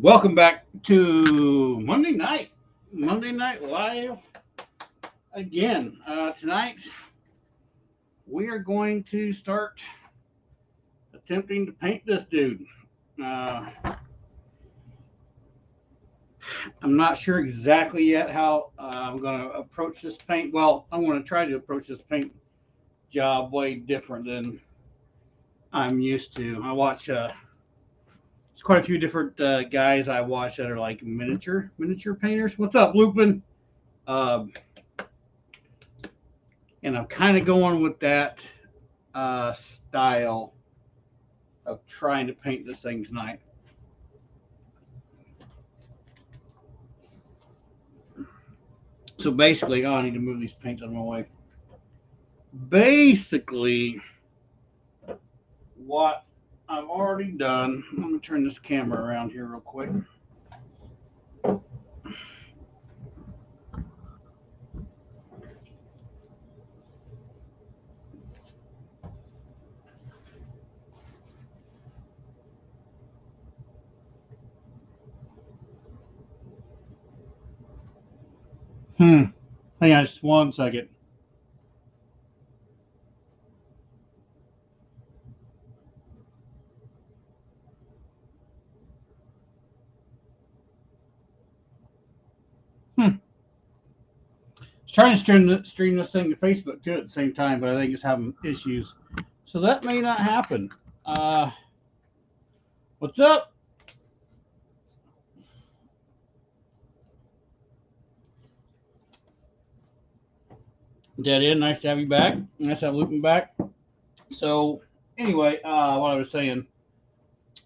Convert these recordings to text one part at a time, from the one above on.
Welcome back to Monday Night Live again. Tonight we are going to start attempting to paint this dude. Uh, I'm not sure exactly yet how I'm going to approach this paint. Well, I'm going to try to approach this paint job way different than I'm used to. There's quite a few different guys I watch that are like miniature painters. What's up, Lupin? Um, and I'm kind of going with that style of trying to paint this thing tonight. So basically, I need to move these paints out of my way. Basically, what I've already done, let me turn this camera around here real quick. Hang on just one second. Hmm. I was trying to stream this thing to Facebook too at the same time, but I think it's having issues. So that may not happen. Uh, what's up? Dead end. Nice to have you back. Nice to have Luke back. So anyway, what I was saying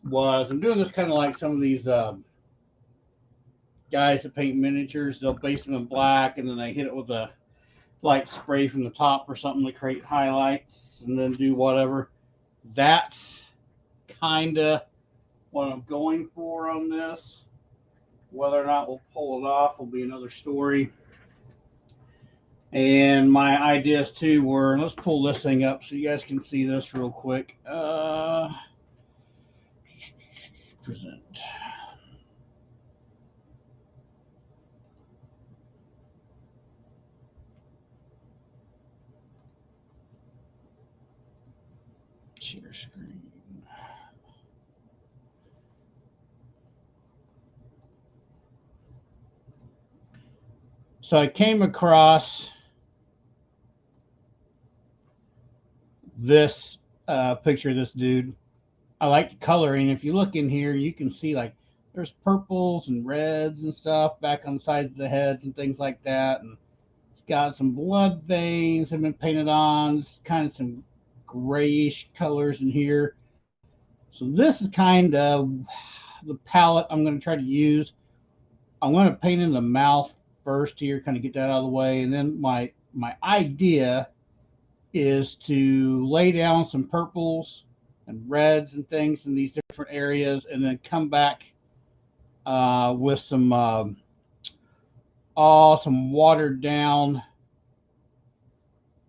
was I'm doing this kind of like some of these guys that paint miniatures. They'll base them in black and then they hit it with a light spray from the top or something to create highlights and then do whatever. That's kind of what I'm going for on this. Whether or not we'll pull it off will be another story. And my ideas too were, let's pull this thing up so you guys can see this real quick. Present. Share screen. So I came across this picture of this dude. I like the coloring. If you look in here, you can see like there's purples and reds and stuff back on the sides of the heads and things like that. And it's got some blood veins that have been painted on. It's kind of some grayish colors in here. So this is kind of the palette I'm going to try to use. I'm going to paint in the mouth first here, kind of get that out of the way. And then my idea is to lay down some purples and reds and things in these different areas, and then come back with some watered down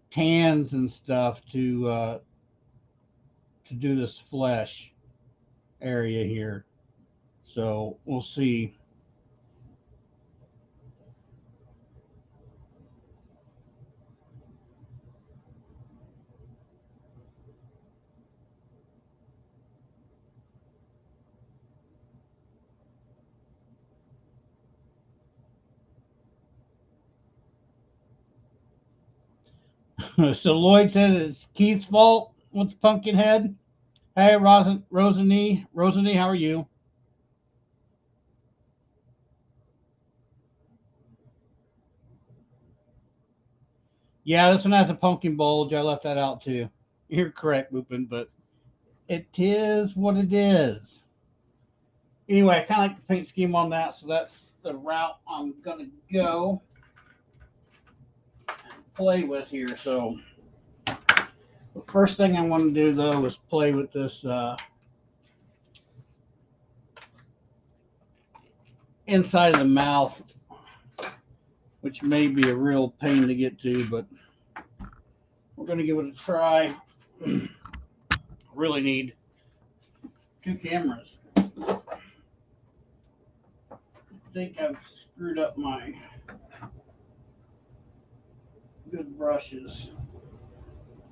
tans and stuff to do this flesh area here. So we'll see. So Lloyd said it's Keith's fault with the pumpkin head. Hey, Rosalie, how are you? Yeah, this one has a pumpkin bulge. I left that out too. You're correct, Lupin, but it is what it is. Anyway, I kind of like the paint scheme on that, so that's the route I'm gonna go play with here. So the first thing I want to do though is play with this inside of the mouth, which may be a real pain to get to, but we're gonna give it a try. Really need two cameras. think I've screwed up my good brushes.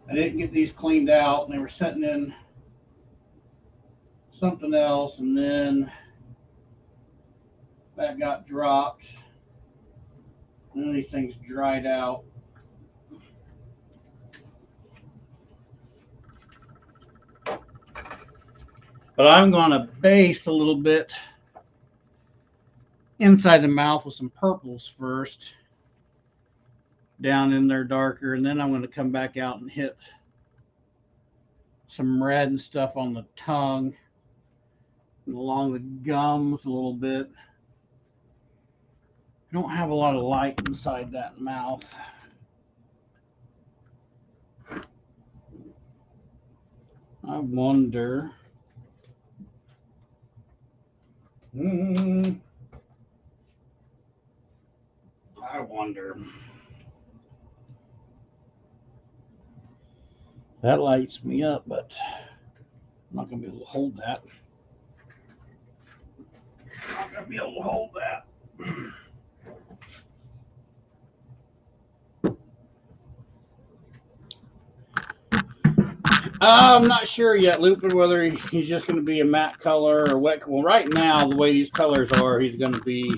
I didn't get these cleaned out, and they were sitting in something else, and then that got dropped, and then these things dried out. But I'm going to base a little bit inside the mouth with some purples first, down in there darker, and then I'm going to come back out and hit some red and stuff on the tongue and along the gums a little bit. I don't have a lot of light inside that mouth. I wonder. I wonder. That lights me up, but I'm not going to be able to hold that. I'm not going to be able to hold that. I'm not sure yet, Lupin, whether he's just going to be a matte color or wet. Well, right now, the way these colors are, he's going to be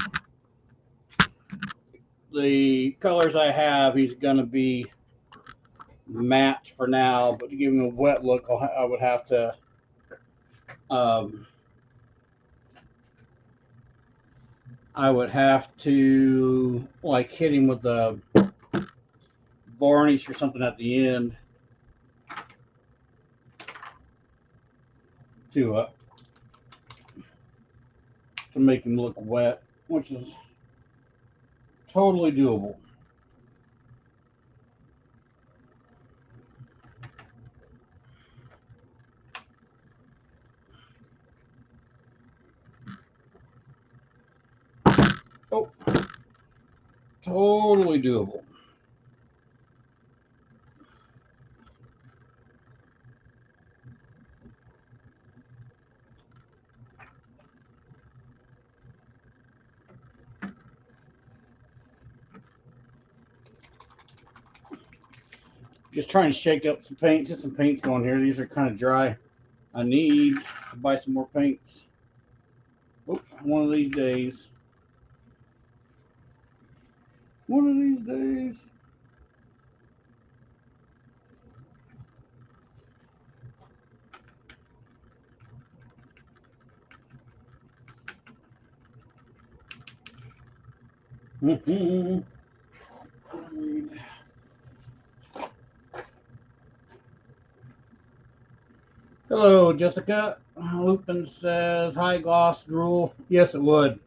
the colors I have. He's going to be matte for now, but to give him a wet look, I would have to like hit him with a varnish or something at the end to make him look wet, which is totally doable. Oh, totally doable. Just trying to shake up some paint. Just some paints going here. These are kind of dry. I need to buy some more paints. Oh, one of these days. One of these days. Hello, Jessica. Lupin says, high gloss drool. Yes, it would.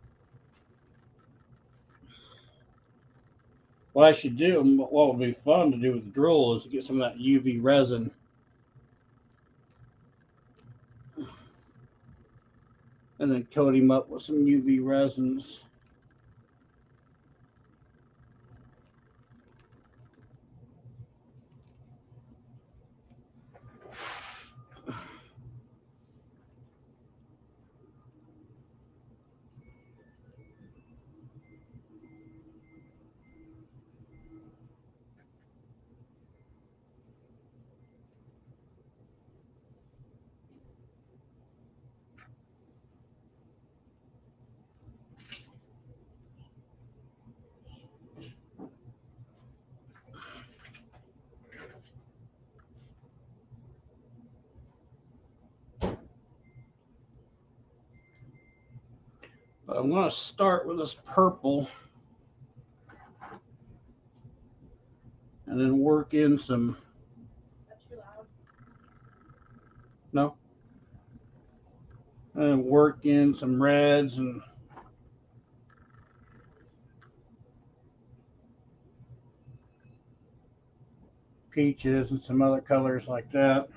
What I should do, what would be fun to do with the drool, is to get some of that UV resin and then coat him up with some UV resins. But I'm going to start with this purple and then work in some. That's too loud. No. And work in some reds and peaches and some other colors like that.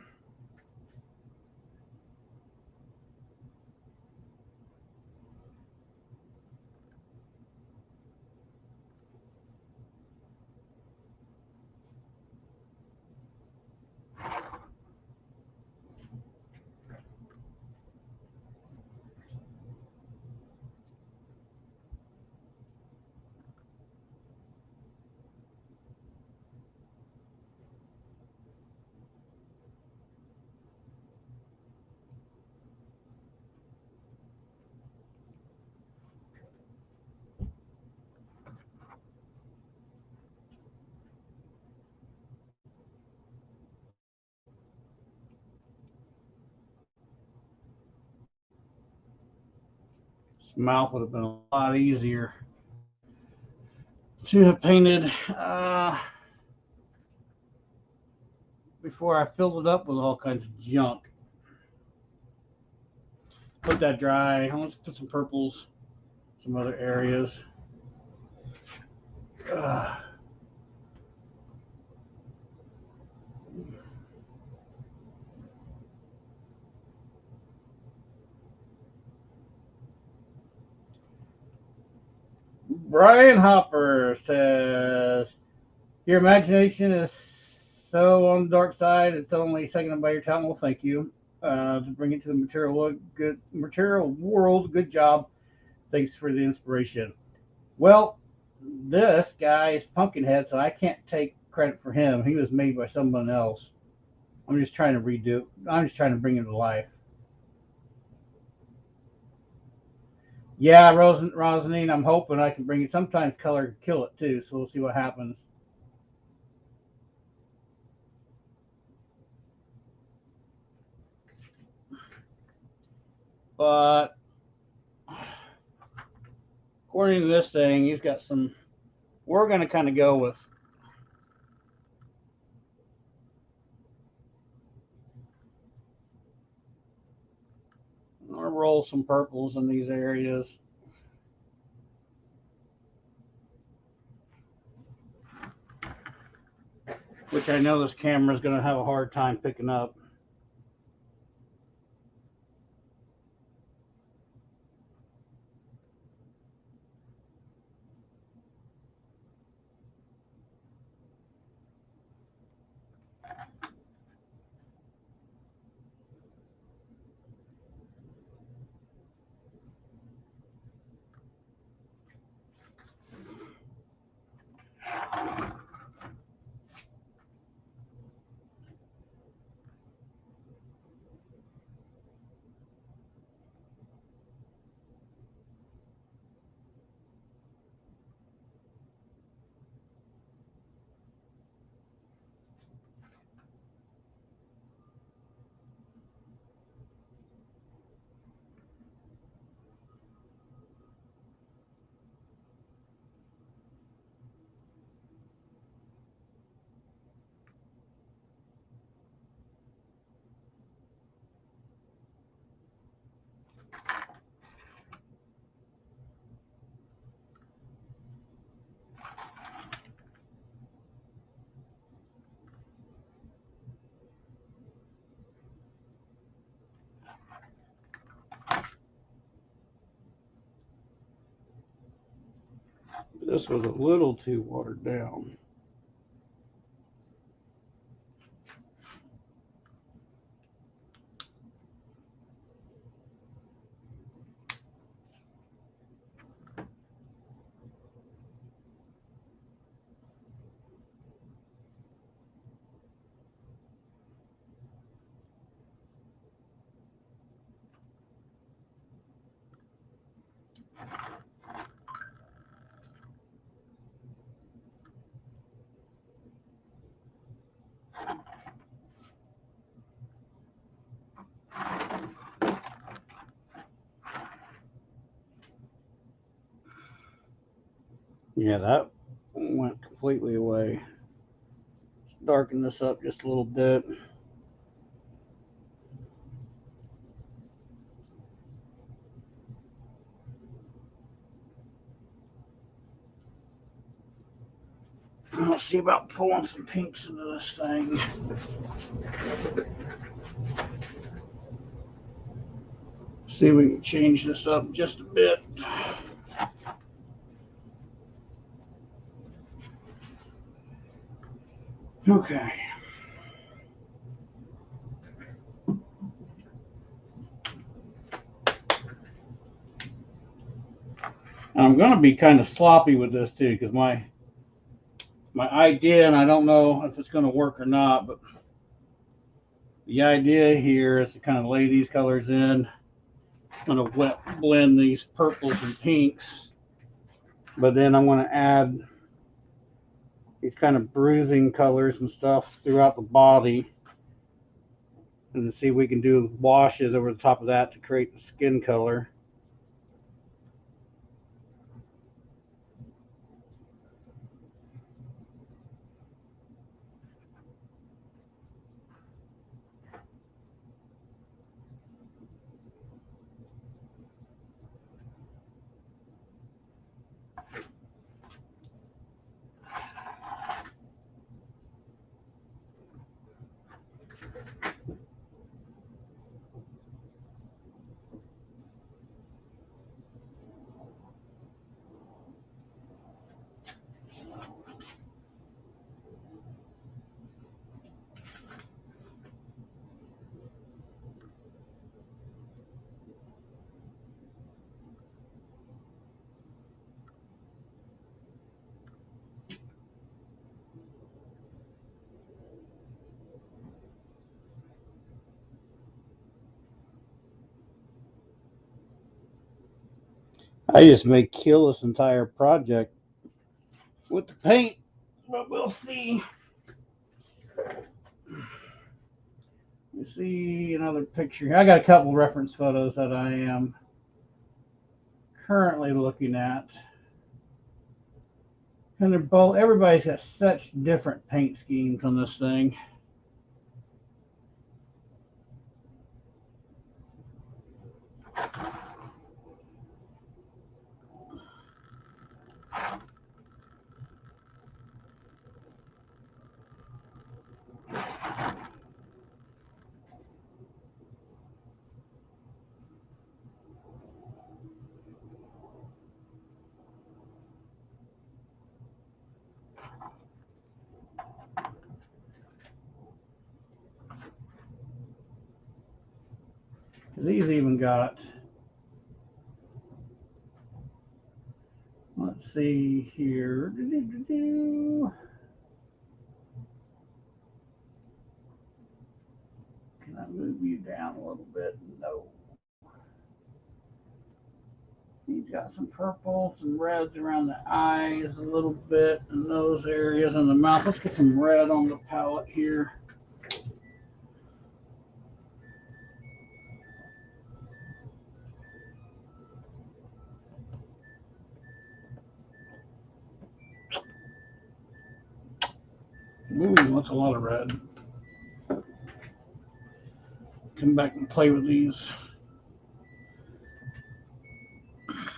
His mouth would have been a lot easier to have painted before I filled it up with all kinds of junk. Let that dry. Let's put some purples, some other areas. Uh, Brian Hopper says, your imagination is so on the dark side, it's only seconded by your talent. Well, thank you. To bring it to the material world, good job. Thanks for the inspiration. Well, this guy is Pumpkinhead, so I can't take credit for him. He was made by someone else. I'm just trying to redo. I'm just trying to bring him to life. Yeah, Rosanine, I'm hoping I can bring it. Sometimes color can kill it too, so we'll see what happens. But according to this thing, he's got some. We're going to kind of go with. I'm going to roll some purples in these areas. Which I know this camera is going to have a hard time picking up. This was a little too watered down. Yeah, that went completely away. Let's darken this up just a little bit. Let's see about pulling some pinks into this thing. See if we can change this up just a bit. Okay. I'm going to be kind of sloppy with this too because my idea, and I don't know if it's going to work or not, but the idea here is to kind of lay these colors in. I'm going to wet blend these purples and pinks, but then I'm going to add these kind of bruising colors and stuff throughout the body and see if we can do washes over the top of that to create the skin color. I just may kill this entire project with the paint, but we'll see. You see another picture here. I got a couple reference photos that I am currently looking at. And they're both, everybody's got such different paint schemes on this thing. These even got, let's see here. Can I move you down a little bit? No. He's got some purple, some reds around the eyes a little bit, in those areas, in the mouth. Let's get some red on the palette here. Ooh, that's a lot of red. Come back and play with these. Come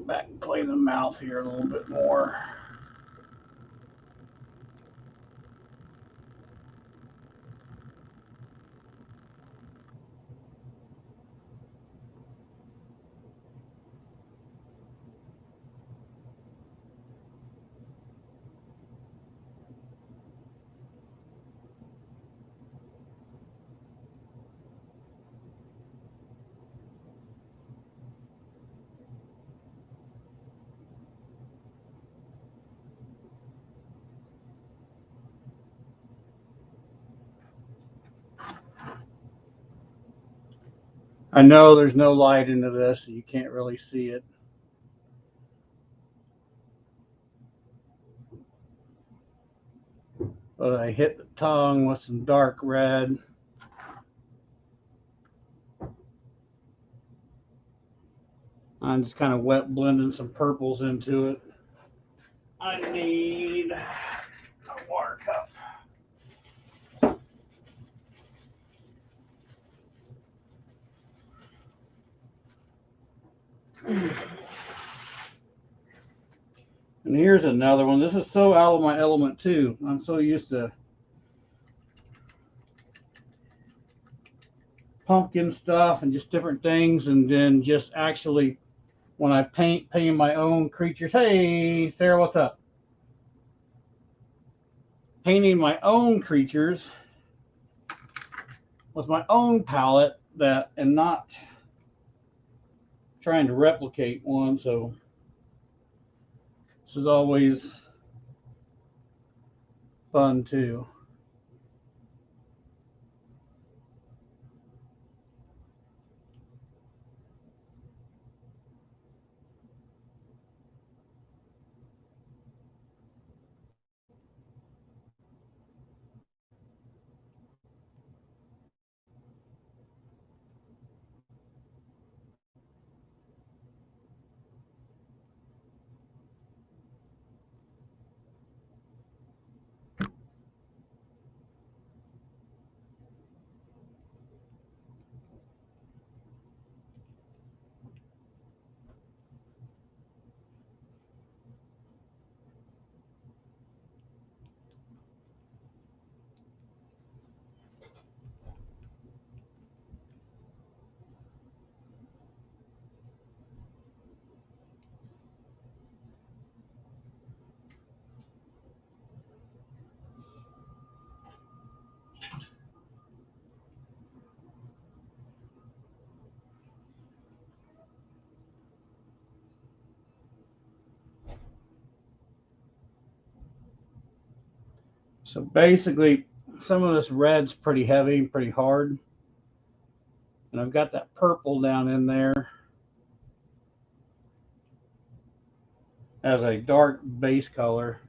back and play the mouth here a little bit more. I know there's no light into this, so you can't really see it. But I hit the tongue with some dark red. I'm just kind of wet blending some purples into it. I need a water cup. And here's another one. This is so out of my element too. I'm so used to pumpkin stuff and just different things, and then just actually when I painting my own creatures. Hey, Sarah, what's up? Painting my own creatures with my own palette that and not trying to replicate one. So this is always fun too. So basically, some of this red's pretty heavy, pretty hard. And I've got that purple down in there. as a dark base color.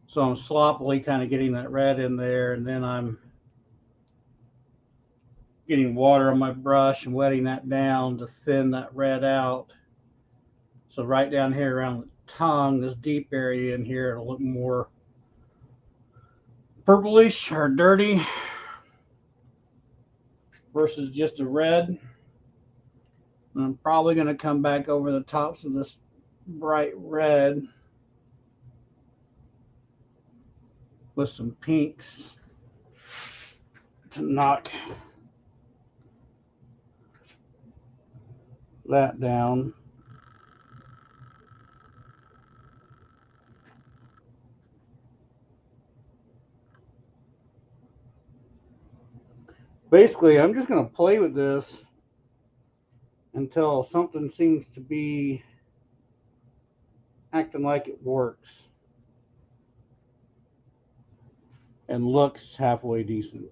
So I'm sloppily kind of getting that red in there, and then I'm getting water on my brush and wetting that down to thin that red out. So right down here around the tongue, this deep area in here, it'll look more purplish or dirty versus just a red. And I'm probably going to come back over the tops of this bright red with some pinks to knock that down. Basically, I'm just going to play with this until something seems to be acting like it works and looks halfway decent.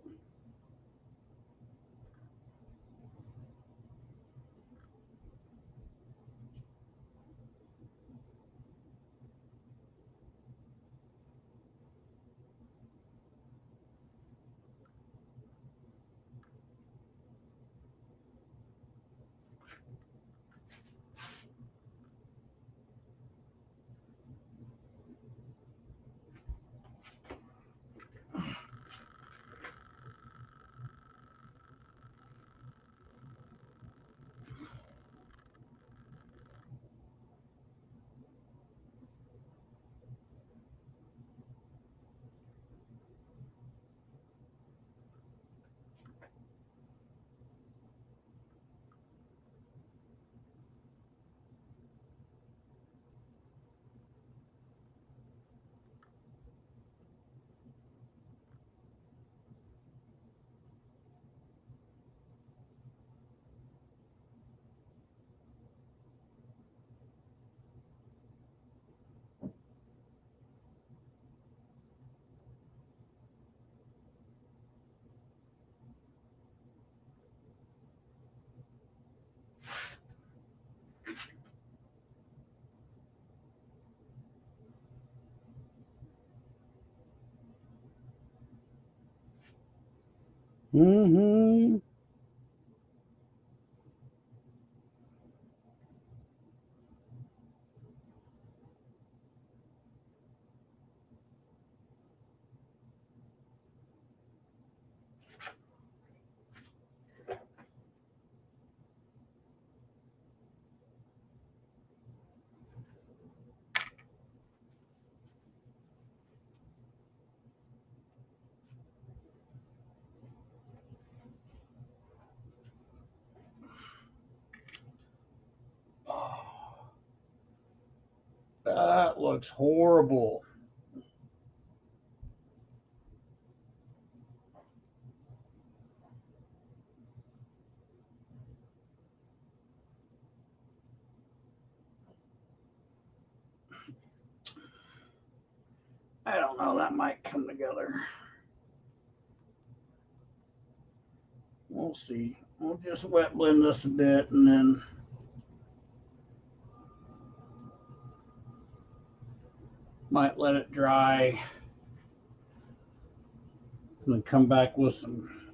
Mm-hmm. That looks horrible. I don't know. That might come together. We'll see. We'll just wet blend this a bit and then might let it dry and then come back with some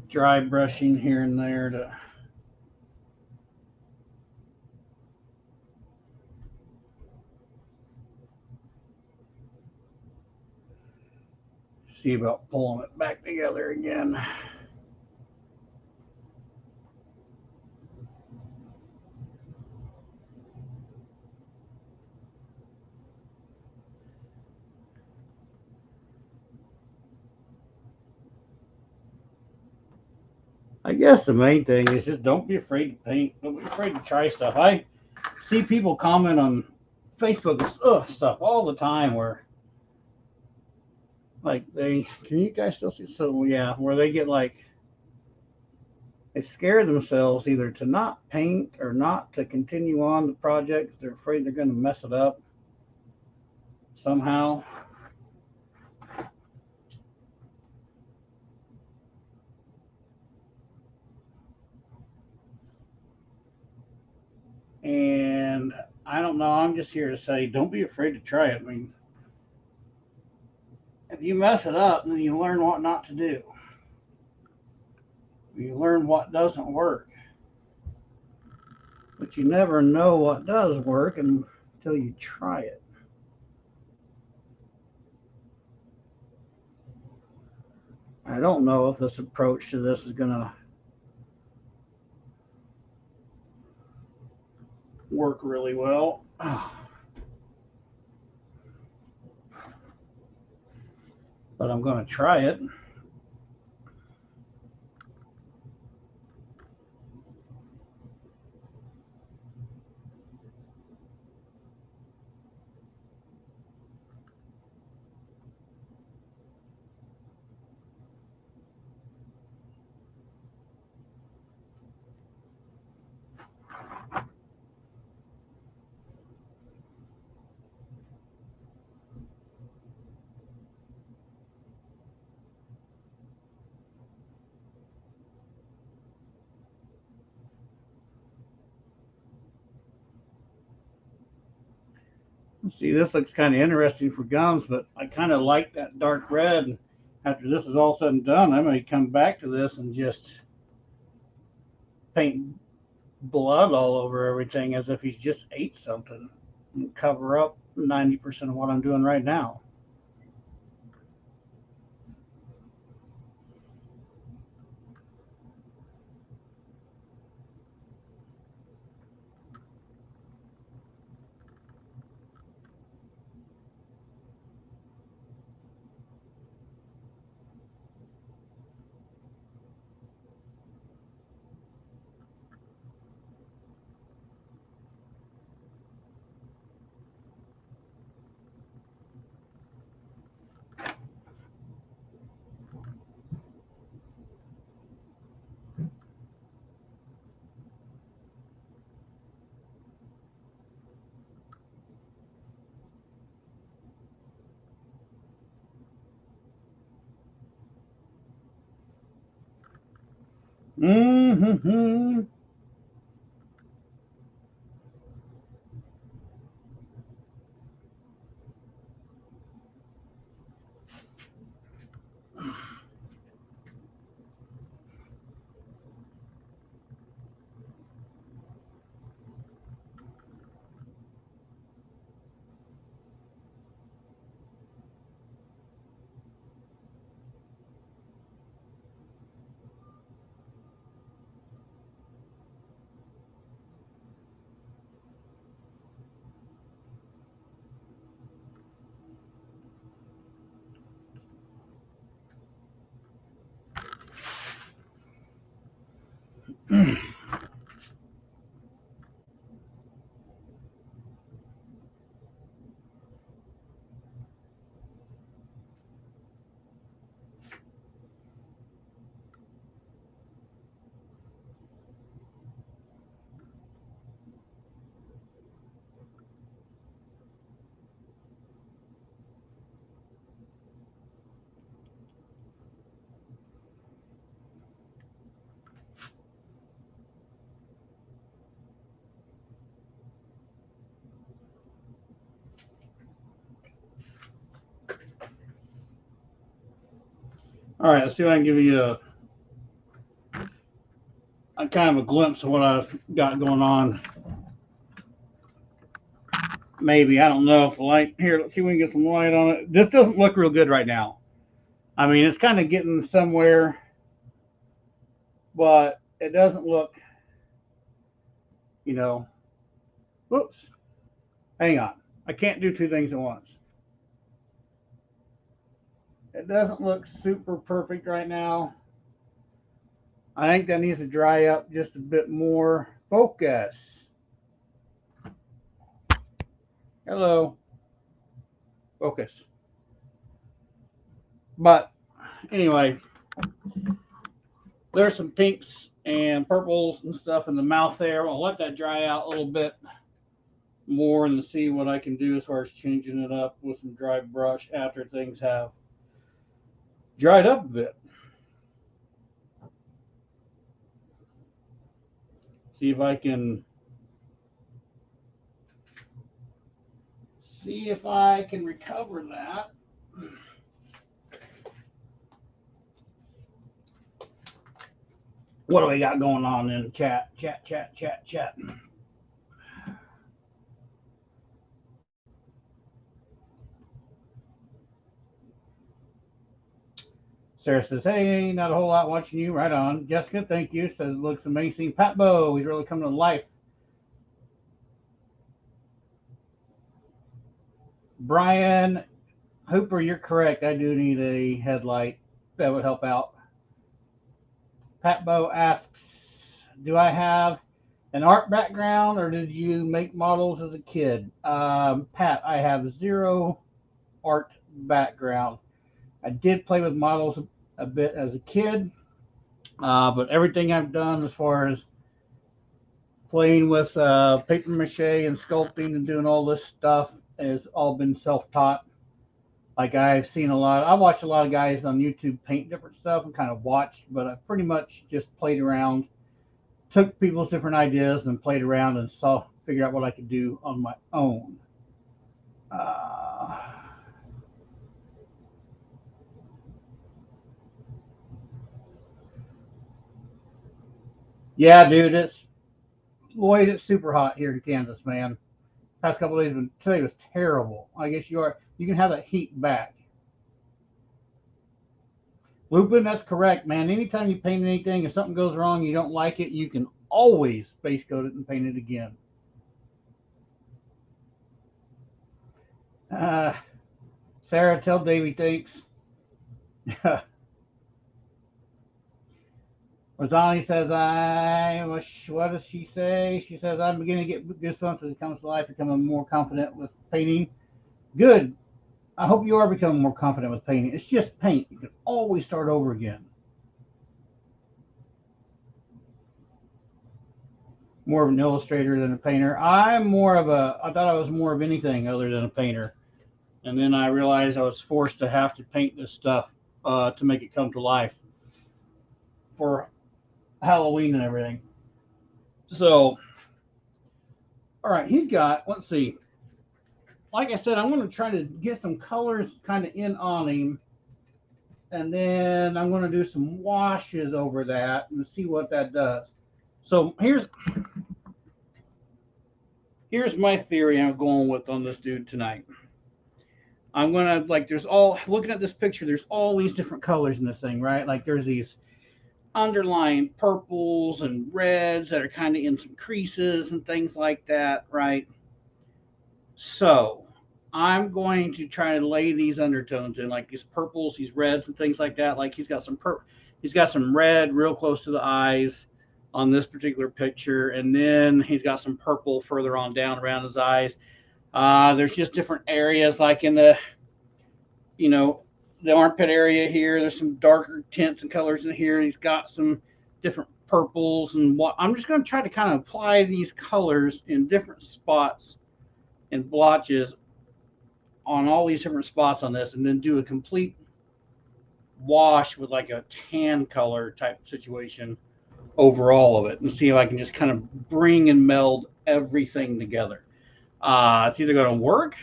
dry brushing here and there to see about pulling it back together again. I guess the main thing is just don't be afraid to paint. Don't be afraid to try stuff. I see people comment on Facebook stuff all the time where like they can you guys still see so yeah where they get like they scare themselves either to not paint or not to continue on the project. They're afraid they're going to mess it up somehow. And I don't know, I'm just here to say don't be afraid to try it. I mean, if you mess it up, then you learn what not to do. You learn what doesn't work. But you never know what does work until you try it. I don't know if this approach to this is going to work really well. But I'm going to try it. See, this looks kind of interesting for gums, but I kind of like that dark red. And after this is all said and done, I may come back to this and just paint blood all over everything as if he's just ate something and cover up 90% of what I'm doing right now. Mm-hmm. All right, let's see if I can give you a kind of a glimpse of what I've got going on. Maybe, I don't know if the light here, let's see if we can get some light on it. This doesn't look real good right now. I mean, it's kind of getting somewhere, but it doesn't look, you know, whoops, hang on. I can't do two things at once. It doesn't look super perfect right now. I think that needs to dry up just a bit more. Focus. Hello. Focus. But anyway, there's some pinks and purples and stuff in the mouth there. I'll let that dry out a little bit more and see what I can do as far as changing it up with some dry brush after things have dried up a bit. See if I can see if I can recover that. What do we got going on in the chat? Chat. Sarah says, hey, not a whole lot watching you. Right on. Jessica, thank you. Says, looks amazing. Pat Bo, he's really coming to life. Brian Hooper, you're correct. I do need a headlight. That would help out. Pat Bo asks, do I have an art background or did you make models as a kid? Pat, I have zero art background. I did play with models a bit as a kid, but everything I've done as far as playing with paper mache and sculpting and doing all this stuff has all been self-taught. Like I've seen a lot, I watched a lot of guys on YouTube paint different stuff and kind of watched, but I pretty much just played around, took people's different ideas and played around and figured out what I could do on my own. Yeah, dude, Lloyd, it's super hot here in Kansas, man. Past couple of days, but today was terrible. I guess you can have that heat back. Lupin, that's correct, man. Anytime you paint anything, if something goes wrong, you don't like it, you can always base coat it and paint it again. Sarah, tell Davey thanks. Rosani says, what does she say? She says, I'm beginning to get goosebumps as it comes to life, becoming more confident with painting. Good. I hope you are becoming more confident with painting. It's just paint. You can always start over again. More of an illustrator than a painter. I thought I was more of anything other than a painter. And then I realized I was forced to have to paint this stuff to make it come to life for Halloween and everything. So, all right, let's see. Like I said, I'm going to try to get some colors kind of in on him. And then I'm going to do some washes over that and see what that does. So here's my theory I'm going with on this dude tonight. I'm going to, looking at this picture, there's all these different colors in this thing, right? Like there's these underlying purples and reds that are kind of in some creases and things like that, right? So I'm going to try to lay these undertones in, like these purples, these reds, and things like that. Like he's got some red real close to the eyes on this particular picture, and then he's got some purple further on down around his eyes. There's just different areas, like in the armpit area here. There's some darker tints and colors in here. He's got some different purples, and what I'm just going to try to kind of apply these colors in different spots and blotches on all these different spots on this, and then do a complete wash with like a tan color type situation over all of it, and see if I can just kind of bring and meld everything together. It's either going to work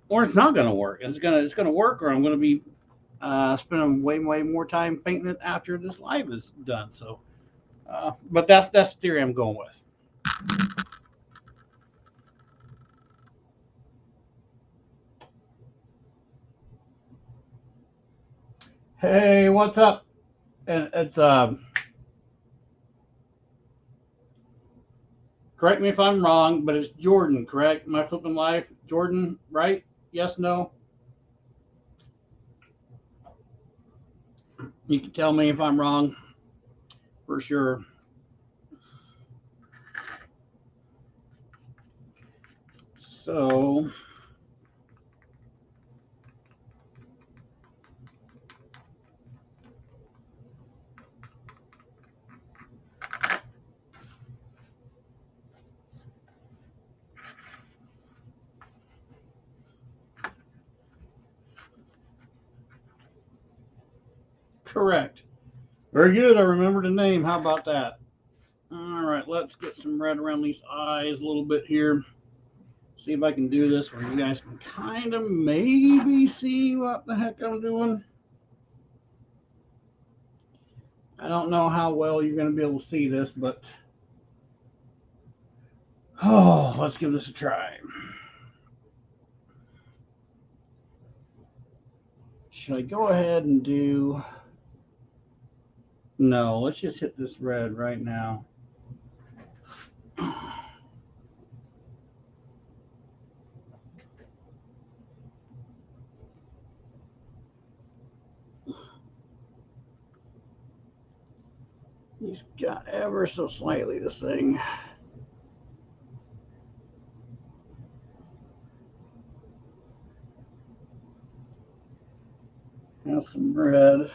or it's not going to work. It's going to work, or I'm going to be spending way more time painting it after this live is done. So, but that's the theory I'm going with. Hey, what's up? And it's correct me if I'm wrong, but it's Jordan, correct? Am I flipping live? Jordan, right? Yes, no? You can tell me if I'm wrong for sure. So correct. Very good. I remembered the name. How about that? All right, let's get some red around these eyes a little bit here. See if I can do this where you guys can kind of maybe see what the heck I'm doing. I don't know how well you're going to be able to see this, but oh, let's give this a try. Should I go ahead and do... No, let's just hit this red right now. He's got ever so slightly this thing. Has some red.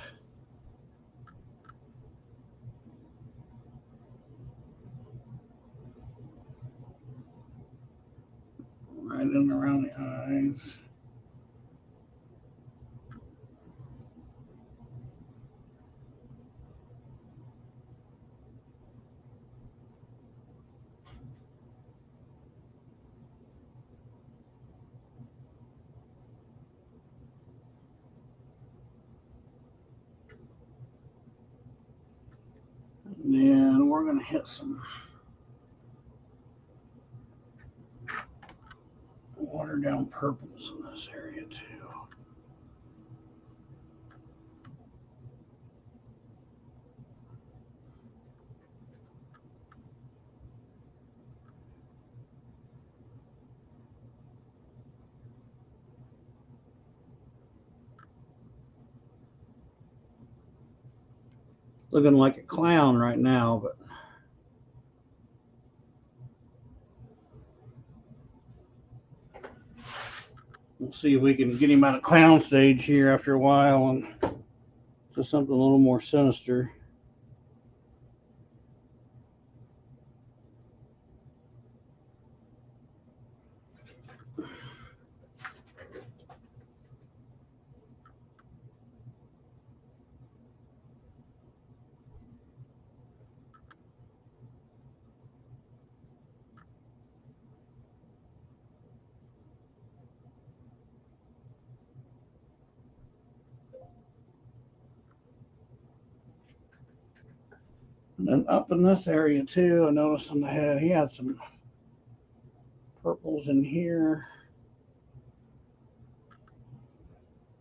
Right in around the eyes. And then we're going to hit some watered down purples in this area too. Looking like a clown right now, but we'll see if we can get him out of clown stage here after a while and to something a little more sinister. And then up in this area too, I noticed on the head he had some purples in here.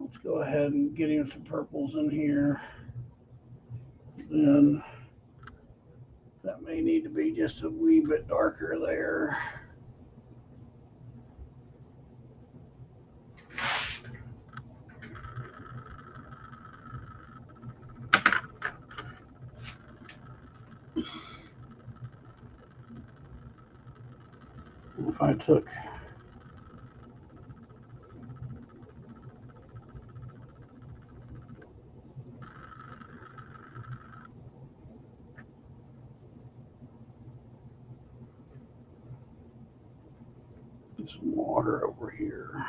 Let's go ahead and get him some purples in here. Then that may need to be just a wee bit darker there. If I took some water over here.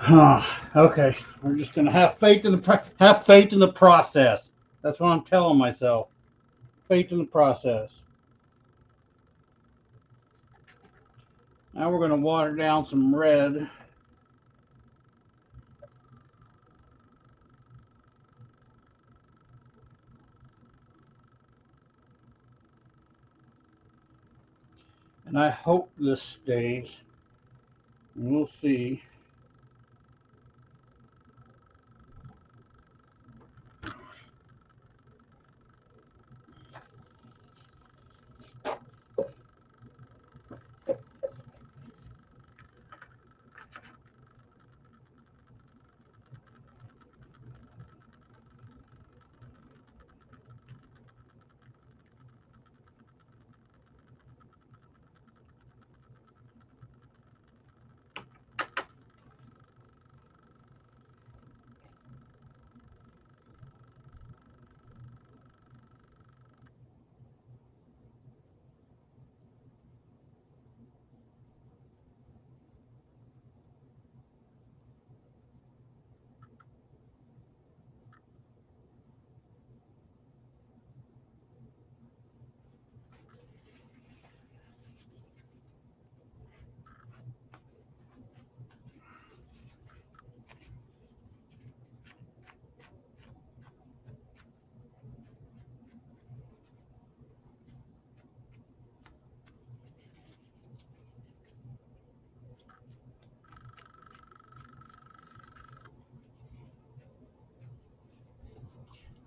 Okay, we're just gonna have faith in the process. That's what I'm telling myself. Faith in the process. Now we're gonna water down some red. And I hope this stays. We'll see.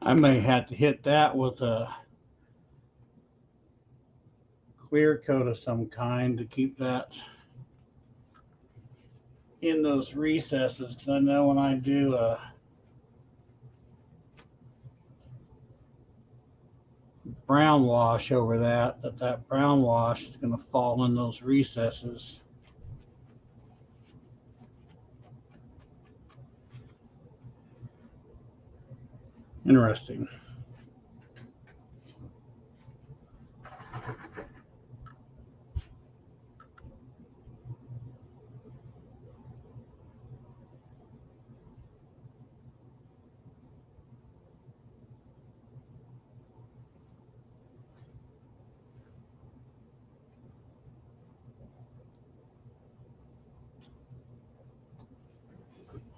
I may have to hit that with a clear coat of some kind to keep that in those recesses, because I know when I do a brown wash over that brown wash is going to fall in those recesses. Interesting.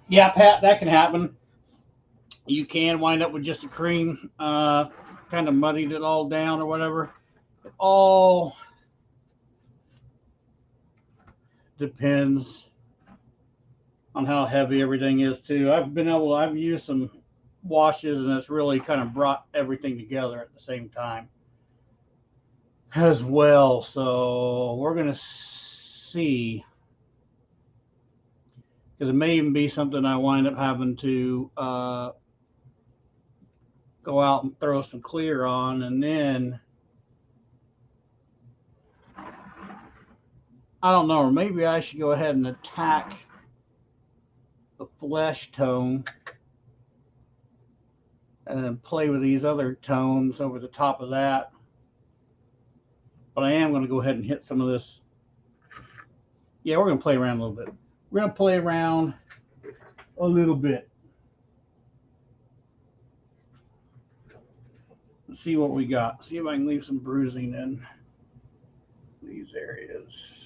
Yeah, Pat, that can happen. You can wind up with just a cream, kind of muddied it all down or whatever. It all depends on how heavy everything is too. I've used some washes and it's really kind of brought everything together at the same time as well. So we're gonna see, because it may even be something I wind up having to go out and throw some clear on, and then I don't know, or maybe I should go ahead and attack the flesh tone and then play with these other tones over the top of that. But I am going to go ahead and hit some of this. Yeah, we're going to play around a little bit. We're going to play around a little bit. Let's see what we got. See if I can leave some bruising in these areas.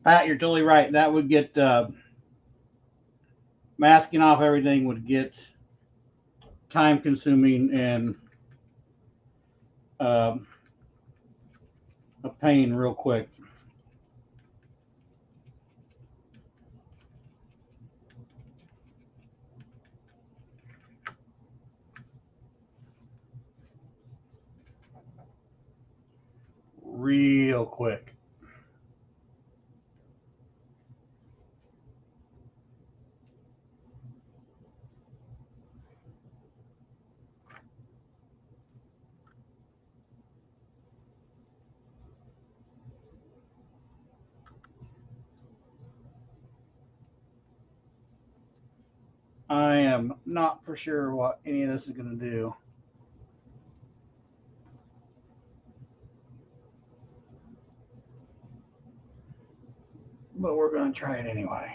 Pat, you're totally right. That would get masking off everything would get time consuming and um, a pain real quick. Real quick. I am not for sure what any of this is going to do. But we're going to try it anyway.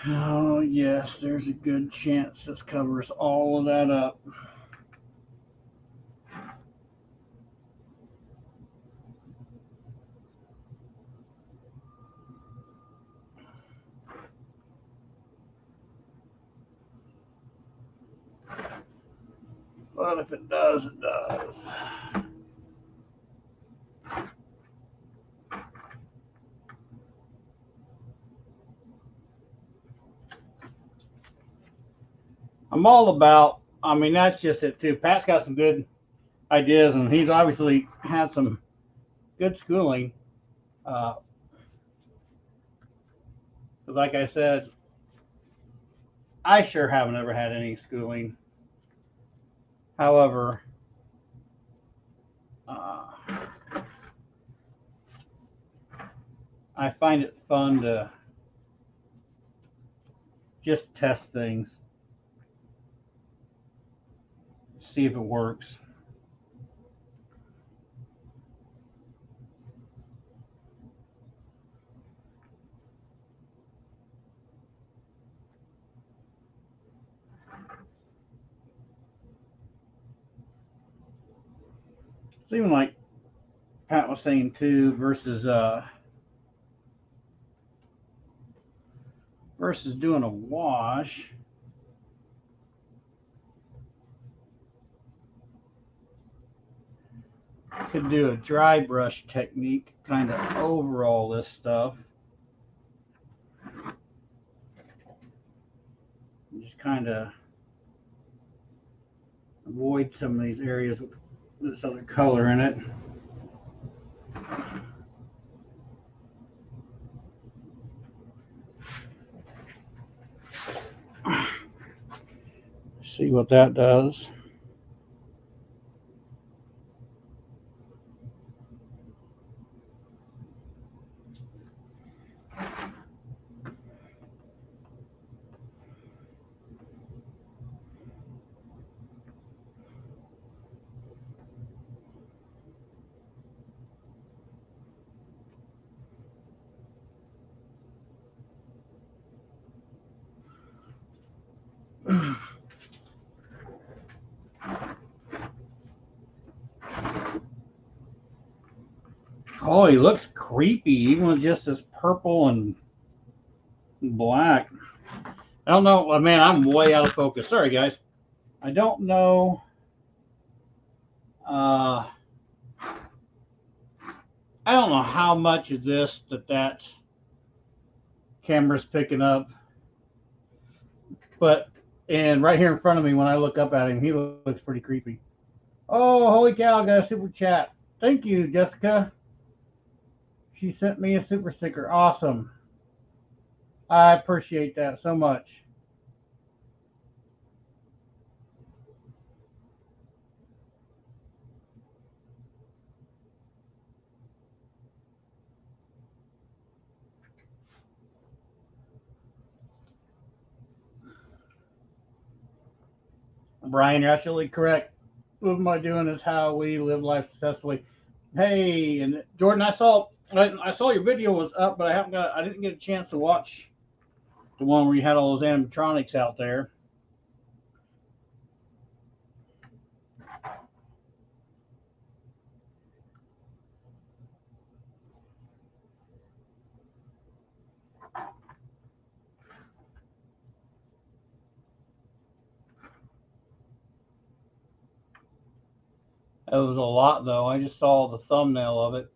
Oh, yes, there's a good chance this covers all of that up. But if it does, it does. I'm all about, I mean, that's just it, too. Pat's got some good ideas, and he's obviously had some good schooling. Uh, like I said, I sure haven't ever had any schooling. However, uh, I find it fun to just test things, see if it works. It's even like Pat was saying too, versus doing a wash. Could do a dry brush technique, kind of over all this stuff. Just kind of avoid some of these areas with this other color in it. See what that does. Oh, he looks creepy, even with just this purple and black. I don't know. Man, I'm way out of focus. Sorry, guys. I don't know. Uh, I don't know how much of this that camera's picking up, but and right here in front of me, when I look up at him, he looks pretty creepy. Oh, holy cow! I got a super chat. Thank you, Jessica. She sent me a super sticker. Awesome. I appreciate that so much. Brian, you're absolutely correct. What am I doing is how we live life successfully. Hey, and Jordan, I saw your video was up, but I didn't get a chance to watch the one where you had all those animatronics out there. It was a lot though. I just saw the thumbnail of it.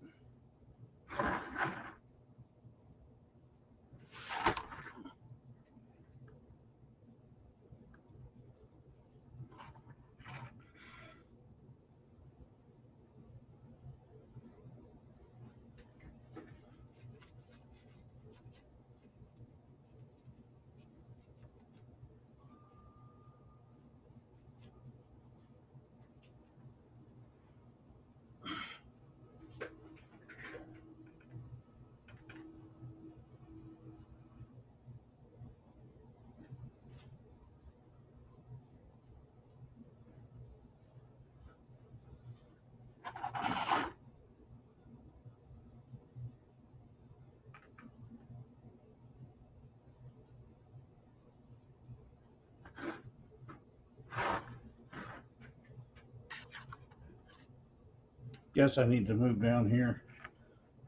Guess I need to move down here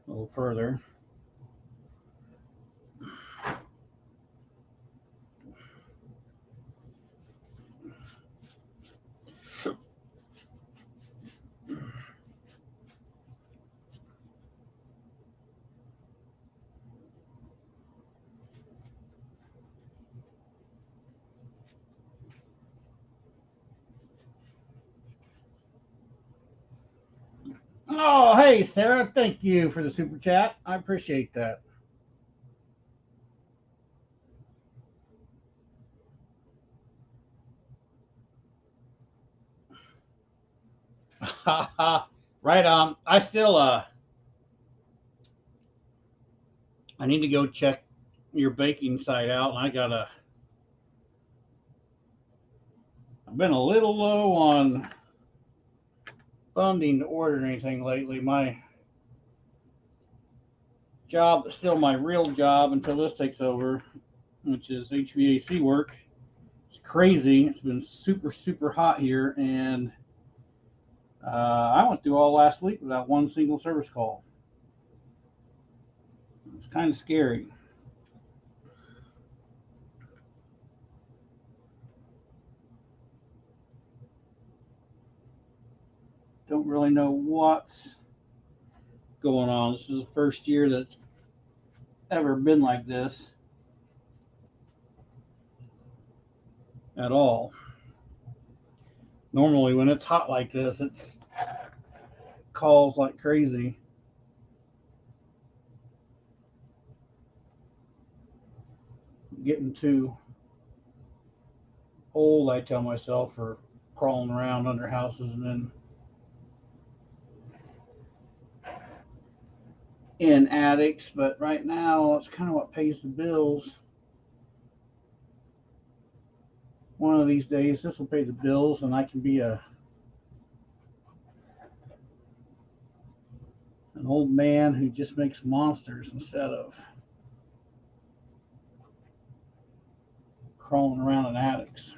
a little further. Oh, hey, Sarah. Thank you for the super chat. I appreciate that. Right on. I need to go check your baking site out, and I've been a little low on funding to order anything lately. My job is still my real job until this takes over, which is HVAC work. It's crazy. It's been super, super hot here, and I went through all last week without one single service call. It's kind of scary. Don't really know what's going on. This is the first year that's ever been like this at all. Normally, when it's hot like this, it's calls like crazy. Getting too old, I tell myself, for crawling around under houses and then in attics. But right now, it's kind of what pays the bills. One of these days, this will pay the bills, and I can be an old man who just makes monsters instead of crawling around in attics.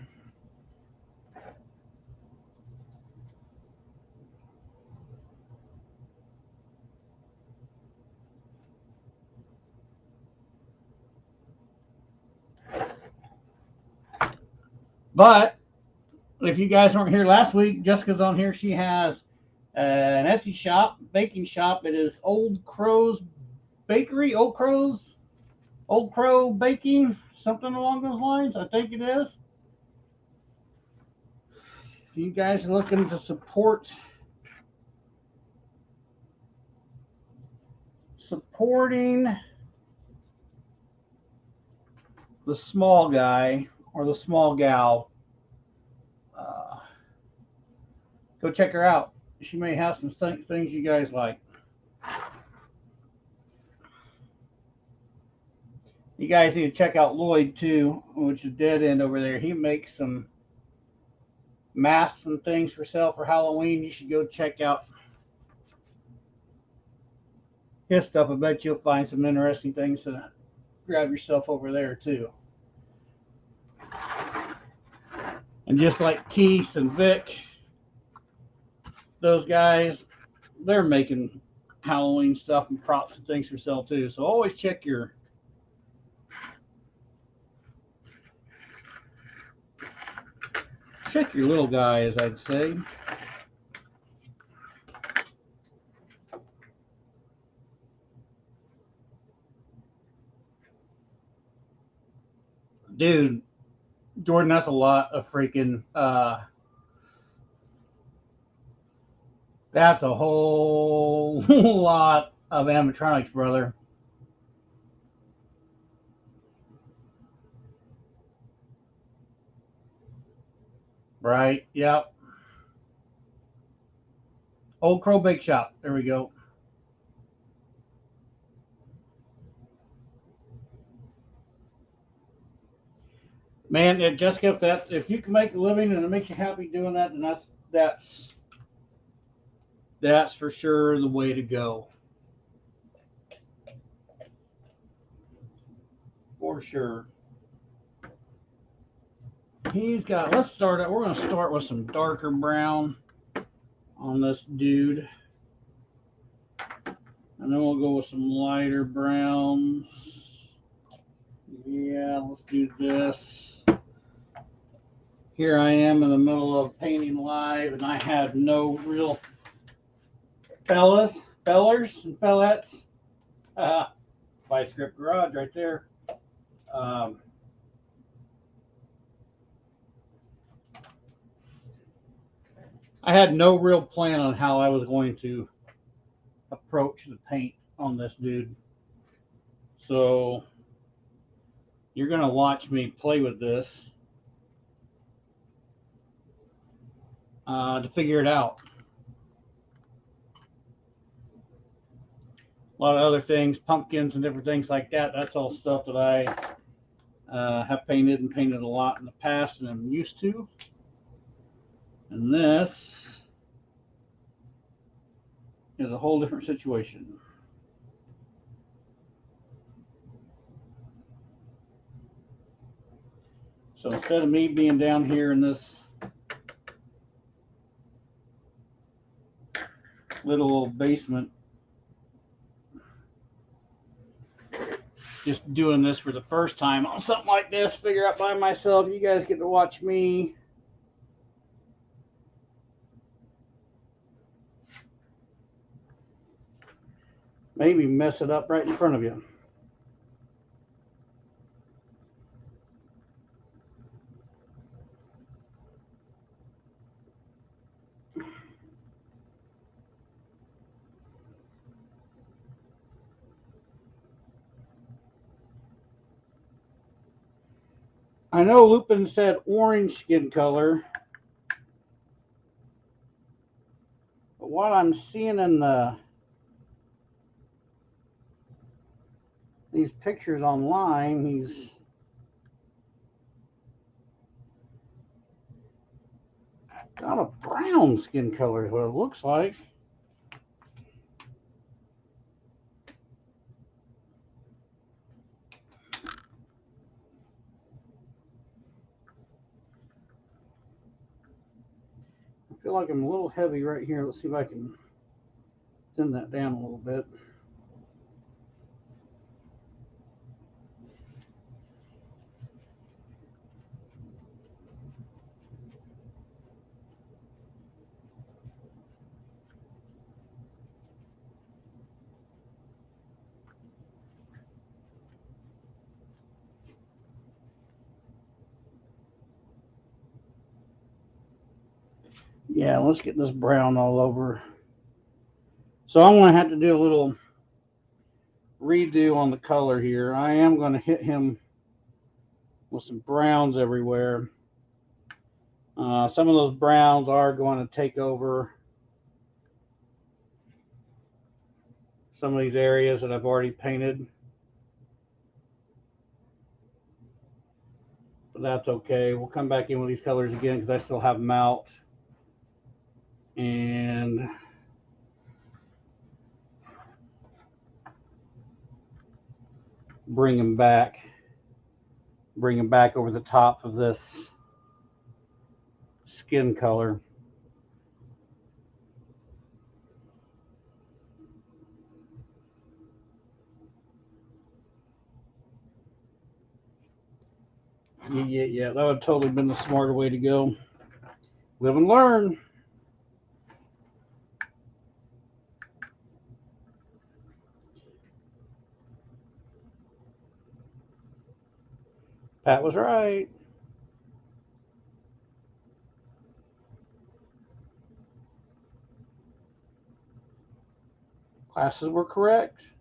But if you guys weren't here last week, Jessica's on here. She has an Etsy shop, baking shop. It is Old Crow's Bakery, Old Crow Baking, something along those lines. I think it is. If you guys are looking to supporting the small guy or the small gal, uh, go check her out. She may have some things you guys like. You guys need to check out Lloyd too, which is Dead End over there. He makes some masks and things for sale for Halloween. You should go check out his stuff. I bet you'll find some interesting things to grab yourself over there too. And just like Keith and Vic, those guys, they're making Halloween stuff and props and things for sale too. So always check your little guys, I'd say. Dude, Jordan, that's a lot of freaking that's a whole lot of animatronics, brother. Right? Yep. Old Crow Bake Shop. There we go. Man, Jessica, if you can make a living and it makes you happy doing that, then that's for sure the way to go. For sure. Let's start out. We're going to start with some darker brown on this dude. And then we'll go with some lighter browns. Yeah, let's do this. Here I am in the middle of painting live, and I had no real fellers, and fellettes. By Script Garage right there. Um, I had no real plan on how I was going to approach the paint on this dude. So you're going to watch me play with this to figure it out. A lot of other things, pumpkins and different things like that. That's all stuff that I have painted and painted a lot in the past and I'm used to. And this is a whole different situation. So instead of me being down here in this little basement, just doing this for the first time on something like this, figure out by myself, you guys get to watch me maybe mess it up right in front of you. I know Lupin said orange skin color, but what I'm seeing in these pictures online, he's got a brown skin color is what it looks like. I feel like I'm a little heavy right here. Let's see if I can thin that down a little bit. Yeah, let's get this brown all over. So I'm going to have to do a little redo on the color here. I am going to hit him with some browns everywhere. Some of those browns are going to take over some of these areas that I've already painted. But that's okay. We'll come back in with these colors again because I still have them out. And bring them back. Bring them back over the top of this skin color. Yeah, that would have totally been the smarter way to go. Live and learn. Pat was right. Classes were correct.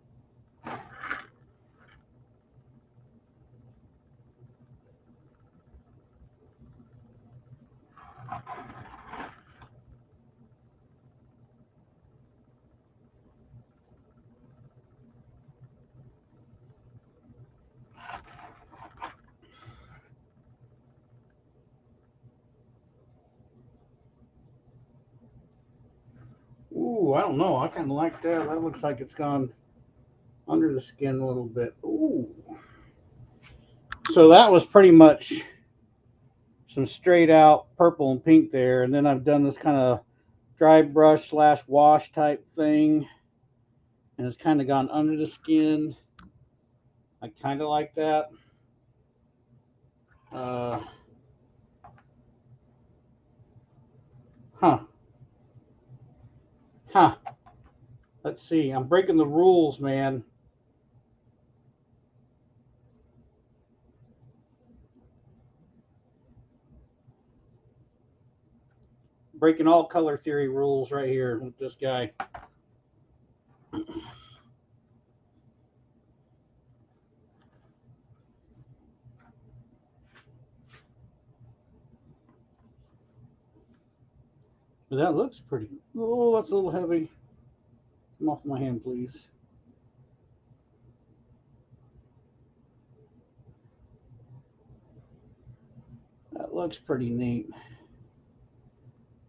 Ooh, I don't know. I kind of like that. That looks like it's gone under the skin a little bit. Ooh. So that was pretty much some straight out purple and pink there. And then I've done this kind of dry brush slash wash type thing. And it's kind of gone under the skin. I kind of like that. Uh, huh. Huh. Let's see. I'm breaking the rules, man. Breaking all color theory rules right here with this guy. But that looks pretty. Oh, that's a little heavy. Come off my hand, please. That looks pretty neat.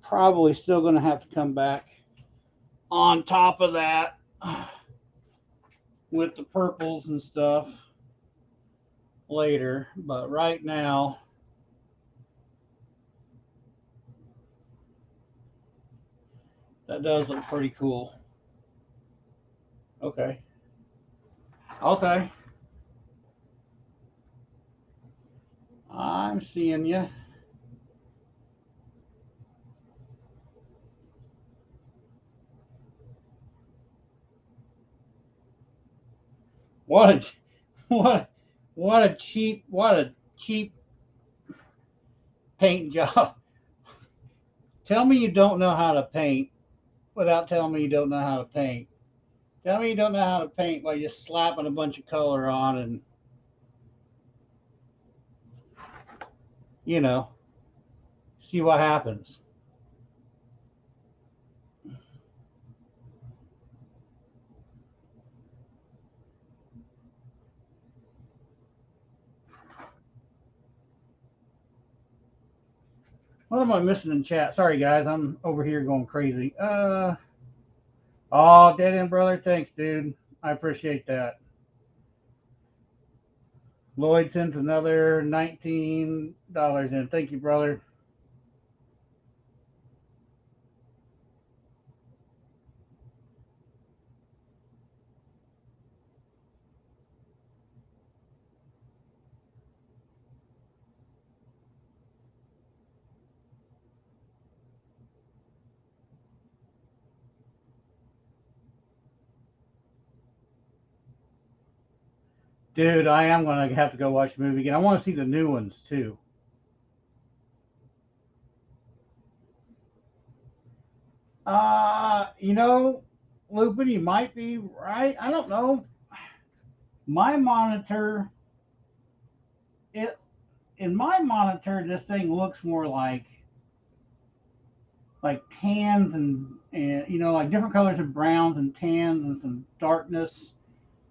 Probably still going to have to come back on top of that with the purples and stuff later. But right now, that does look pretty cool. Okay. Okay. I'm seeing you. What a what what a cheap paint job. Tell me you don't know how to paint without telling me you don't know how to paint. Tell me you don't know how to paint by just slapping a bunch of color on and you know see what happens. What am I missing in chat? Sorry guys, I'm over here going crazy. Oh, dead end brother, thanks, dude. I appreciate that. Lloyd sends another $19 in. Thank you, brother. Dude, I am gonna have to go watch the movie again. I want to see the new ones too. You know, Lupin, you might be right. I don't know. My monitor, it in my monitor, this thing looks more like tans and you know like different colors of browns and tans and some darkness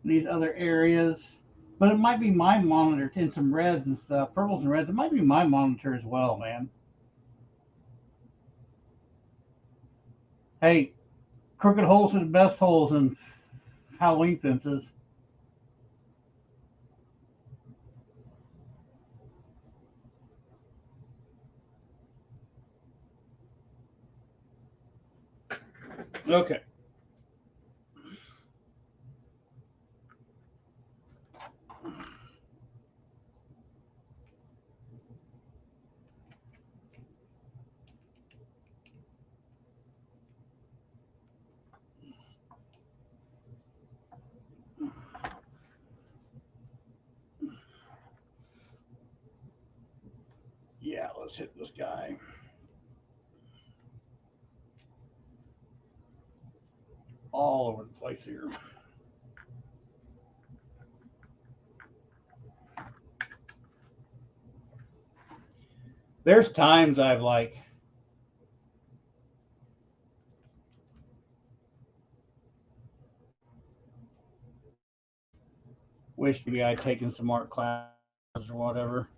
in these other areas. But it might be my monitor and some reds and stuff, purples and reds. It might be my monitor as well, man. Hey, crooked holes are the best holes in Halloween fences. Okay. Yeah, let's hit this guy all over the place here. There's times I've like wished maybe I'd taken some art classes or whatever.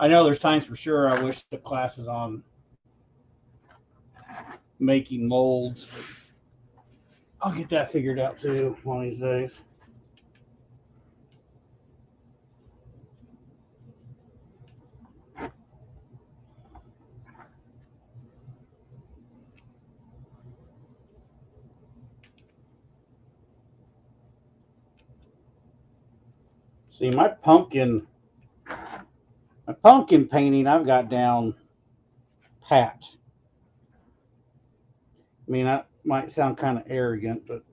I know there's times for sure I wish the classes on making molds. I'll get that figured out too one of these days. See, my pumpkin painting I've got down pat. I mean, that might sound kind of arrogant, but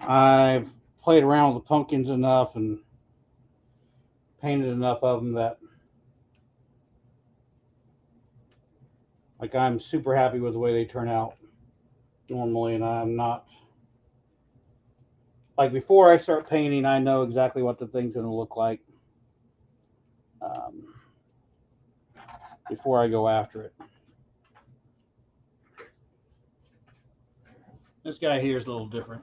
I've played around with the pumpkins enough and painted enough of them that like I'm super happy with the way they turn out normally, and I'm not like before I start painting, I know exactly what the thing's going to look like um, before I go after it. This guy here is a little different.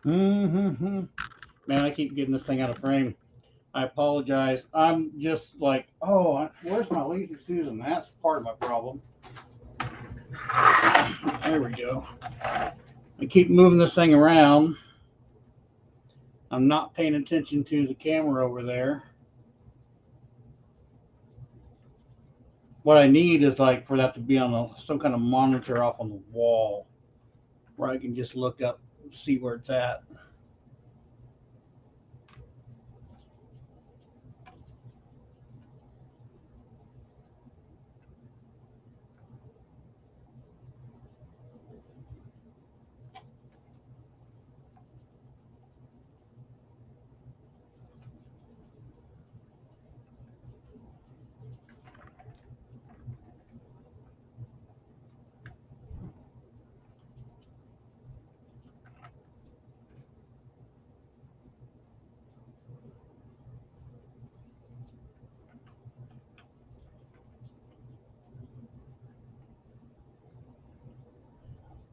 Mm-hmm. Man, I keep getting this thing out of frame. I apologize. I'm just like, oh, where's my lazy Susan? That's part of my problem. There we go. I keep moving this thing around. I'm not paying attention to the camera over there. What I need is like for that to be on some kind of monitor off on the wall where I can just look up and see where it's at.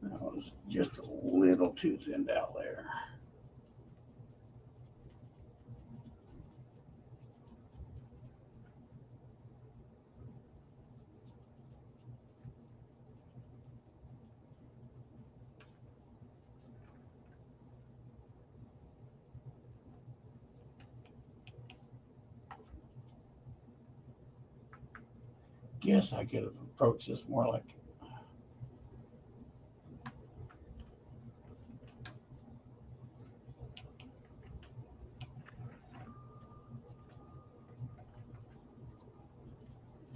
That was just a little too thinned out there. Guess I could have approached this more like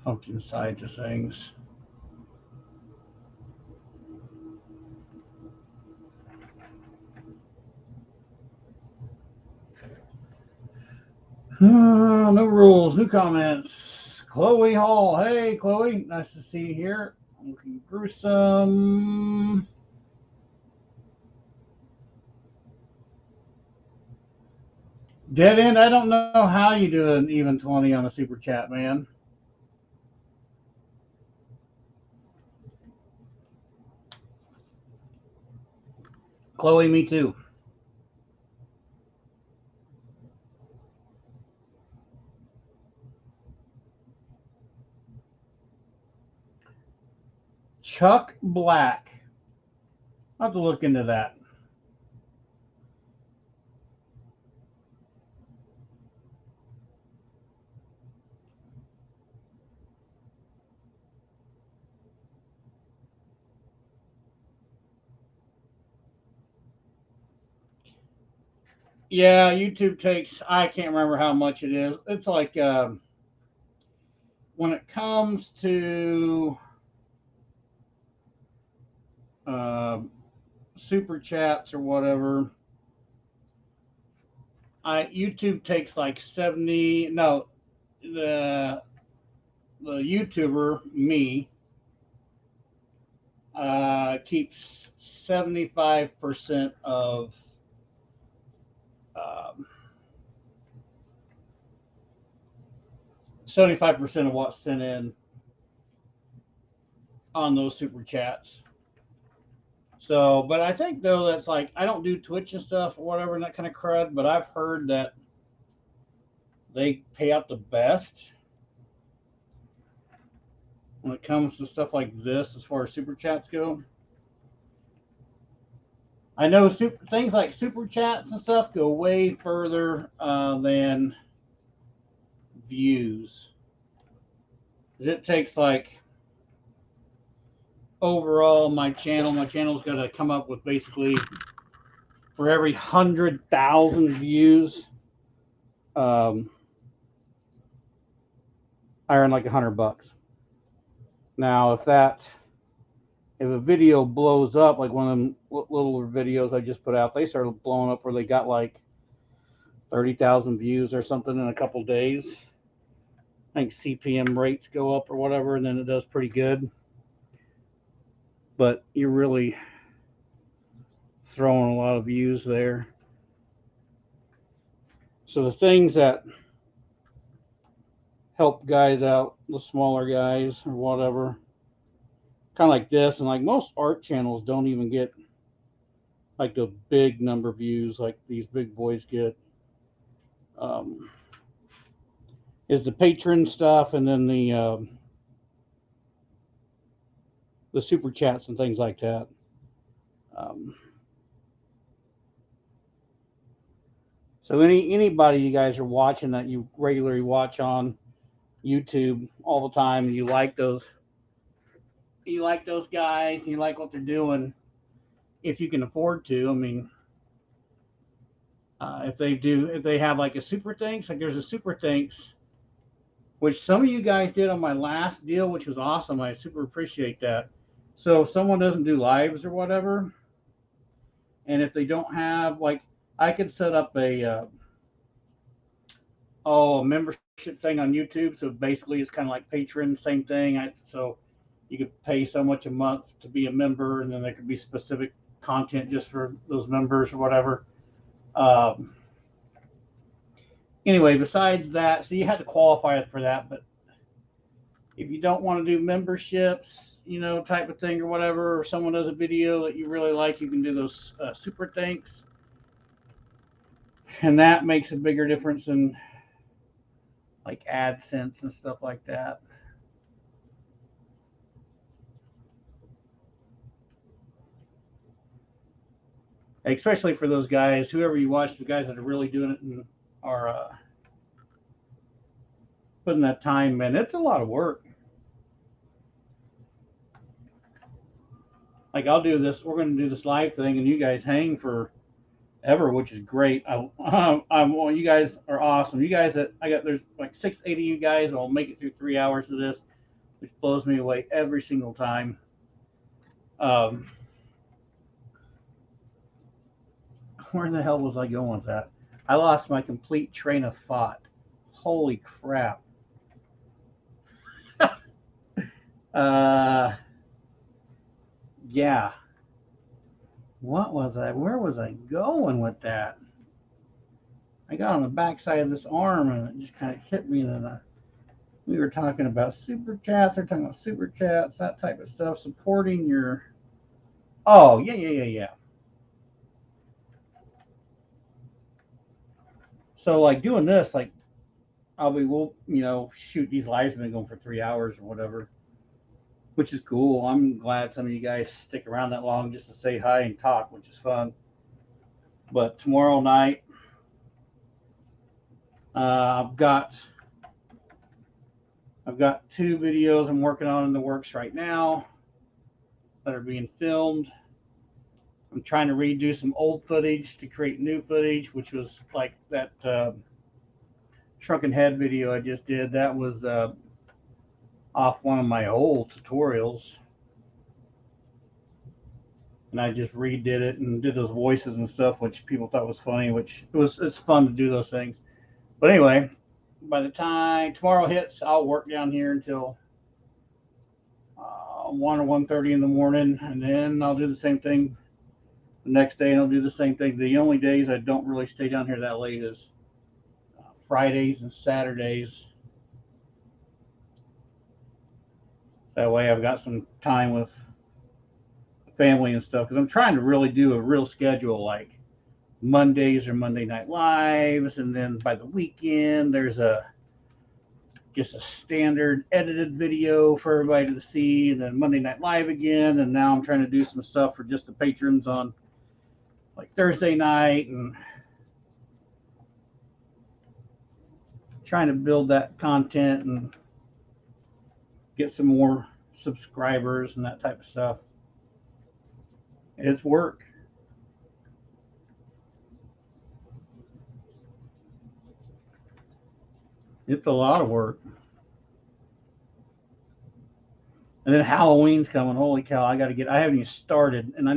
pumpkin side to things. No rules, new comments. Chloe Hall. Hey, Chloe. Nice to see you here. I'm looking gruesome. Dead end. I don't know how you do an even 20 on a super chat, man. Chloe, me too. Chuck Black. I'll have to look into that. Yeah, YouTube takes, I can't remember how much it is. It's like when it comes to uh, super chats or whatever, YouTube takes like 70, no, the the YouTuber, me, keeps 75% of um, 75% of what's sent in on those super chats. So, but I think though that's like I don't do Twitch and stuff or whatever and that kind of crud, but I've heard that they pay out the best when it comes to stuff like this as far as super chats go. I know things like super chats and stuff go way further than views. It takes like overall my channel's got to come up with basically for every 100,000 views, um, I earn like $100. Now, if a video blows up, like one of them little videos I just put out, they started blowing up where they got like 30,000 views or something in a couple days. I think CPM rates go up or whatever, and then it does pretty good. But you're really throwing a lot of views there. So the things that help guys out, the smaller guys or whatever, kind of like this, and like most art channels don't even get like a big number of views like these big boys get. Um, is the patron stuff, and then the super chats and things like that. Um, so anybody you guys are watching that you regularly watch on YouTube all the time, and you like those guys, and you like what they're doing, if you can afford to. I mean, if they have like a super thanks, like there's a super thanks, which some of you guys did on my last deal, which was awesome. I super appreciate that. So if someone doesn't do lives or whatever, and if they don't have like, I could set up a membership thing on YouTube. So basically, it's kind of like Patreon, same thing. So you could pay so much a month to be a member, and then there could be specific content just for those members or whatever. Um, anyway, besides that, so you had to qualify for that. But if you don't want to do memberships, type of thing or whatever, or someone does a video that you really like, you can do those super thanks, and that makes a bigger difference than like AdSense and stuff like that. Especially for those guys, whoever you watch, the guys that are really doing it and are putting that time in. It's a lot of work. Like I'll do this. We're going to do this live thing, and you guys hang for ever, which is great. Well, you guys are awesome. You guys that I got, there's like 680 you guys. I'll make it through 3 hours of this, which blows me away every single time. Um, where in the hell was I going with that? I lost my complete train of thought. Holy crap. uh, yeah. What was I? Where was I going with that? I got on the backside of this arm and it just kind of hit me. And we were talking about super chats. They're talking about super chats, that type of stuff, supporting your. Oh, yeah, yeah, yeah, yeah. So, like, doing this, like, we'll shoot, these lives have been going for 3 hours or whatever, which is cool. I'm glad some of you guys stick around that long just to say hi and talk, which is fun. But tomorrow night, I've got two videos I'm working on in the works right now that are being filmed. I'm trying to redo some old footage to create new footage, which was like that shrunken head video I just did. That was off one of my old tutorials, and I just redid it and did those voices and stuff, which people thought was funny. It's fun to do those things. But anyway, by the time tomorrow hits, I'll work down here until 1 or 1:30 in the morning, and then I'll do the same thing the next day, and I'll do the same thing. The only days I don't really stay down here that late is Fridays and Saturdays. That way I've got some time with family and stuff, because I'm trying to really do a real schedule, like Mondays or Monday Night Lives, and then by the weekend there's just a standard edited video for everybody to see, and then Monday Night Live again. And now I'm trying to do some stuff for just the patrons on like Thursday night, and trying to build that content and get some more subscribers and that type of stuff. It's work. It's a lot of work. And then Halloween's coming. Holy cow! I haven't even started, and I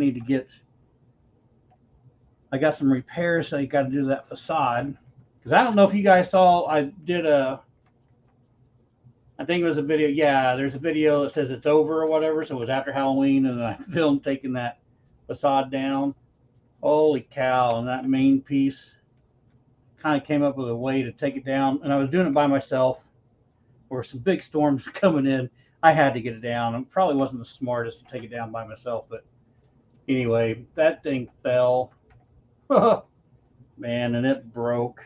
got some repairs I got to do to that facade. Because I don't know if you guys saw, I think it was a video. Yeah, there's a video that says it's over or whatever. So it was after Halloween, and I filmed taking that facade down. Holy cow! And that main piece kind of came up with a way to take it down, and I was doing it by myself. There were some big storms coming in. I had to get it down. It probably wasn't the smartest to take it down by myself, but anyway, that thing fell. Man, and it broke.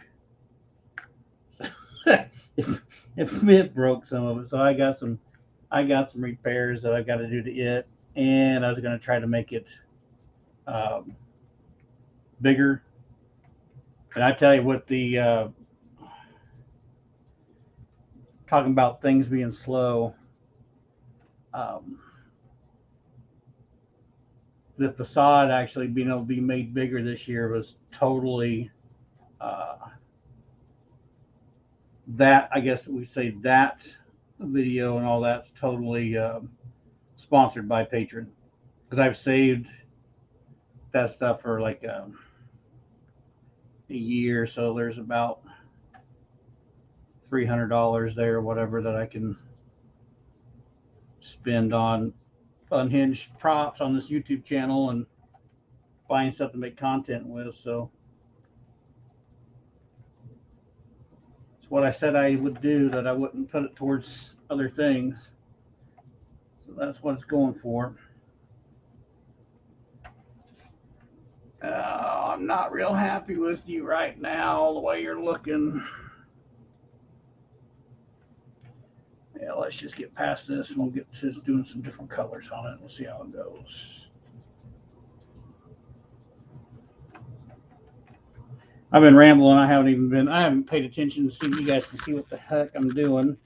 it broke some of it. So I got some repairs that I got to do to it, and I was going to try to make it um, bigger. And I tell you what, the talking about things being slow, um, the facade actually being able to be made bigger this year was totally uh, that. I guess we say that video and all that's totally sponsored by Patreon, because I've saved that stuff for like a year. So there's about $300 there or whatever that I can spend on unhinged props on this YouTube channel and buying stuff to make content with. So it's what I said I would do, that I wouldn't put it towards other things. So that's what it's going for. I'm not real happy with you right now, the way you're looking. Yeah, let's just get past this and we'll get to doing some different colors on it. We'll see how it goes. I've been rambling. I haven't paid attention to see if you guys can see what the heck I'm doing.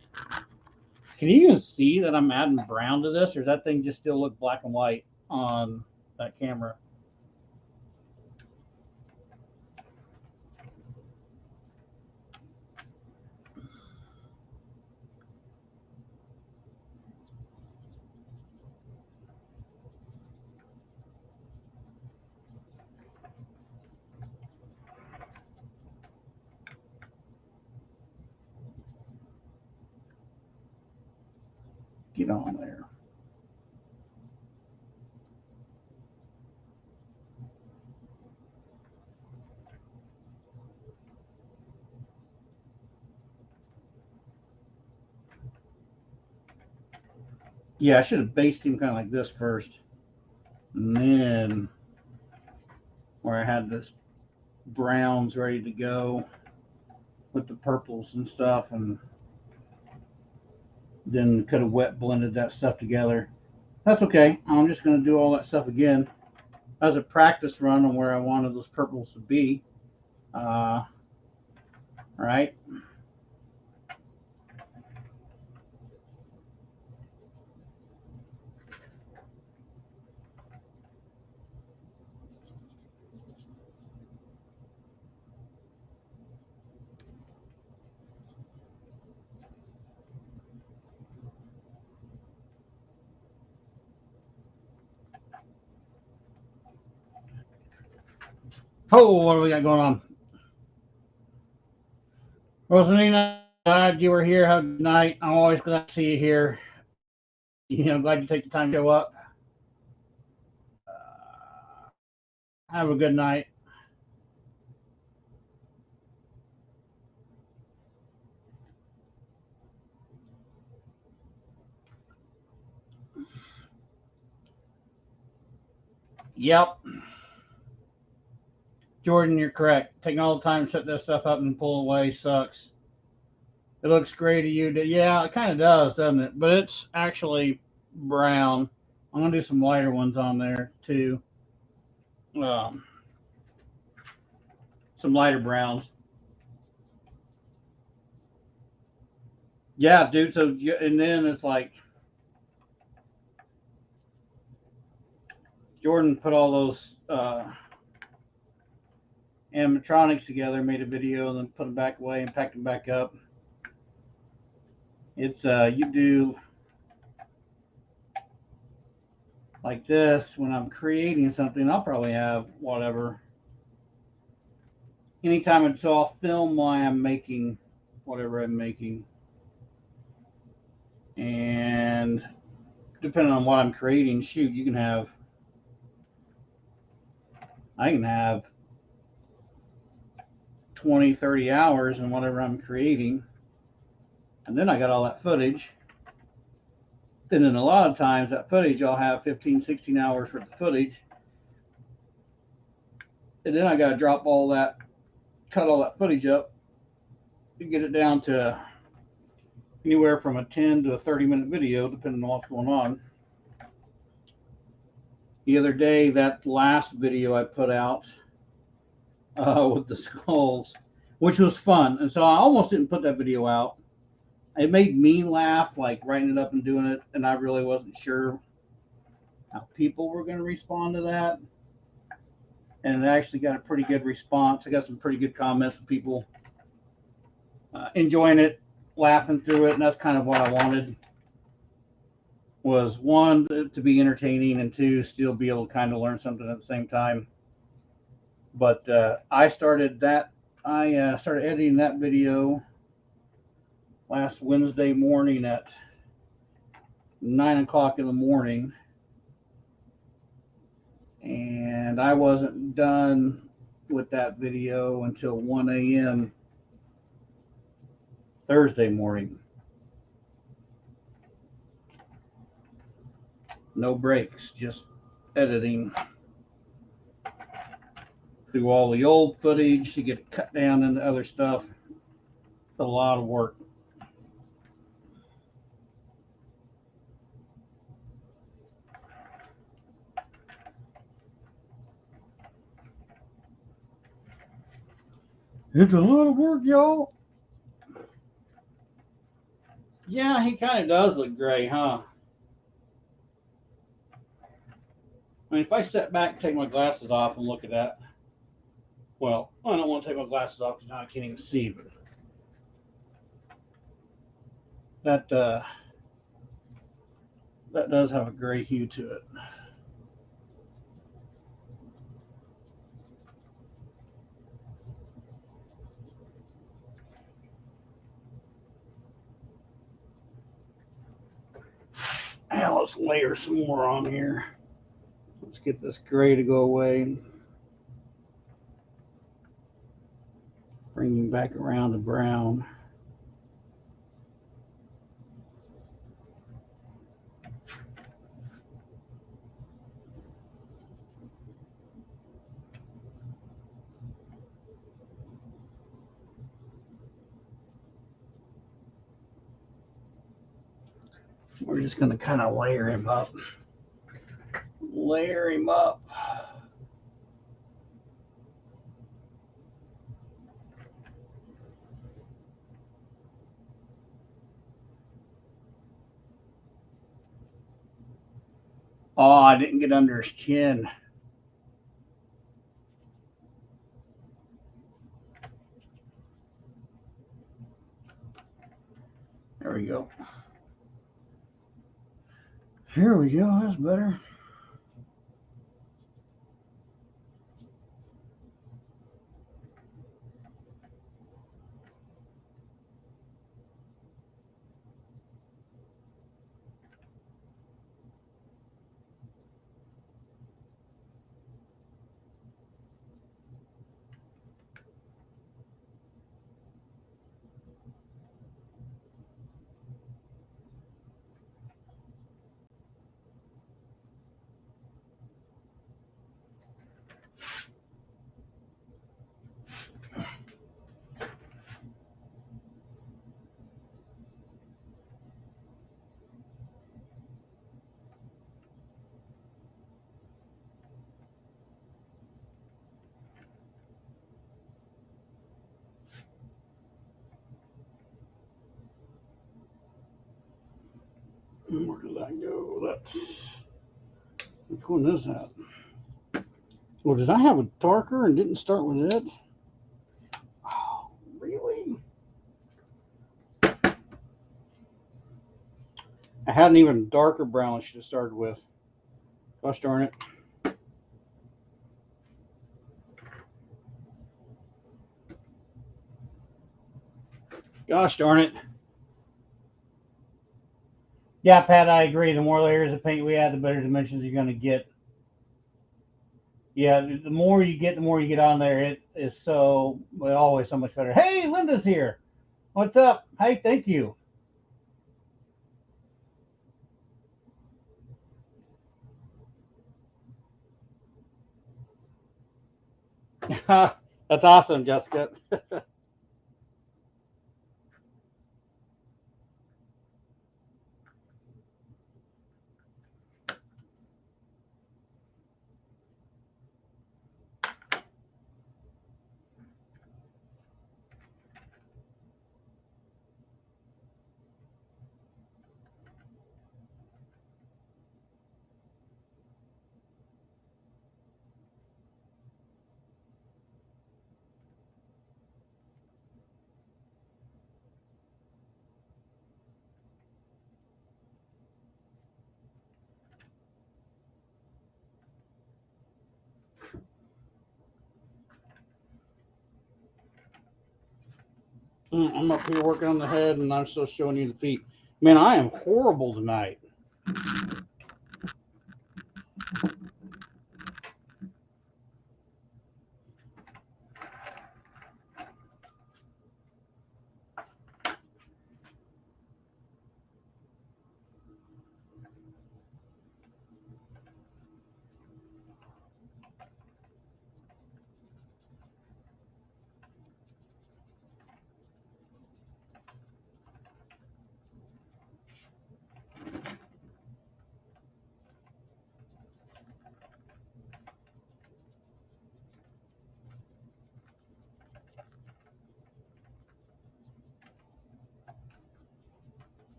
Can you even see that I'm adding brown to this, or does that thing just still look black and white on that camera? Get on there. Yeah, I should have based him kind of like this first. And then where I had this browns ready to go with the purples and stuff, and then could have wet blended that stuff together. That's okay. I'm just going to do all that stuff again as a practice run on where I wanted those purples to be. Right. Oh, what do we got going on? Rosalina, glad you were here. Have a good night. I'm always glad to see you here. Glad you take the time to show up. Have a good night. Yep. Jordan, you're correct. Taking all the time to set this stuff up and pull away sucks. It looks gray to you. Yeah, it kind of does, doesn't it? But it's actually brown. I'm going to do some lighter ones on there too. Um, some lighter browns. Yeah, dude. So, and then it's like Jordan put all those animatronics together, made a video, and then put them back away and packed them back up. It's you do like this when I'm creating something. I'll probably have whatever. Anytime it's all film while I'm making whatever I'm making, and depending on what I'm creating, shoot, I can have 20, 30 hours in whatever I'm creating, and then I got all that footage. And then a lot of times that footage, I'll have 15, 16 hours worth of footage. And then I got to drop all that, cut all that footage up to get it down to anywhere from a 10 to a 30-minute video, depending on what's going on. The other day, that last video I put out with the skulls, which was fun. And so I almost didn't put that video out. It made me laugh, like writing it up and doing it. And I really wasn't sure how people were going to respond to that. And it actually got a pretty good response. I got some pretty good comments from people enjoying it, laughing through it. And that's kind of what I wanted. Was one, to be entertaining, and two, still be able to kind of learn something at the same time. But I started editing that video last Wednesday morning at 9 o'clock in the morning, and I wasn't done with that video until 1 a.m. Thursday morning. No breaks, just editing through all the old footage to get it cut down into other stuff. It's a lot of work. It's a lot of work, y'all. Yeah, he kind of does look gray, huh? I mean, if I step back and take my glasses off and look at that, well, I don't want to take my glasses off because now I can't even see, but that that does have a gray hue to it. Now let's layer some more on here. Let's get this gray to go away. Bring him back around to brown. We're just going to kind of layer him up. Layer him up. Oh, I didn't get under his chin. There we go. Here we go. That's better. Where did that go? That's which one is that? Well, did I have a darker and didn't start with it? Oh, really? I had an even darker brown I should have started with. Gosh darn it. Gosh darn it. Yeah, Pat, I agree. The more layers of paint we add, the better dimensions you're going to get. Yeah, the more you get on there. It is so, well, always so much better. Hey, Linda's here. What's up? Hey, thank you. That's awesome, Jessica. I'm up here working on the head, and I'm still showing you the feet. Man, I am horrible tonight.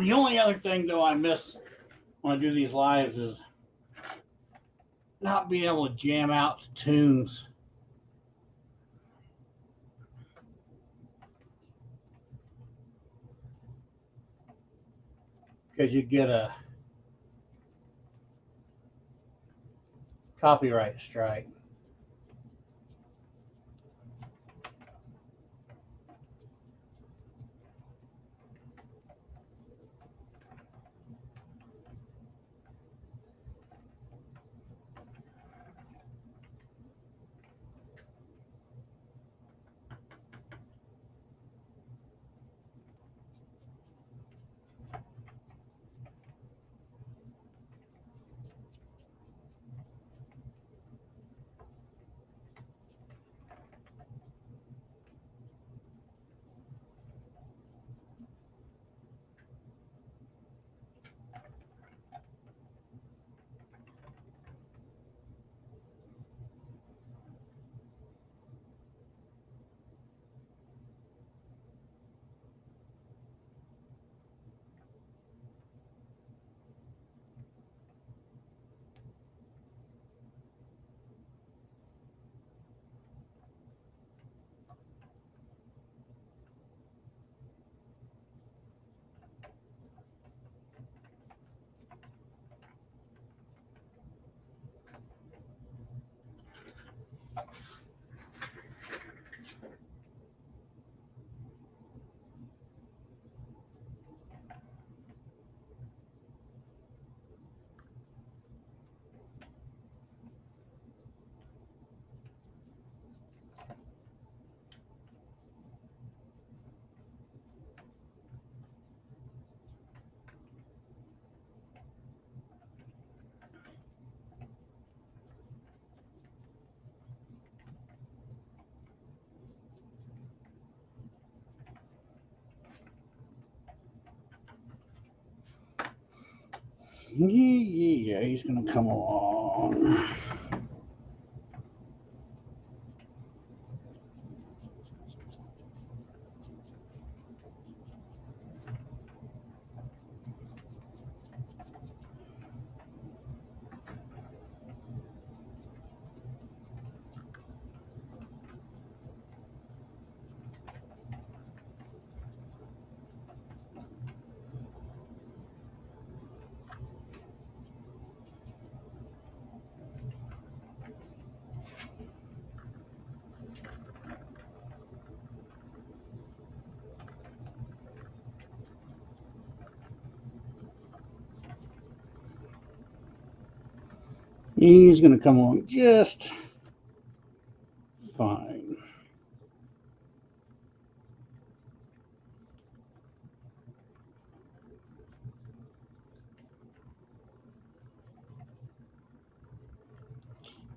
The only other thing, though, I miss when I do these lives is not being able to jam out to tunes. Because you get a Copyright strike. Yeah, he's gonna come along. He's gonna come along just fine.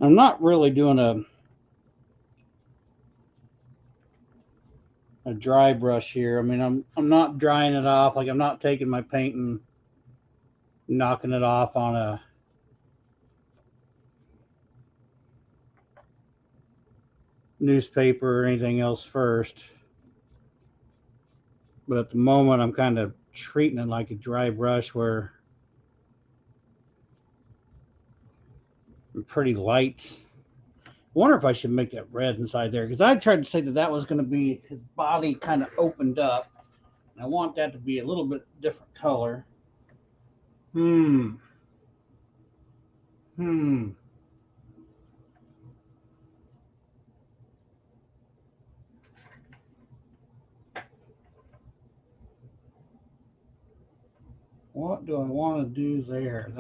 I'm not really doing a dry brush here. I mean, I'm not drying it off. Like, I'm not taking my paint and knocking it off on a newspaper or anything else first. But at the moment, I'm kind of treating it like a dry brush where I'm pretty light. I wonder if I should make that red inside there, because I tried to say that that was going to be his body kind of opened up. And I want that to be a little bit different color. Hmm. What do I want to do there?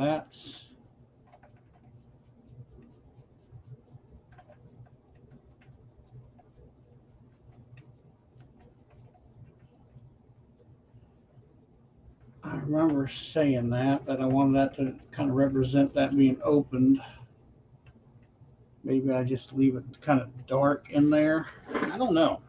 I remember saying that I wanted that to kind of represent that being opened. Maybe I just leave it kind of dark in there. I don't know.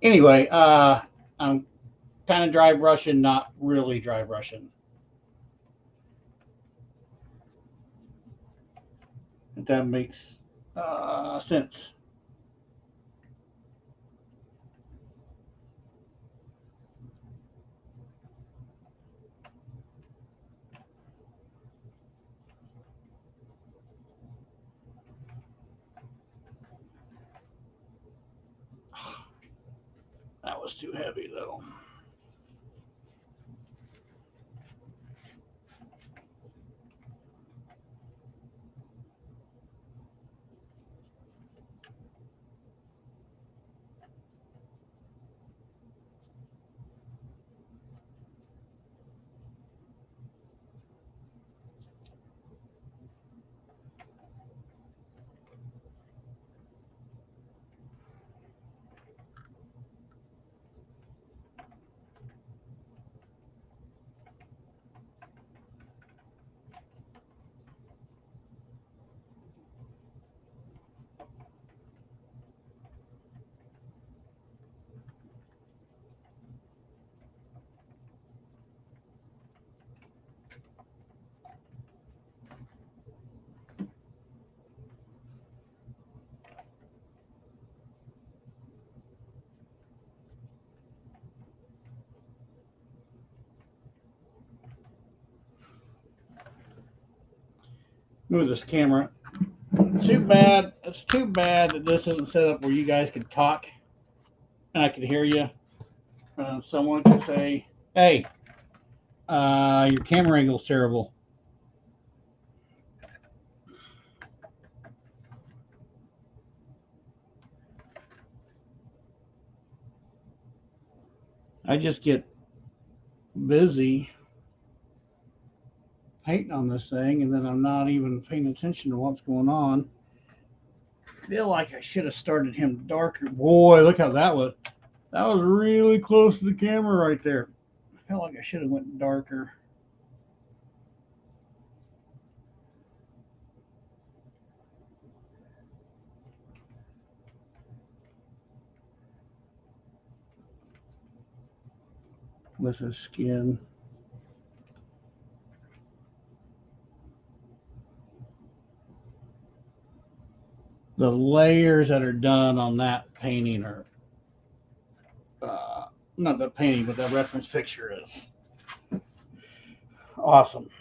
Anyway, I'm kind of dry brushing, not really dry brushing. If that makes sense. was too heavy though. Move this camera. Too bad. It's too bad that this isn't set up where you guys could talk and I could hear you. Someone could say, "Hey, your camera angle's terrible." I just get busy painting on this thing, and then I'm not even paying attention to what's going on. I feel like I should have started him darker. Boy, look how that was. That was really close to the camera right there. I feel like I should have went darker. With his skin. The layers that are done on that painting are not the painting, but that reference picture is awesome.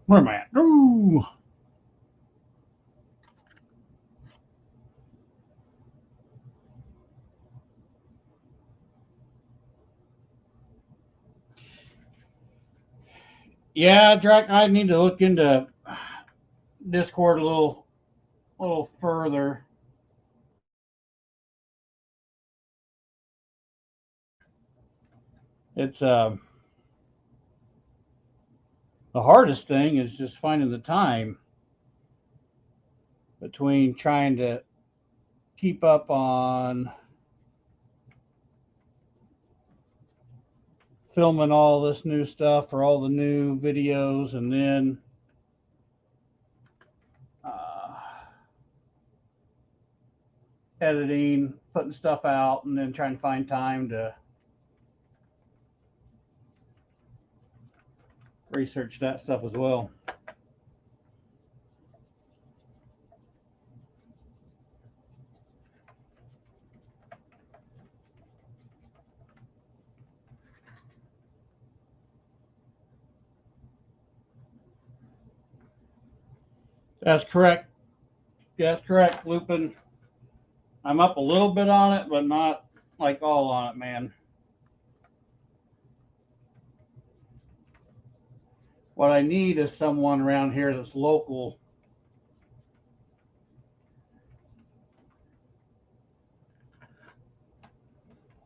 Where am I at? Ooh. Yeah, Drac, I need to look into Discord a little further. It's the hardest thing is just finding the time between trying to keep up on filming all this new stuff or all the new videos, and then uh, editing, putting stuff out, and then trying to find time to research that stuff as well. That's correct. That's correct, Lupin. I'm up a little bit on it, but not like all on it, man. What I need is someone around here that's local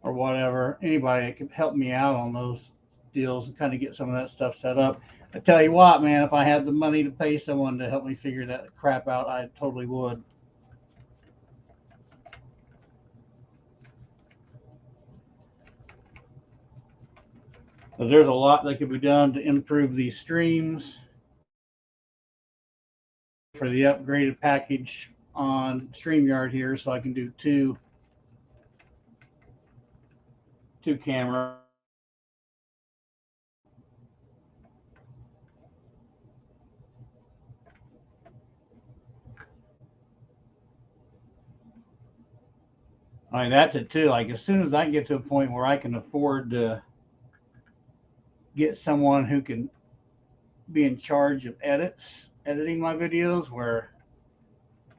or whatever. Anybody that can help me out on those deals and kind of get some of that stuff set up. I tell you what, man, if I had the money to pay someone to help me figure that crap out, I totally would. Because there's a lot that could be done to improve these streams for the upgraded package on StreamYard here, so I can do two camera. I mean, that's it too. Like as soon as I get to a point where I can afford to get someone who can be in charge of editing my videos, where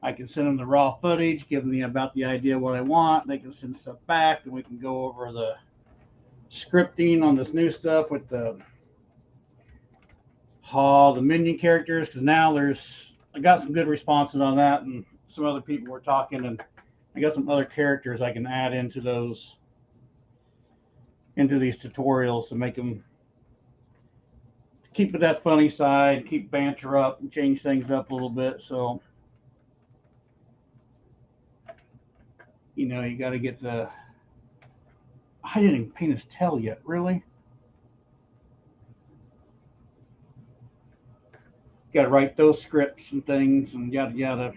I can send them the raw footage, give them about the idea what I want. They can send stuff back, and we can go over the scripting on this new stuff with the minion characters. Because now I got some good responses on that, and some other people were talking, and I got some other characters I can add into these tutorials to make them keep it that funny side, keep banter up, and change things up a little bit. So you got to get the. I didn't even paint his tail yet, really. Got to write those scripts and things and yada yada.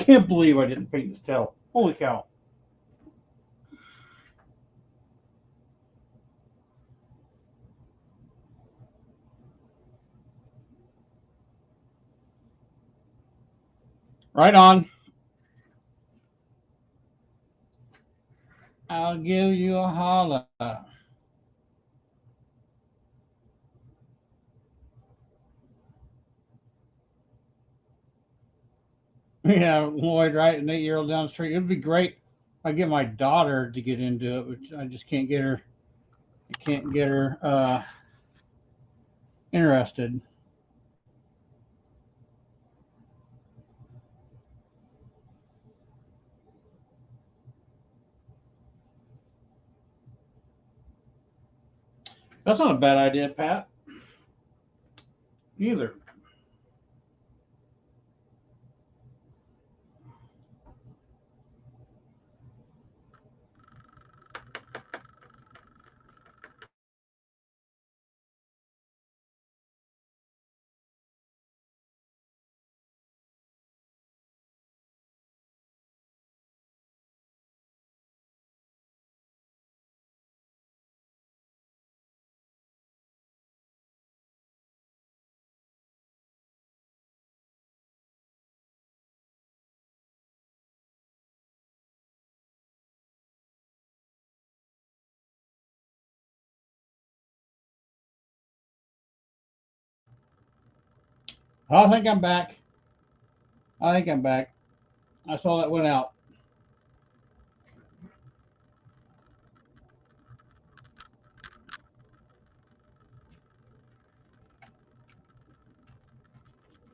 Can't believe I didn't paint his tail. Holy cow. Right on. I'll give you a holla. Yeah, Lloyd, right? An 8-year-old down the street. It'd be great if I get my daughter to get into it, which I just can't get her. I can't get her interested. That's not a bad idea, Pat. Either. I think I'm back. I think I'm back. I saw that went out.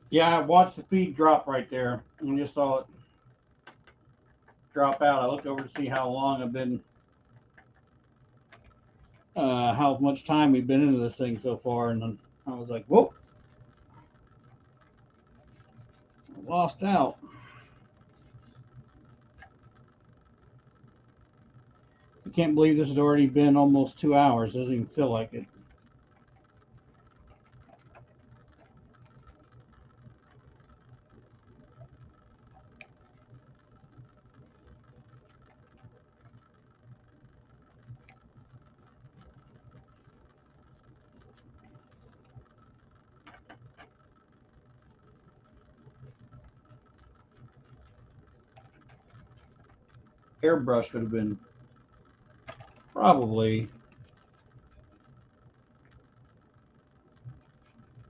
Yeah, I watched the feed drop right there. I just saw it drop out. I looked over to see how long I've been, how much time we've been into this thing so far, and then I was like, whoa, lost out. I can't believe this has already been almost 2 hours. It doesn't even feel like it. Airbrush would have been probably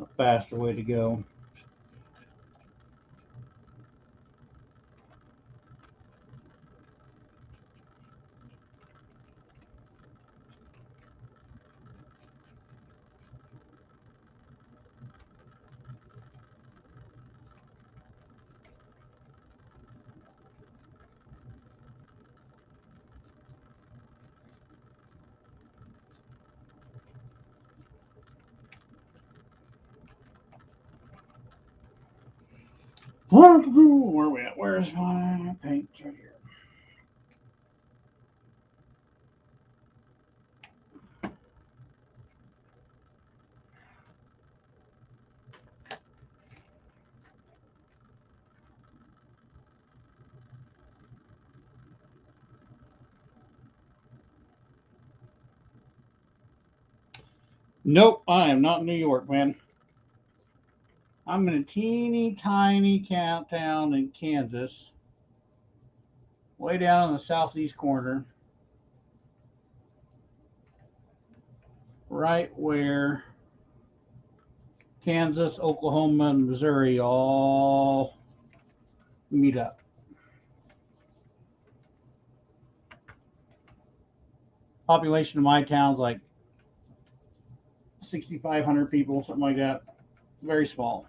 a faster way to go. Where are we at? Where's my paint? Right here. Nope, I am not in New York, man. I'm in a teeny tiny town in Kansas, way down in the southeast corner, right where Kansas, Oklahoma, and Missouri all meet up. Population of my town's like 6,500 people, something like that. Very small.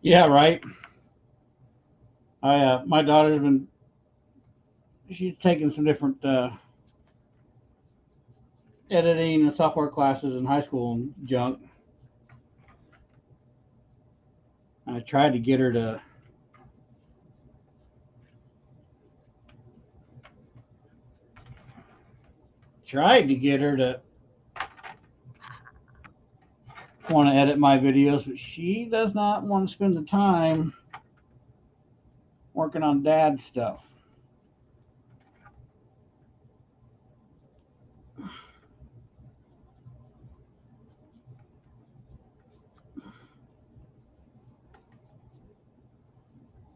Yeah, right. My daughter's been she's taken some different editing and software classes in high school and junk. I tried to get her to want to edit my videos, but she does not want to spend the time working on dad stuff.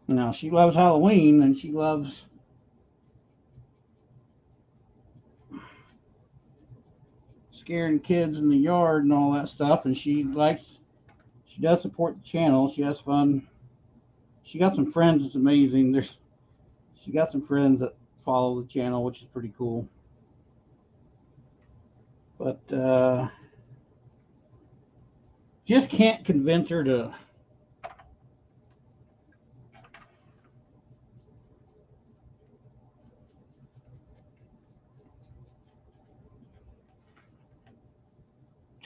Now, she loves Halloween and she loves scaring kids in the yard and all that stuff, and she does support the channel. She has fun. She got some friends. It's amazing. She got some friends that follow the channel, which is pretty cool. But just can't convince her to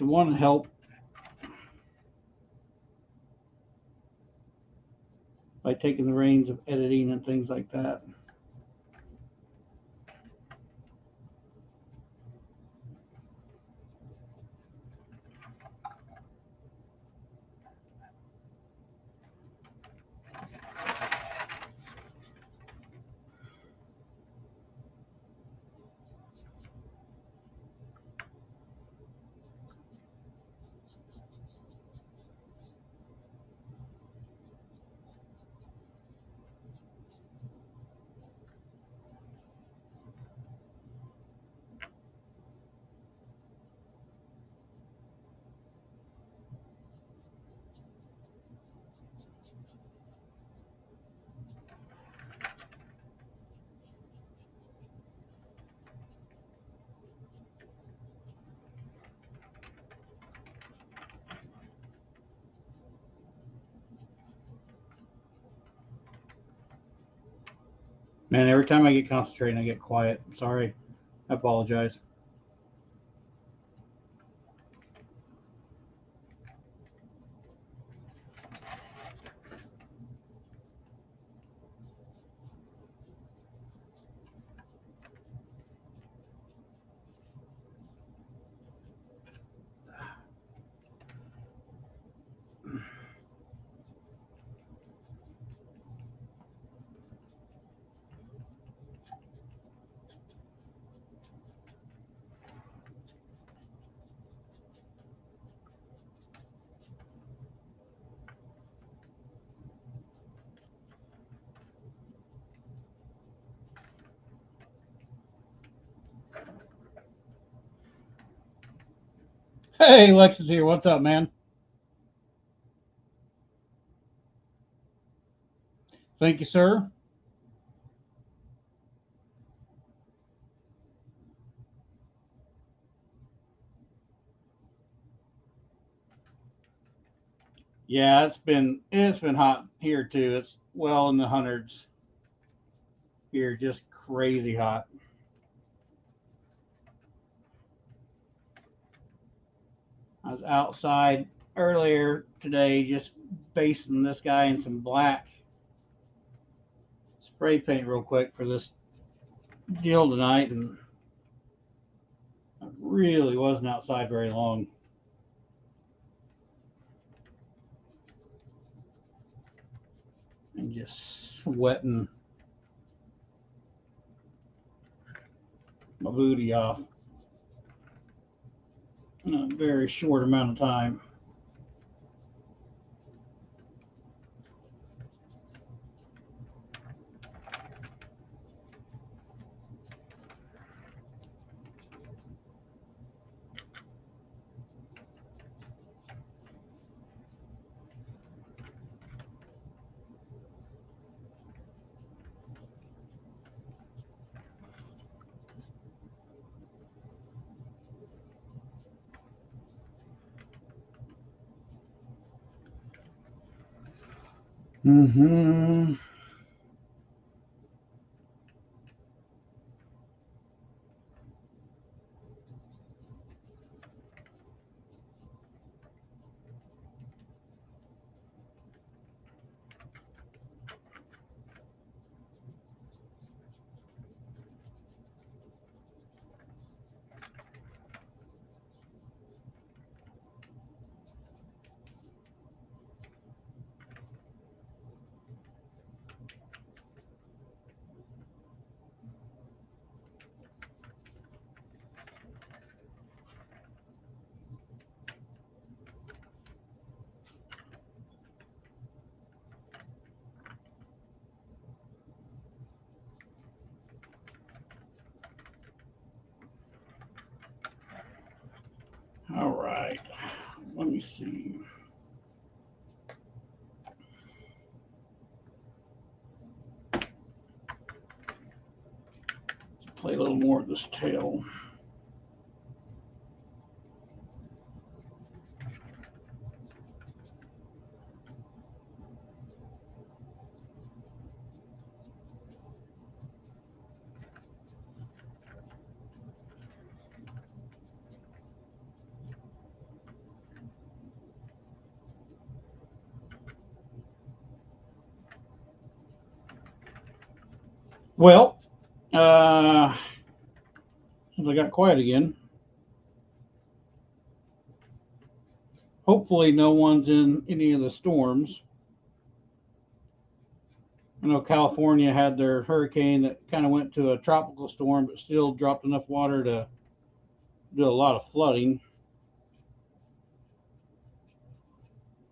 want to help by taking the reins of editing and things like that. Man, every time I get concentrating, I get quiet. Sorry. I apologize. Hey, Lex is here. What's up, man? Thank you, sir. Yeah, it's been hot here too. It's well in the hundreds here, just crazy hot. I was outside earlier today just basting this guy in some black spray paint real quick for this deal tonight, and I really wasn't outside very long. And just sweating my booty off in a very short amount of time. Mm-hmm. see. Play a little more of this tail. Well, since I got quiet again, hopefully no one's in any of the storms. I know California had their hurricane that kind of went to a tropical storm, but still dropped enough water to do a lot of flooding.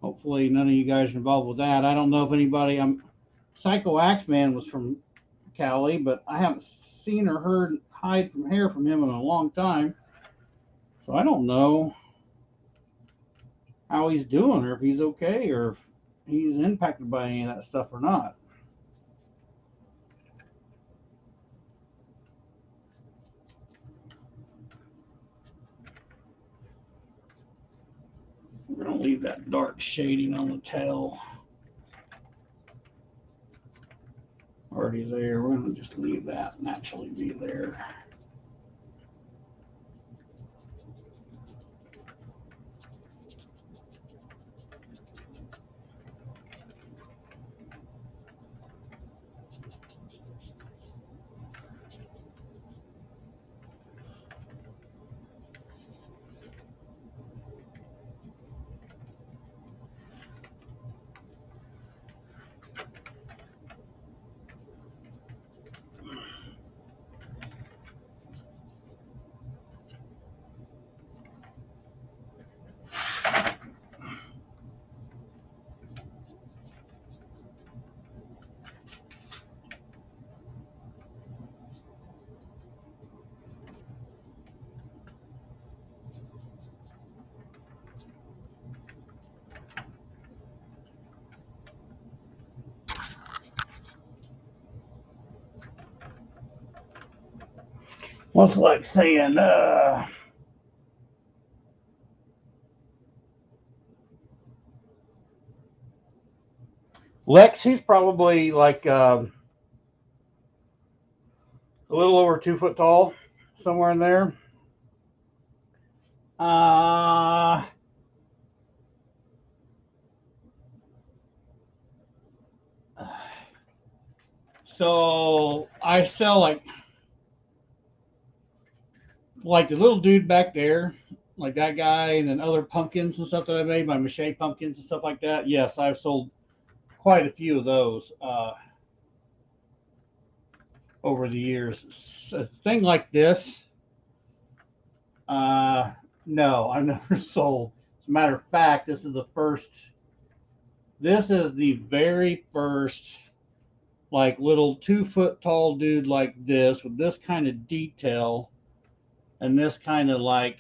Hopefully none of you guys are involved with that. I don't know if anybody. Psycho Axeman was from Cali, but I haven't seen or heard hide from hair from him in a long time. So I don't know how he's doing, or if he's okay, or if he's impacted by any of that stuff or not. We're going to leave that dark shading on the tail already there. We're going to just leave that naturally be there. What's like saying, Lex, he's probably like a little over 2 foot tall, somewhere in there. Uh, so I sell like the little dude back there, like that guy, and then other pumpkins and stuff that I made, my mache pumpkins and stuff like that. Yes, I've sold quite a few of those over the years. A thing like this, no, I've never sold. As a matter of fact, this is the first. This is the very first, like little 2 foot tall dude like this with this kind of detail and this kind of like,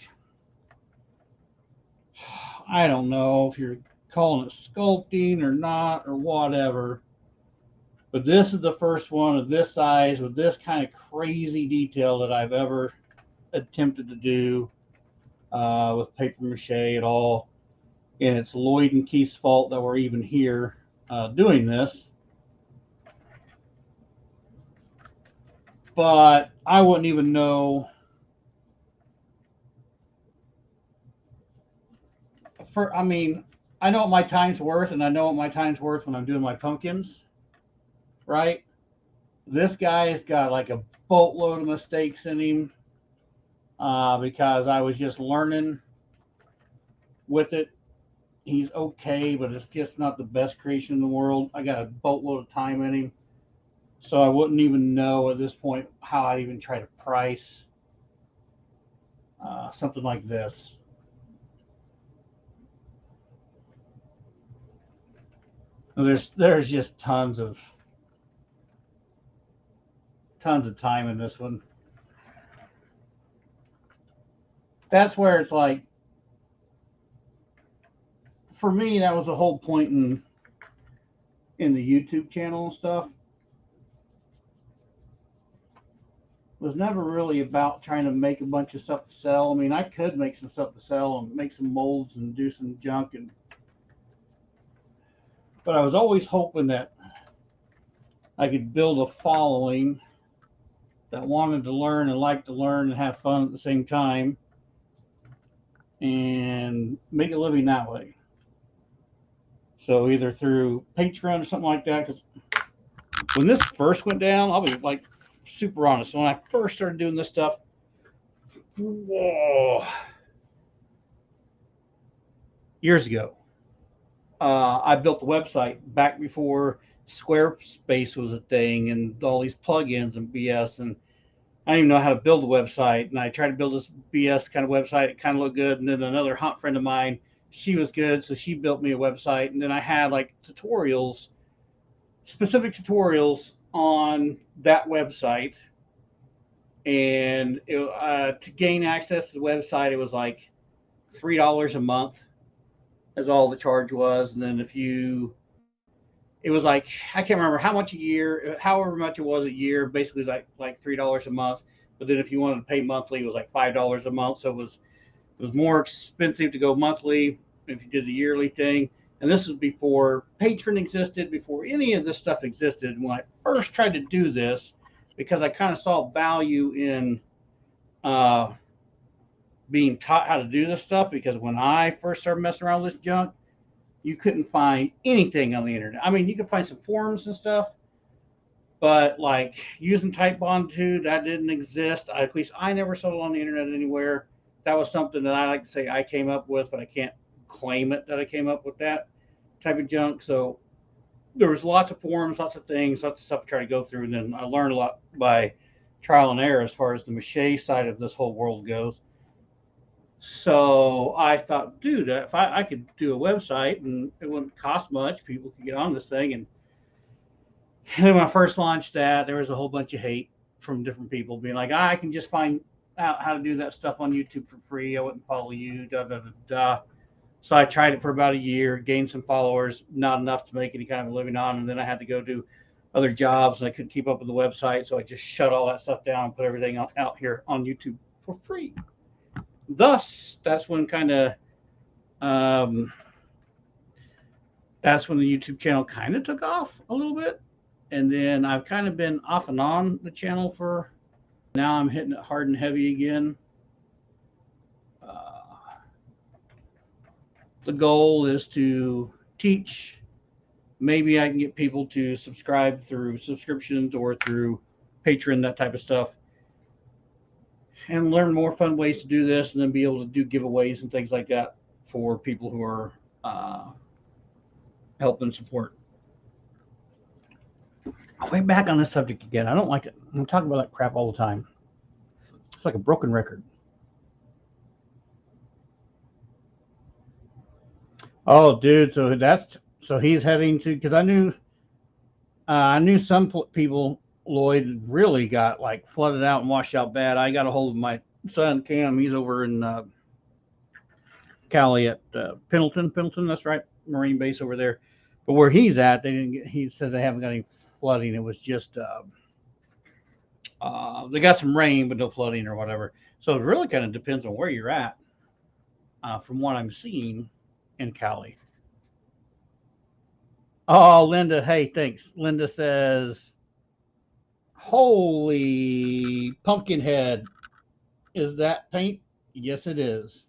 I don't know if you're calling it sculpting or not or whatever, but this is the first one of this size with this kind of crazy detail that I've ever attempted to do with paper mache at all. And it's Lloyd and Keith's fault that we're even here doing this. But I wouldn't even know. I mean, I know what my time's worth, and I know what my time's worth when I'm doing my pumpkins, right? This guy's got like a boatload of mistakes in him because I was just learning with it. He's okay, but it's just not the best creation in the world. I got a boatload of time in him. So I wouldn't even know at this point how I'd even try to price something like this. There's just tons of time in this one. That's where it's like for me, that was the whole point in the YouTube channel and stuff. Was never really about trying to make a bunch of stuff to sell. I mean, I could make some stuff to sell and make some molds and do some junk, but I was always hoping that I could build a following that wanted to learn and liked to learn and have fun at the same time and make a living that way. So either through Patreon or something like that. Because when this first went down, I'll be like super honest. When I first started doing this stuff, whoa, years ago, I built the website back before Squarespace was a thing and all these plugins and BS. And I didn't even know how to build a website. And I tried to build this BS kind of website. It kind of looked good. And then another hot friend of mine, she was good. So she built me a website. And then I had like tutorials, specific tutorials on that website. And to gain access to the website, it was like $3 a month is all the charge was. And then it was like, I can't remember how much a year, however much it was a year, basically like $3 a month. But then if you wanted to pay monthly, it was like $5 a month. So it was more expensive to go monthly if you did the yearly thing. And this was before Patreon existed, before any of this stuff existed. And when I first tried to do this, because I kind of saw value in being taught how to do this stuff, because when I first started messing around with this junk, you couldn't find anything on the internet. I mean, you could find some forums and stuff, but like using Typebond2, that didn't exist. At least I never saw it on the internet anywhere. That was something that I like to say I came up with, but I can't claim it that I came up with that type of junk. So there was lots of forums, lots of things, lots of stuff to try to go through. And then I learned a lot by trial and error as far as the mache side of this whole world goes. So I thought, dude, if I could do a website and it wouldn't cost much, people could get on this thing. And then when I first launched that, there was a whole bunch of hate from different people being like, I can just find out how to do that stuff on YouTube for free. I wouldn't follow you, da, da, da, da. So I tried it for about a year, gained some followers, not enough to make any kind of a living on. And then I had to go do other jobs and I couldn't keep up with the website. So I just shut all that stuff down and put everything out here on YouTube for free. Thus, that's when the YouTube channel kind of took off a little bit. And then I've kind of been off and on the channel for, now I'm hitting it hard and heavy again. The goal is to teach. Maybe I can get people to subscribe through subscriptions or through Patreon, that type of stuff, and learn more fun ways to do this, and then be able to do giveaways and things like that for people who are helping support. Way back on this subject again. I don't like it. I'm talking about that crap all the time. It's like a broken record. Oh, dude. So he's heading to, because I knew some people, Lloyd, really got like flooded out and washed out bad. I got a hold of my son Cam. He's over in Cali at Pendleton. That's right, Marine base over there. But where he's at, he said they haven't got any flooding. It was just they got some rain, but no flooding or whatever. So it really kind of depends on where you're at. From what I'm seeing in Cali. Oh, Linda, hey, thanks. Linda says, holy pumpkin head. Is that paint? Yes, it is.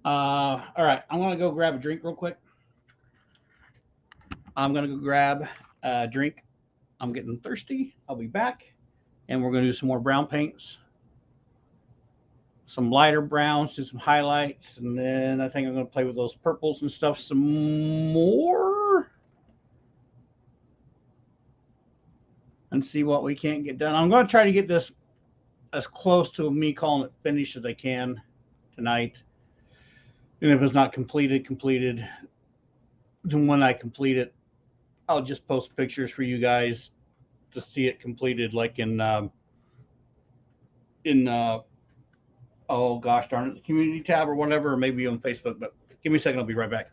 All right, I'm going to go grab a drink real quick. I'm going to go grab a drink. I'm getting thirsty. I'll be back, and we're going to do some more brown paints. Some lighter browns, do some highlights, and then I think I'm going to play with those purples and stuff some more and see what we can't get done. I'm going to try to get this as close to me calling it finished as I can tonight. And if it's not completed, then when I complete it, I'll just post pictures for you guys to see it completed, like in Oh gosh darn it, the community tab or whatever, or maybe on Facebook. But give me a second, I'll be right back.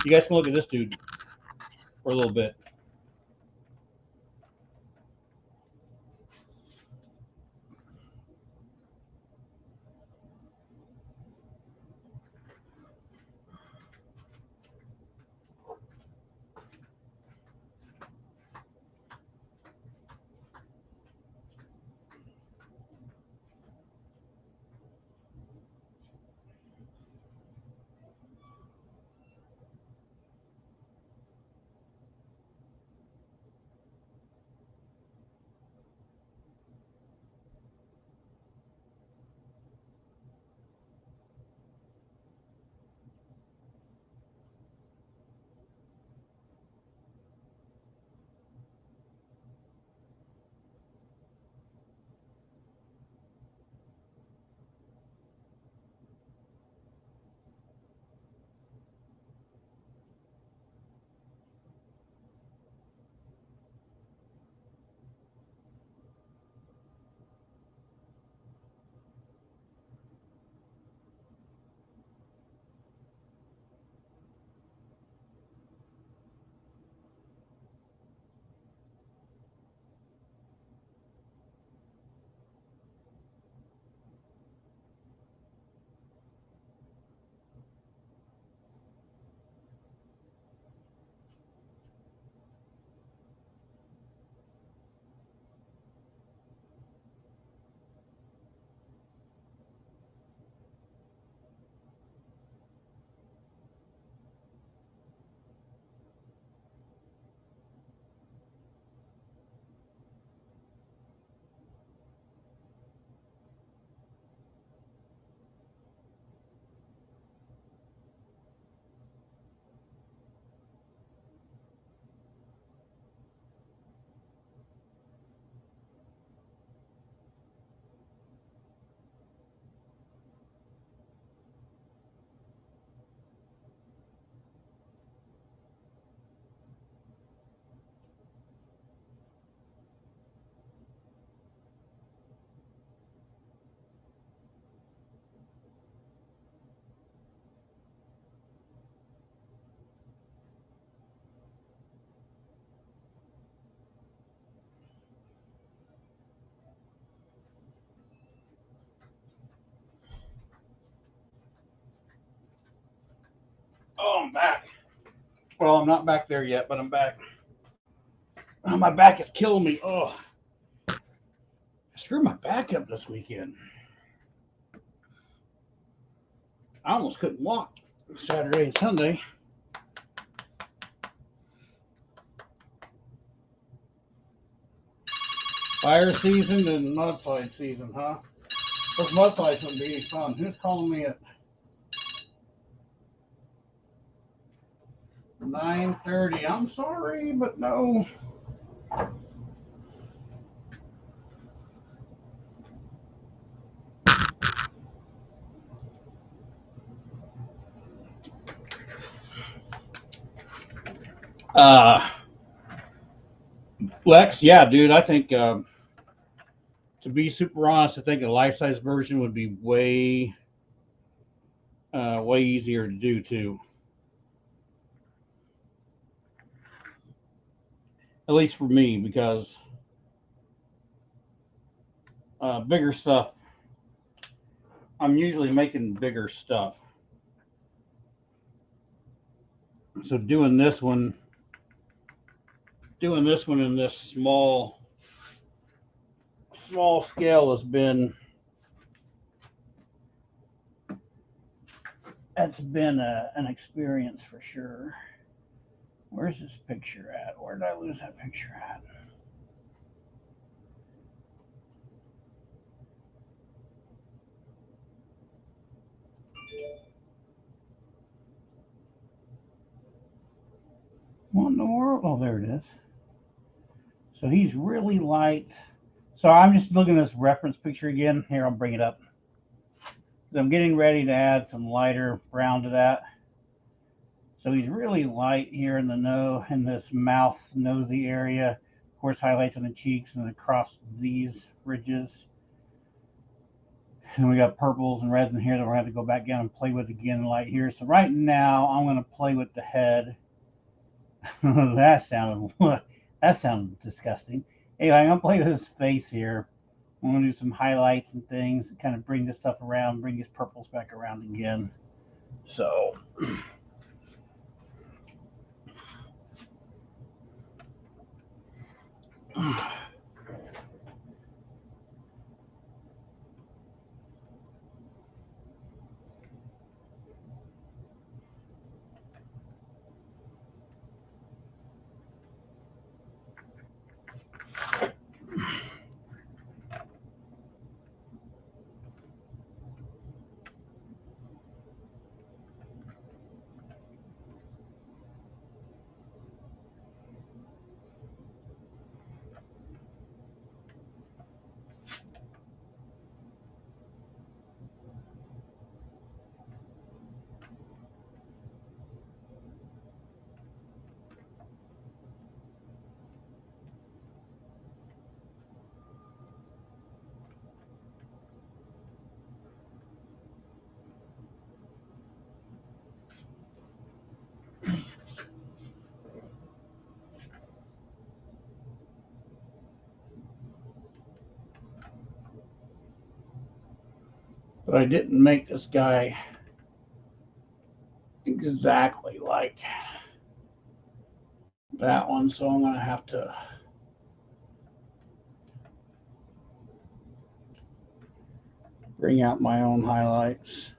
You guys can look at this dude for a little bit. Oh, I'm back. Well, I'm not back there yet, but I'm back. Oh, my back is killing me. Oh, I screwed my back up this weekend. I almost couldn't walk Saturday and Sunday. Fire season and mudslide season, huh? Those mudslides would be fun. Who's calling me at 9:30? I'm sorry, but no. Uh, Lex, yeah, dude. I think to be super honest, I think a life size version would be way easier to do too. At least for me, because bigger stuff. I'm usually making bigger stuff, so doing this one in this small scale has been that's been an experience for sure. Where's this picture at? Where did I lose that picture at? What in the world? Oh, there it is. So he's really light. So I'm just looking at this reference picture again. Here, I'll bring it up. I'm getting ready to add some lighter brown to that. So he's really light here in the nose, in this mouth nosy area. Of course, highlights on the cheeks and across these ridges. And we got purples and reds in here that we're going to have to go back down and play with again in light here. So right now I'm going to play with the head. that sounded disgusting. Anyway, I'm going to play with his face here. I'm going to do some highlights and things and kind of bring this stuff around, bring his purples back around again. So but I didn't make this guy exactly like that one, so I'm going to have to bring out my own highlights.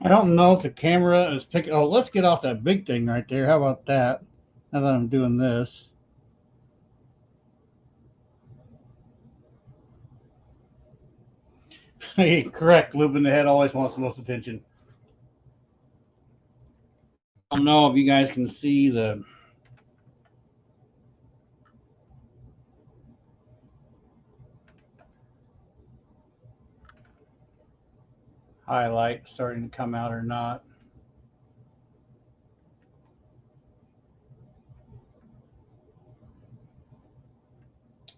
I don't know if the camera is picking. Oh, let's get off that big thing right there. How about that? Now that I'm doing this. Hey, correct. Looping the head always wants the most attention. I don't know if you guys can see the highlight starting to come out or not.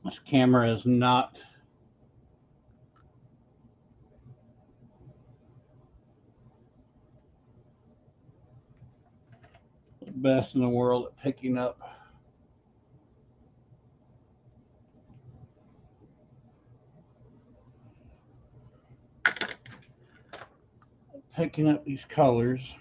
This camera is not the best in the world at picking up these colors.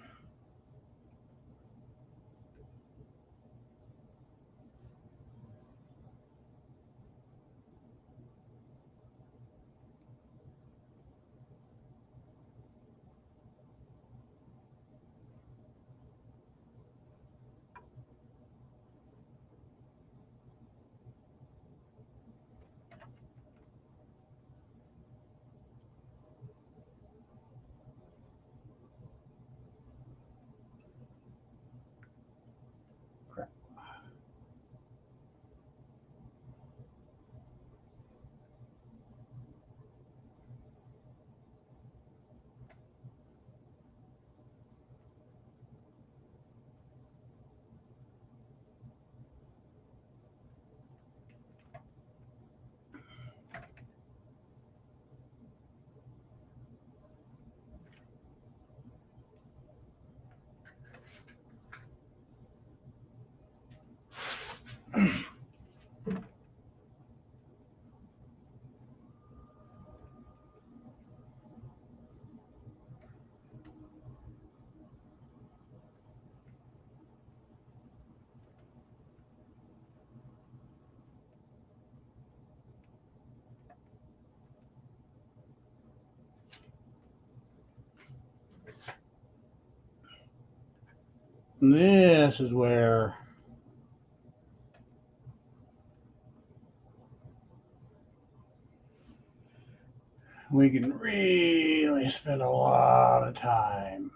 This is where we can really spend a lot of time.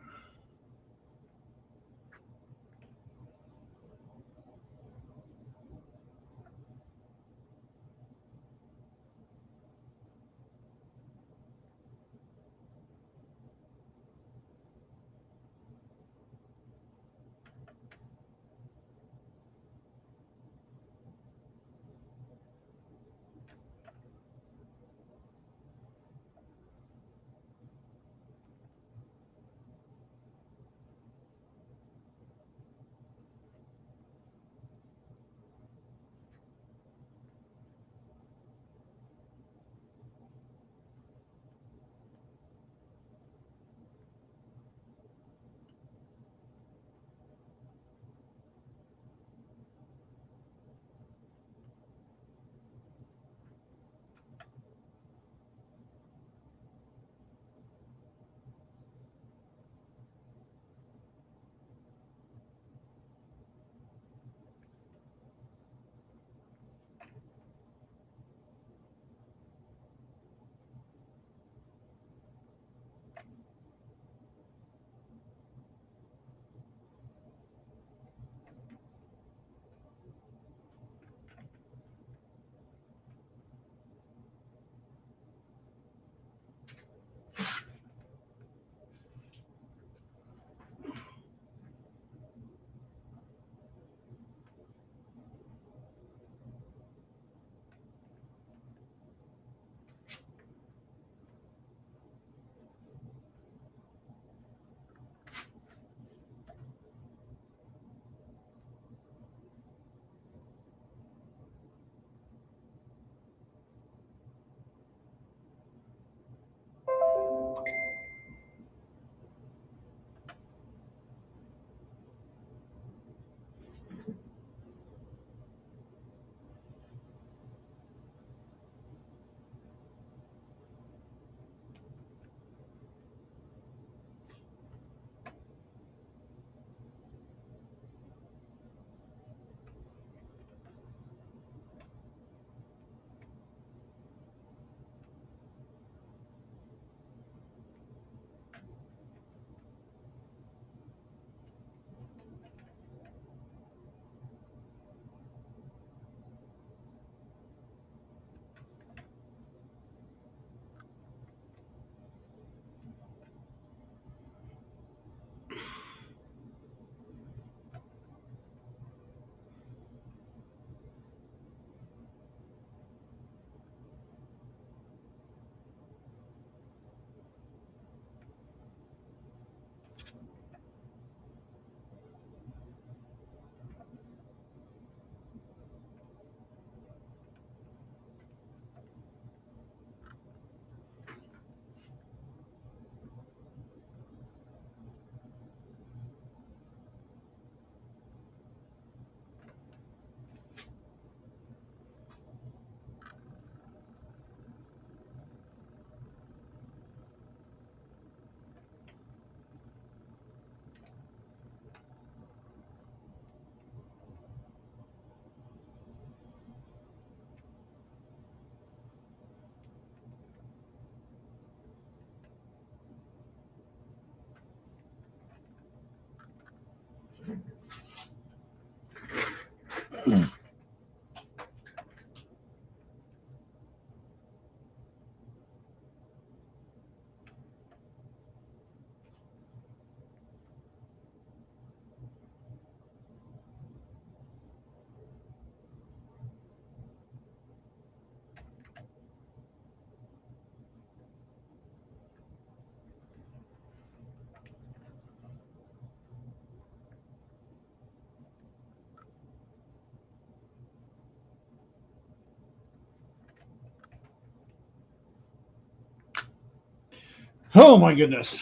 Oh my goodness.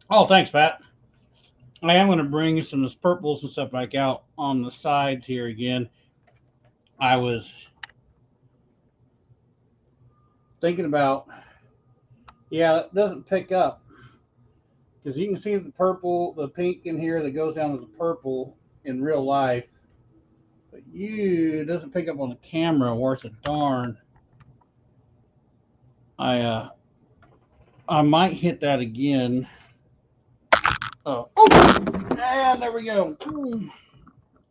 Oh, thanks, Pat. I am going to bring some of this purples and stuff back out on the sides here again. I was thinking about, yeah, it doesn't pick up because you can see the purple, the pink in here that goes down to the purple in real life, but it doesn't pick up on the camera worth a darn. I uh, I might hit that again. Oh, and there we go.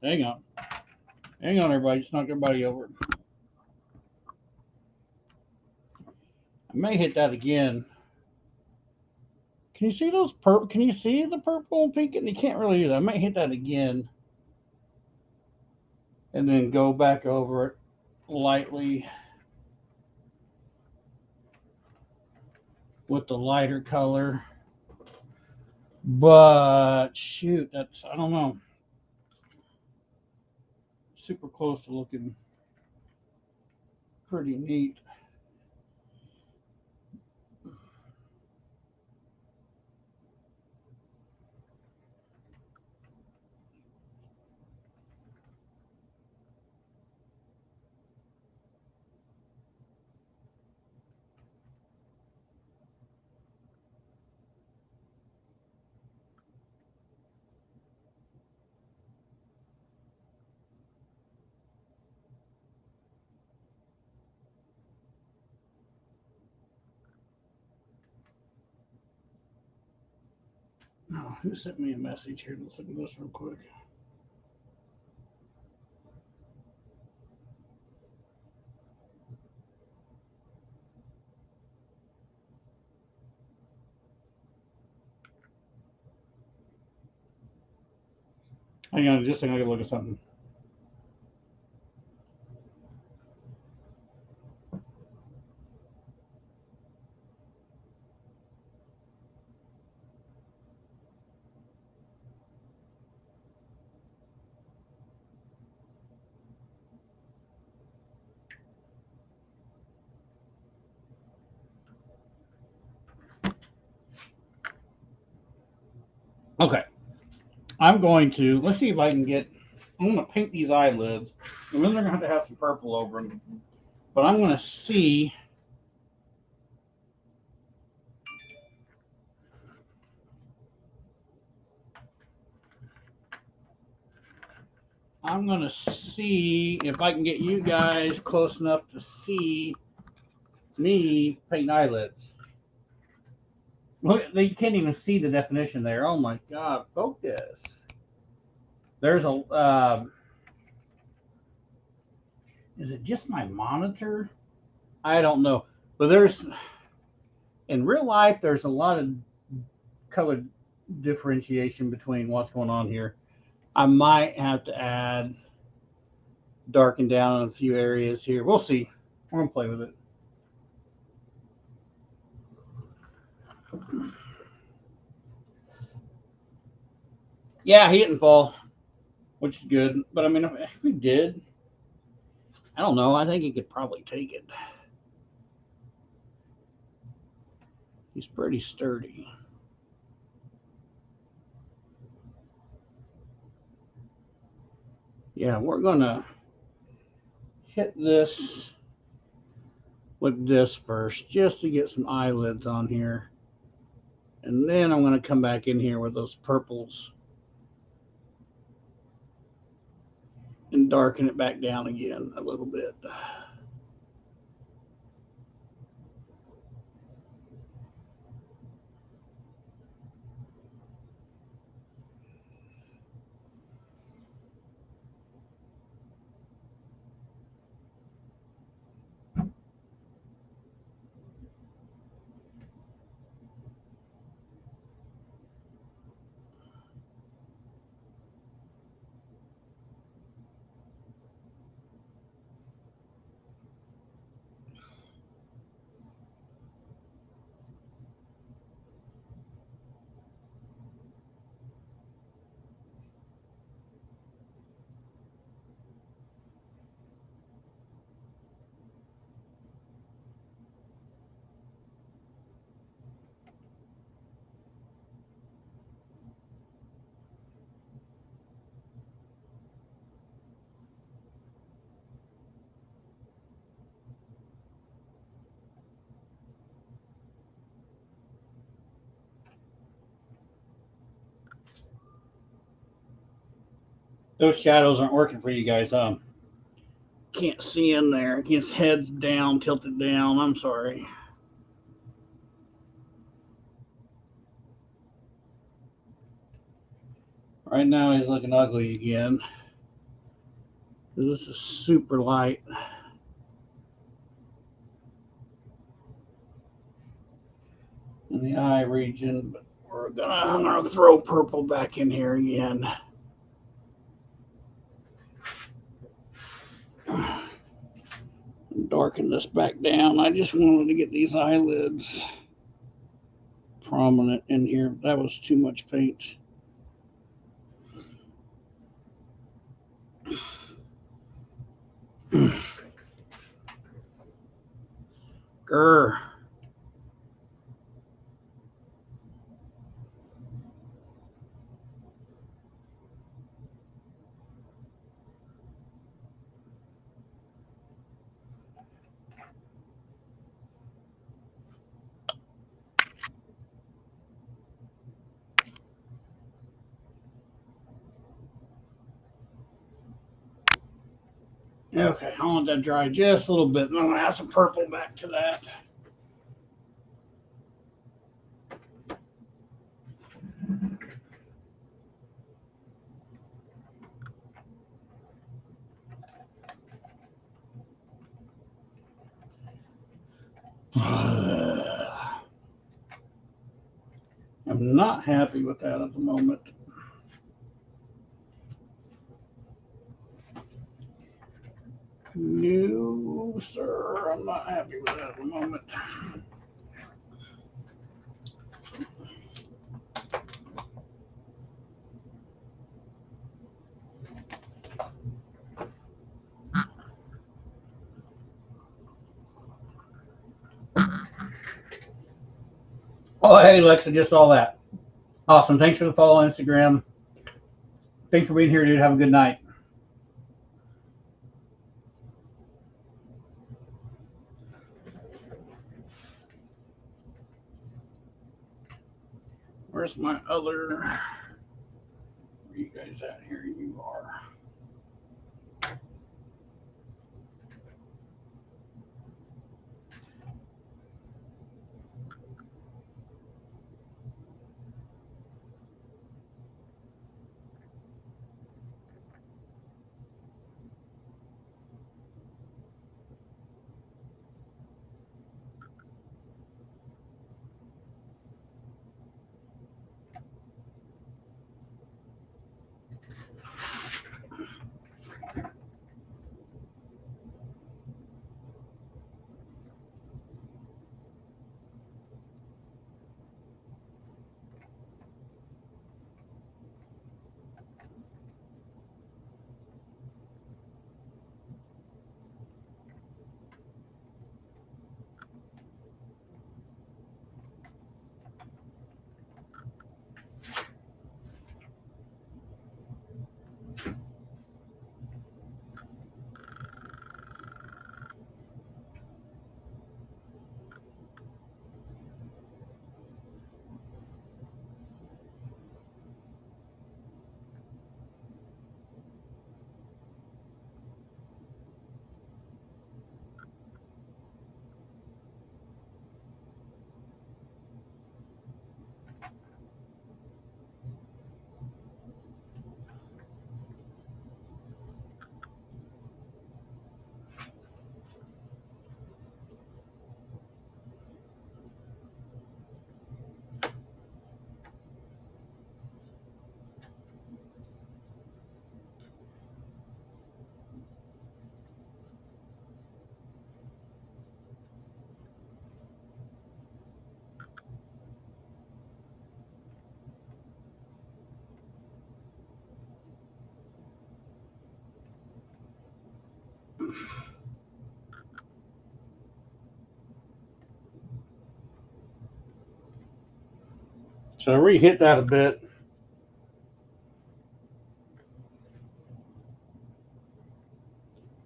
Hang on, everybody, just knock everybody over. I may hit that again. Can you see those purple? Can you see the purple and pink? And you can't really do that. I might hit that again, and then go back over it lightly with the lighter color. But shoot, that's, I don't know, super close to looking pretty neat. Oh, who sent me a message here? Let's look at this real quick. Hang on, just a second. I gotta look at something. Okay, let's see if I can get, I'm going to paint these eyelids. And then they're going to have some purple over them. But I'm going to see. I'm going to see if I can get you guys close enough to see me paint eyelids. Look, you can't even see the definition there. Oh my God, focus. There's a, is it just my monitor? I don't know. But in real life, there's a lot of color differentiation between what's going on here. I might have to darken down in a few areas here. We'll see. We're going to play with it. Yeah, he didn't fall, which is good. But I mean, if he did, I don't know. I think he could probably take it. He's pretty sturdy. Yeah, we're going to hit this with this first just to get some eyelids on here. And then I'm going to come back in here with those purples and darken it back down again a little bit. Those shadows aren't working for you guys. Can't see in there. His head's down, tilted down. I'm sorry. Right now he's looking ugly again. This is super light. In the eye region, but I'm gonna throw purple back in here again. Darken this back down. I just wanted to get these eyelids prominent in here. That was too much paint. Grr. Okay, I want that dry just a little bit. And I'm gonna add some purple back to that. I'm not happy with that at the moment. No, sir, I'm not happy with that at the moment. Oh, hey, Lexa, just saw that. Awesome. Thanks for the follow on Instagram. Thanks for being here, dude. Have a good night. Where's my other? Where you guys at? Here you are. So I re-hit that a bit.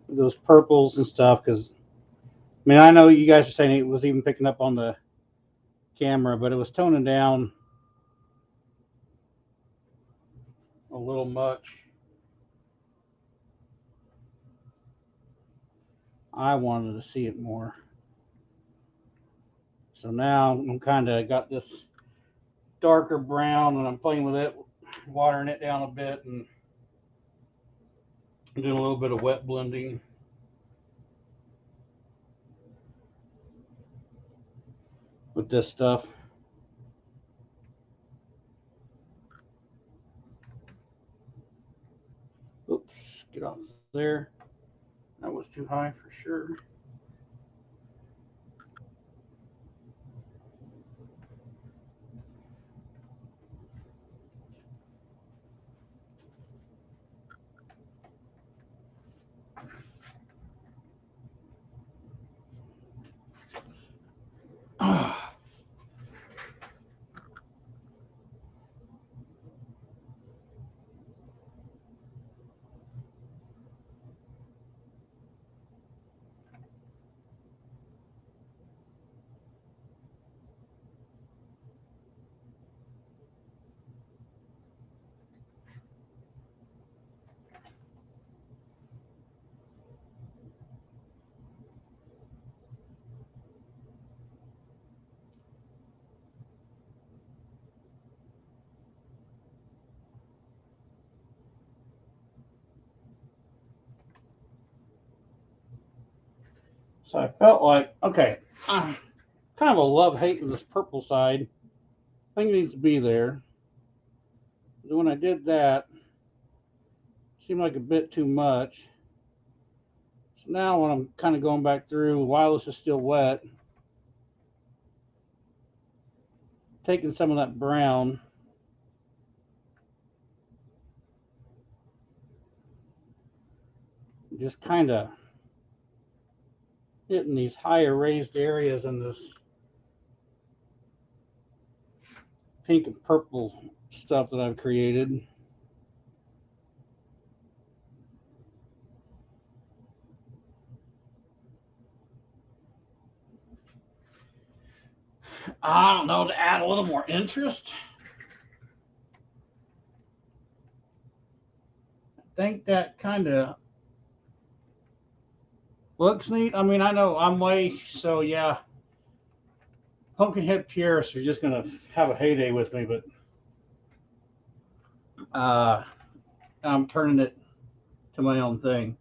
Those purples and stuff, because I mean I know you guys are saying it was even picking up on the camera, but it was toning down a little much. I wanted to see it more. So now I'm kind of got this darker brown and I'm playing with it, watering it down a bit and doing a little bit of wet blending. With this stuff. Oops, get off there. That was too high for sure. So I felt like, okay, kind of a love-hate with this purple side. I think it needs to be there. But when I did that, it seemed like a bit too much. So now when I'm kind of going back through, while this is still wet, taking some of that brown, just kind of hitting these higher raised areas in this pink and purple stuff that I've created. I don't know, to add a little more interest. I think that kind of looks neat. I mean, I know I'm way, so yeah, Pumpkinhead purists are just going to have a heyday with me, but uh, I'm turning it to my own thing.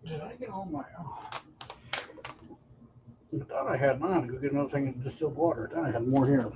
Did I get all my? Oh, I thought I had mine. Go get another thing of distilled water. I thought I had more here.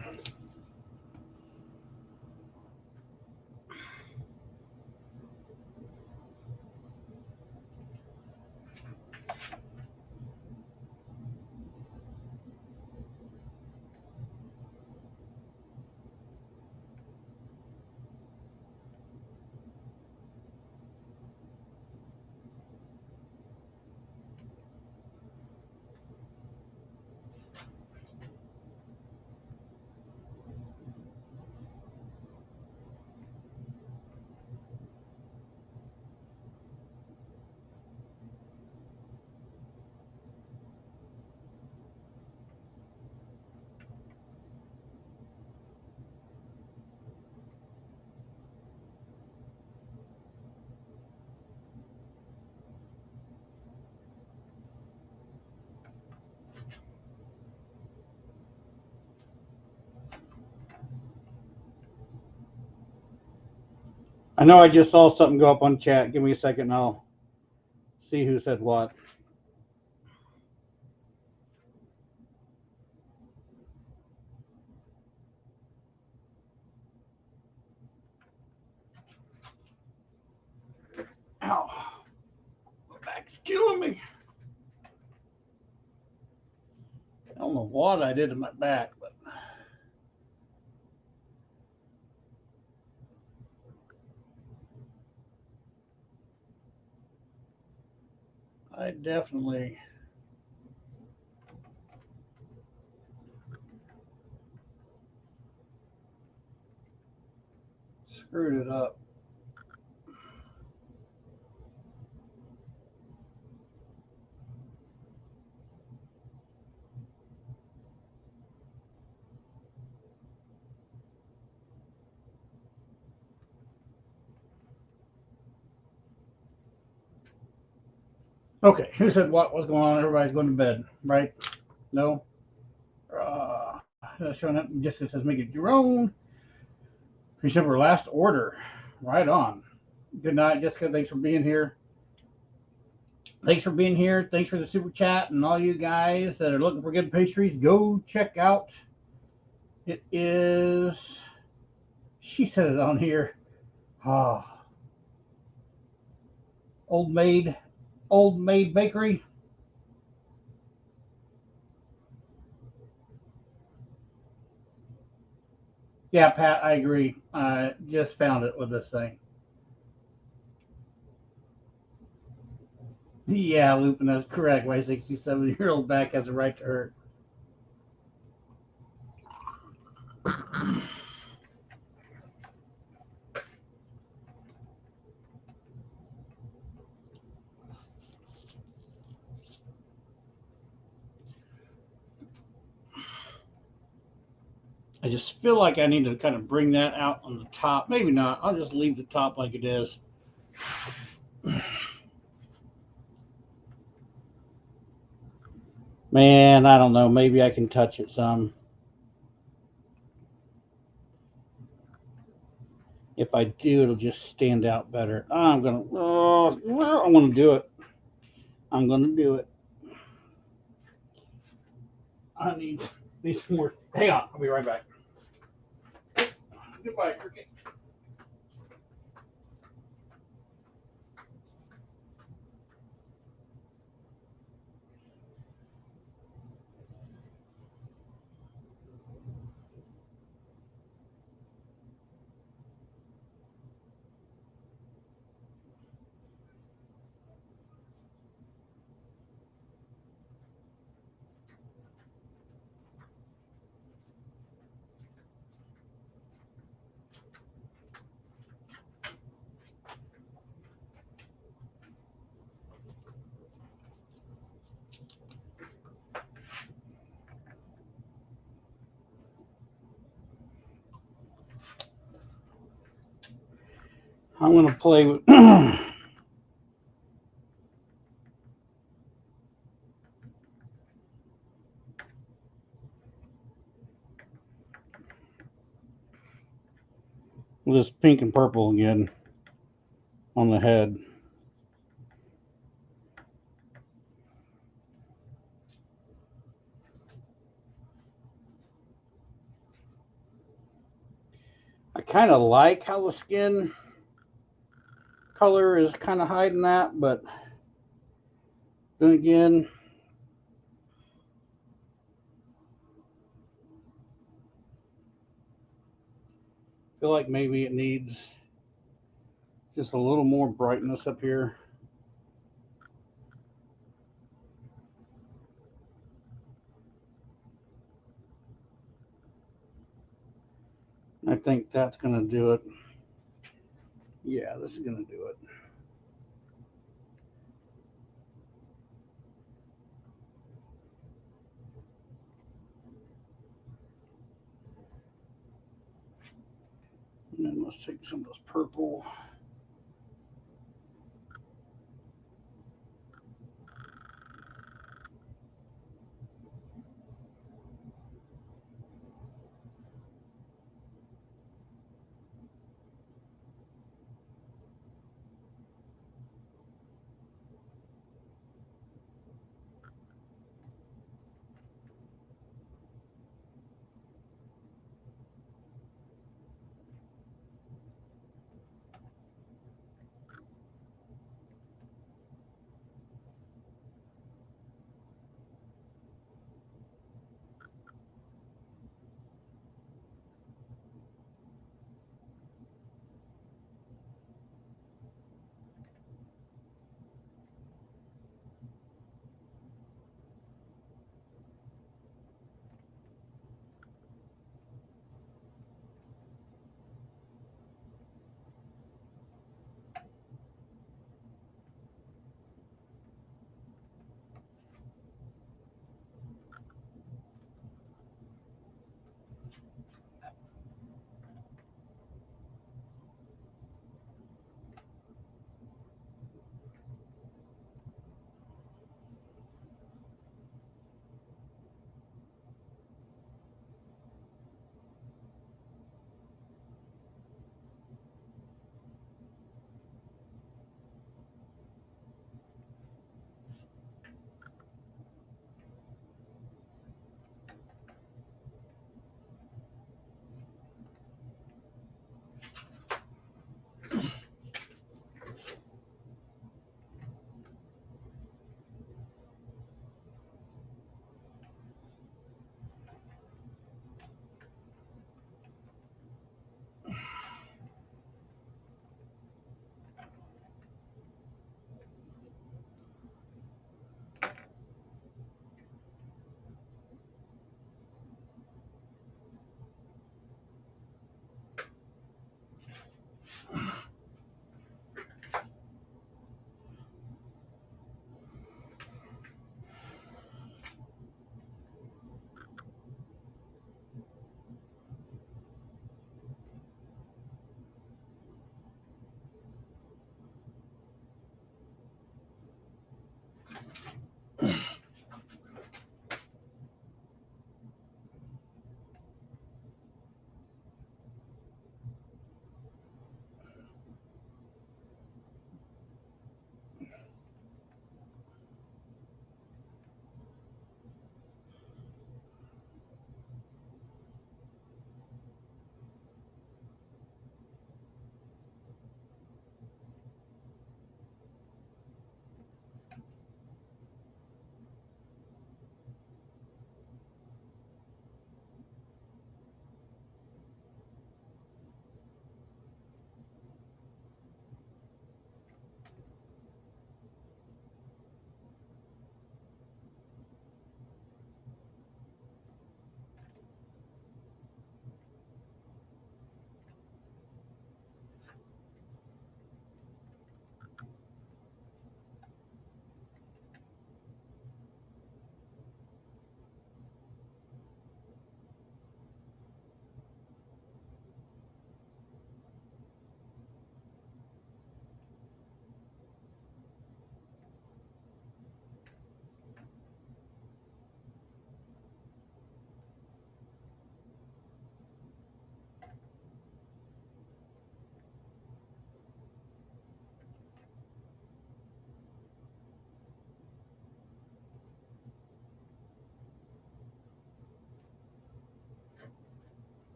I know I just saw something go up on chat. Give me a second and I'll see who said what. Ow. My back's killing me. I don't know what I did to my back, but I definitely screwed it up. Okay, who said what was going on? Everybody's going to bed, right? No? Showing up just says make it your own. Remember last order. Right on. Good night, Jessica. Thanks for being here. Thanks for being here. Thanks for the super chat and all you guys that are looking for good pastries. Go check out. It is. She said it on here. Ah, Old Maid, Old Maid Bakery. Yeah, Pat, I agree. I just found it with this thing. Yeah, Lupin, that's correct. Why 67-year-old back has a right to hurt. I just feel like I need to kind of bring that out on the top. Maybe not. I'll just leave the top like it is. Man, I don't know. Maybe I can touch it some. If I do, it'll just stand out better. I'm gonna. Oh, I'm gonna do it. I'm gonna do it. I need some more. Hang on. I'll be right back. Goodbye, Cricket. I'm gonna play with. With this pink and purple again on the head. kind of like how the skin color is kind of hiding that, but then again, I feel like maybe it needs just a little more brightness up here. I think that's going to do it. Yeah, this is going to do it. And then let's take some of this purple.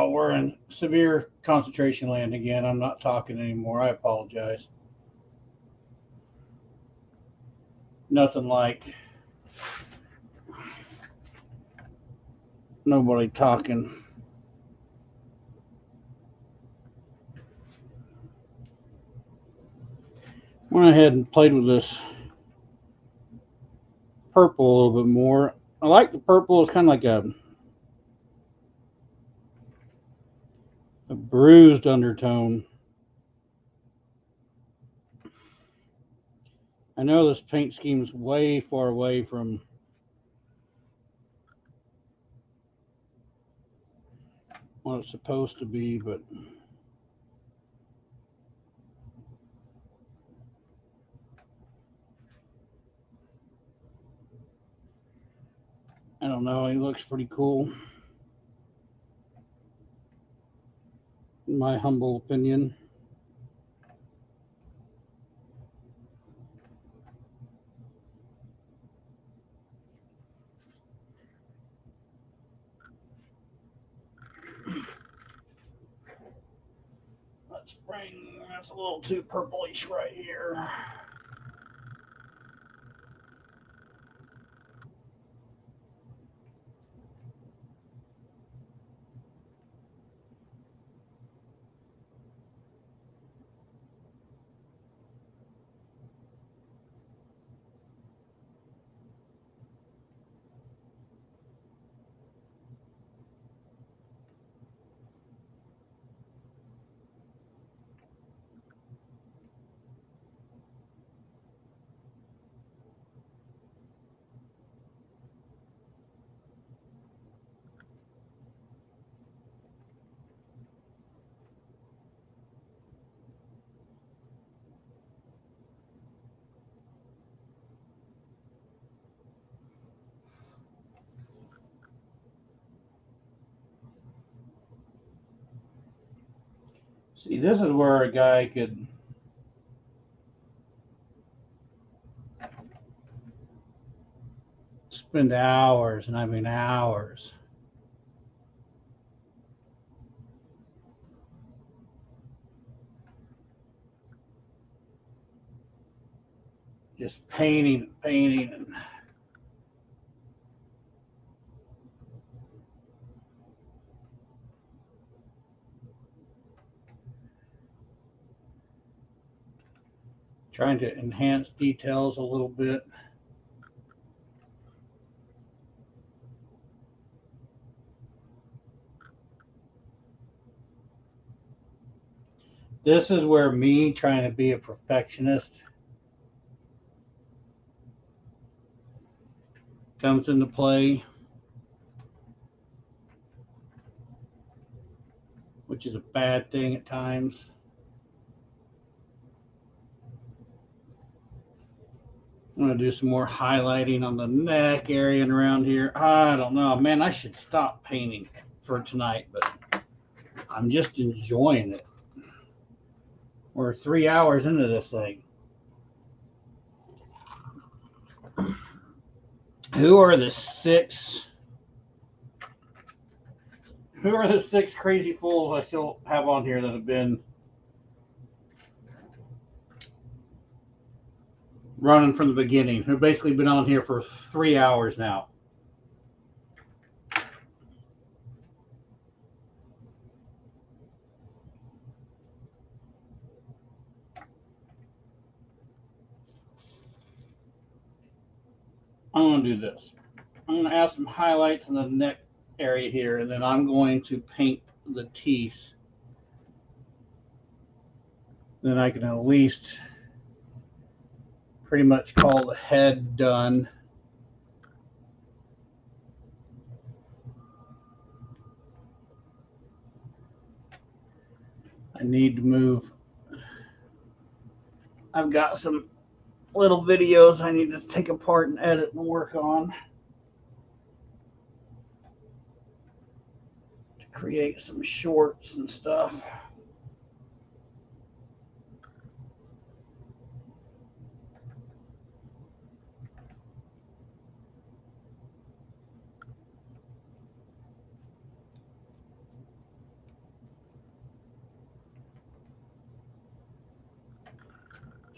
Oh, we're in severe concentration land again. I'm not talking anymore. I apologize. Nothing like nobody talking. Went ahead and played with this purple a little bit more. I like the purple. It's kind of like a bruised undertone. I know this paint scheme is way far away from what it's supposed to be, but I don't know. It looks pretty cool, in my humble opinion. Let's bring, that's a little too purplish right here. See, this is where a guy could spend hours, and I mean hours, just painting, and trying to enhance details a little bit. This is where me trying to be a perfectionist comes into play, which is a bad thing at times. I'm going to do some more highlighting on the neck area and around here. I don't know. Man, I should stop painting for tonight, but I'm just enjoying it. We're 3 hours into this thing. Who are the six crazy fools I still have on here that have been running from the beginning, who've basically been on here for 3 hours now? I'm going to do this. I'm going to add some highlights in the neck area here, and then I'm going to paint the teeth. Then I can at least pretty much call the head done. I need to move. I've got some little videos I need to take apart and edit and work on to create some shorts and stuff.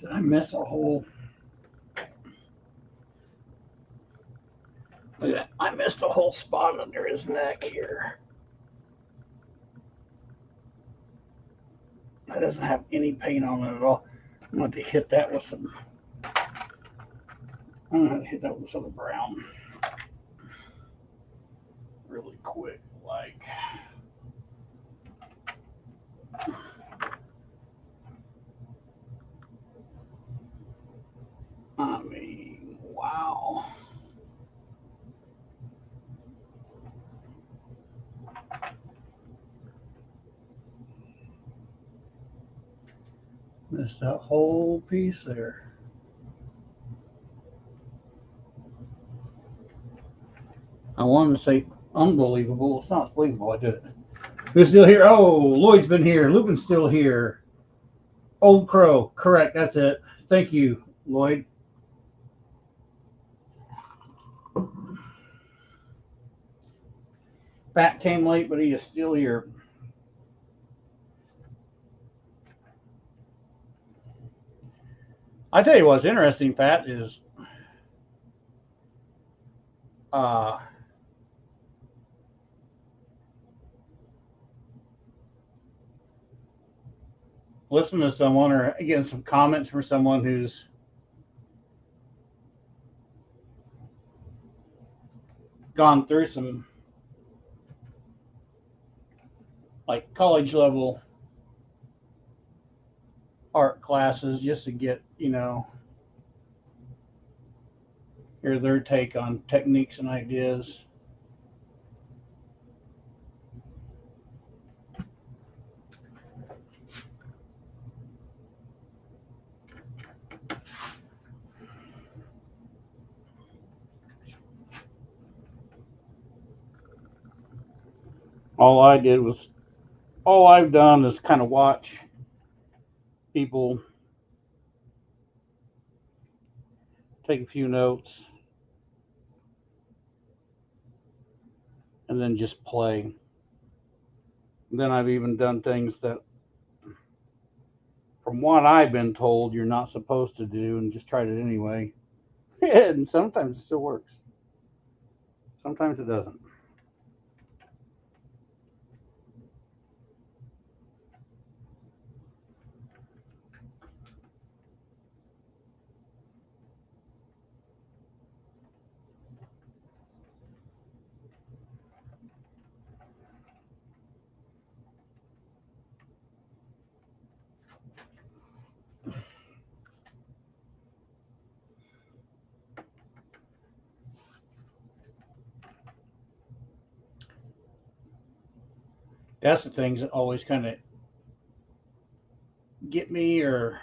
Did I miss a whole? Look at that. I missed a whole spot under his neck here. That doesn't have any paint on it at all. I'm going to hit that with some. I'm going to hit that with some brown really quick, like. I mean, wow. Missed that whole piece there. I wanted to say unbelievable. It's not believable. I did it. Who's still here? Oh, Lloyd's been here. Lupin's still here. Old Crow. Correct. That's it. Thank you, Lloyd. Pat came late, but he is still here. I tell you what's interesting, Pat, is listening to someone or getting some comments from someone who's gone through some like college level art classes just to get, hear their take on techniques and ideas. All I've done is kind of watch people take a few notes and then just play. And then I've even done things that, from what I've been told, you're not supposed to do, and just tried it anyway. And sometimes it still works. Sometimes it doesn't. That's the things that always kind of get me, or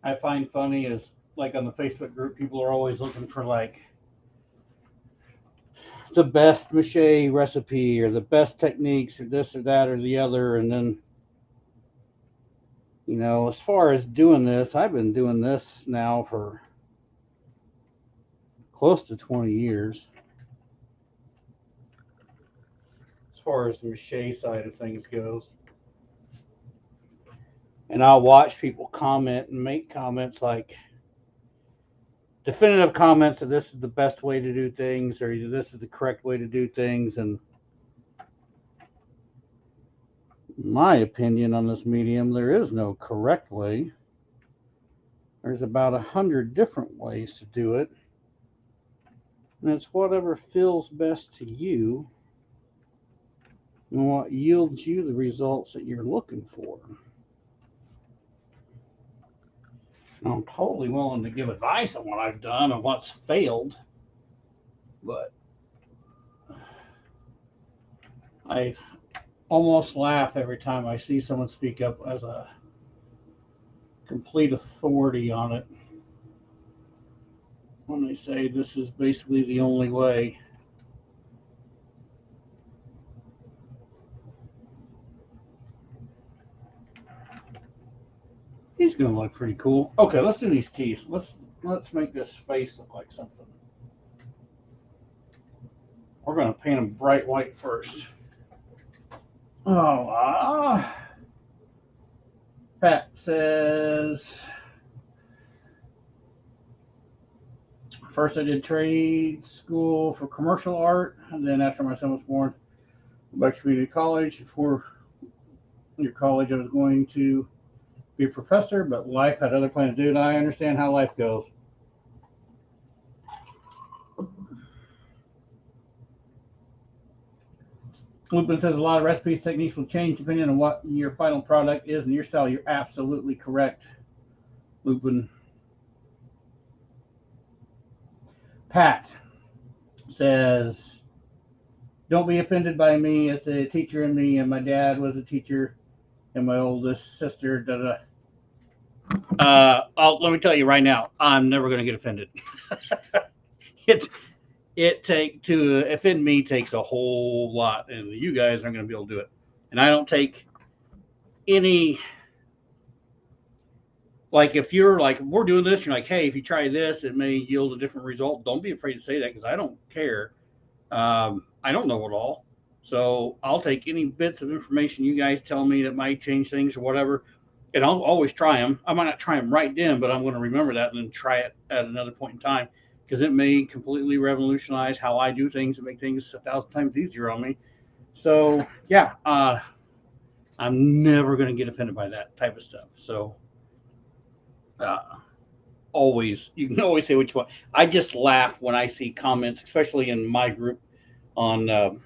I find funny, is like on the Facebook group, people are always looking for like the best mache recipe or the best techniques or this or that or the other. And then, as far as doing this, I've been doing this now for close to 20 years. As far as the mache side of things goes. And I'll watch people comment and make comments like definitive comments that this is the best way to do things, or this is the correct way to do things. And my opinion on this medium, there is no correct way. There's about 100 different ways to do it. And it's whatever feels best to you and what yields you the results that you're looking for. I'm totally willing to give advice on what I've done and what's failed, but I almost laugh every time I see someone speak up as a complete authority on it when they say this is basically the only way. He's going to look pretty cool. Okay, let's do these teeth. Let's make this face look like something. We're going to paint them bright white first. Oh, Pat says, first I did trade school for commercial art, and then after my son was born, back to community college. Before your college, I was going to be a professor, but life had other plans. Dude, I understand how life goes. Lupin says a lot of recipes, techniques will change depending on what your final product is and your style. You're absolutely correct, Lupin. Pat says, don't be offended by me as a teacher in me, and my dad was a teacher, and my oldest sister. Da, da. Let me tell you right now, I'm never going to get offended. it to offend me takes a whole lot, and you guys aren't going to be able to do it. And I don't take any, like, if you're like, we're doing this, you're like, hey, if you try this, it may yield a different result. Don't be afraid to say that because I don't care. I don't know it all. So I'll take any bits of information you guys tell me that might change things or whatever, and I'll always try them. I might not try them right then, but I'm going to remember that and then try it at another point in time because it may completely revolutionize how I do things and make things 1,000 times easier on me. So yeah, I'm never going to get offended by that type of stuff. So uh, always, you can always say what you want. I just laugh when I see comments, especially in my group on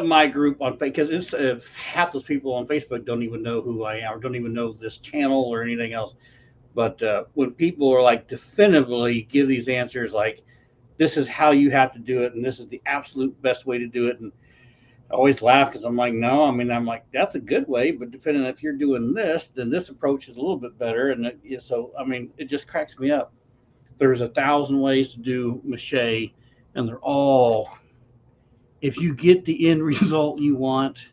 my group on because it's half those people on Facebook don't even know who I am or don't even know this channel or anything else. But when people are like definitively give these answers, like this is how you have to do it, and this is the absolute best way to do it, and I always laugh because I'm like, no, I mean, I'm like, that's a good way, but depending on if you're doing this, then this approach is a little bit better, and so I mean, it just cracks me up. There's 1,000 ways to do mache, and they're all, if you get the end result you want,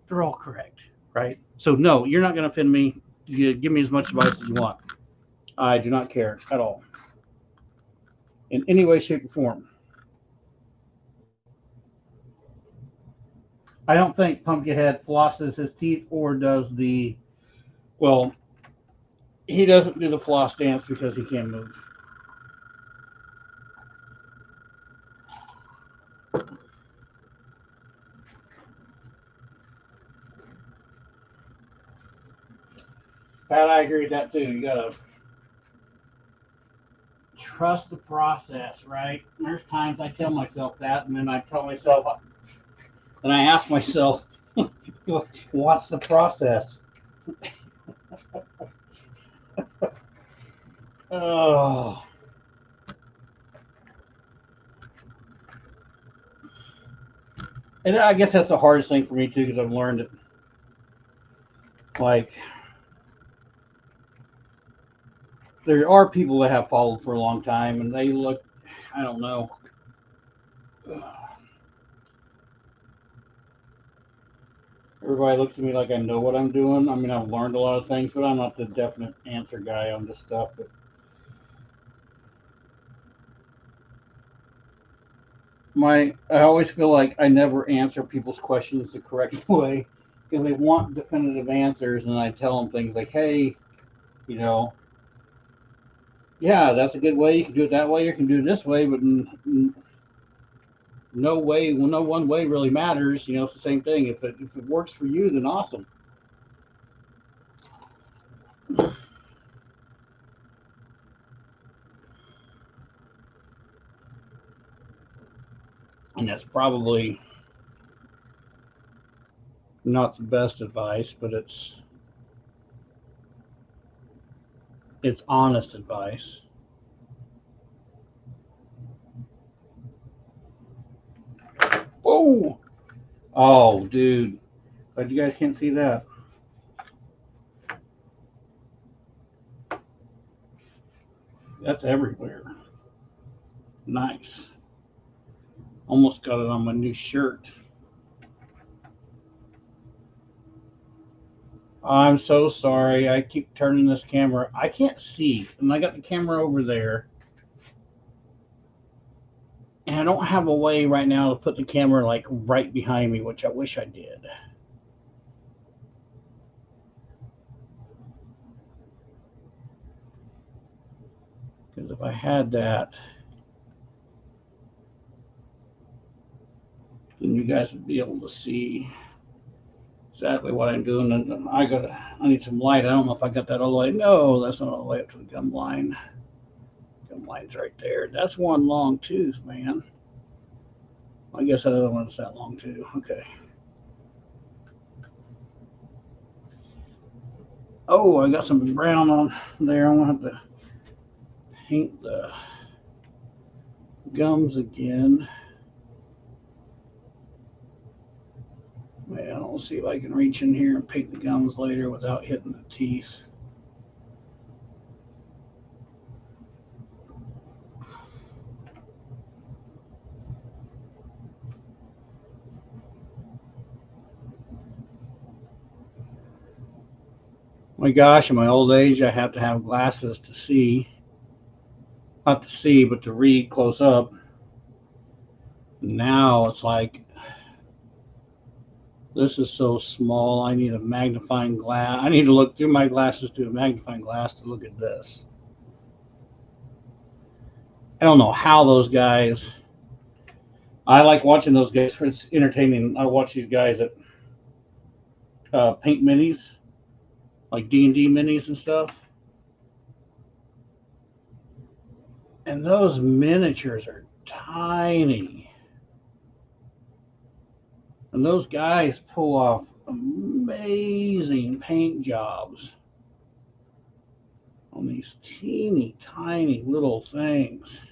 they're all correct, right? So no, you're not going to offend me. You give me as much advice as you want. I do not care at all, in any way, shape, or form. I don't think Pumpkinhead flosses his teeth or does the, well, he doesn't do the floss dance because he can't move. Pat, I agree with that too. You gotta trust the process, right? There's times I tell myself that, and then I tell myself, and I ask myself, what's the process? Oh, and I guess that's the hardest thing for me too, because I've learned it. Like, there are people that have followed for a long time, and they look, I don't know. Everybody looks at me like I know what I'm doing. I mean, I've learned a lot of things, but I'm not the definite answer guy on this stuff. But I always feel like I never answer people's questions the correct way because they want definitive answers, and I tell them things like, "Hey, you know, yeah, that's a good way. You can do it that way. You can do it this way, but no way, well, no one way really matters. You know, it's the same thing. If it works for you, then awesome." And that's probably not the best advice, but it's honest advice. Oh, oh, dude, glad you guys can't see that. That's everywhere. Nice. Almost got it on my new shirt. I'm so sorry. I keep turning this camera. I can't see, and I got the camera over there, and I don't have a way right now to put the camera like right behind me, which I wish I did. if I had that, then you guys would be able to see exactly what I'm doing. And I need some light. I don't know if I got that all the way. No, that's not all the way up to the gum line. Gum line's right there. That's one long tooth, man. I guess that other one's that long too. Okay. Oh, I got some brown on there. I'm gonna have to paint the gums again. Well, I'll see if I can reach in here and paint the gums later without hitting the teeth. My gosh, in my old age, I have to have glasses to see. Not to see, but to read close up. Now it's like, this is so small. I need a magnifying glass. I need to look through my glasses to a magnifying glass to look at this. I don't know how those guys. I like watching those guys. It's entertaining. I watch these guys that paint minis, like D&D minis and stuff. And those miniatures are tiny. And those guys pull off amazing paint jobs on these teeny tiny little things.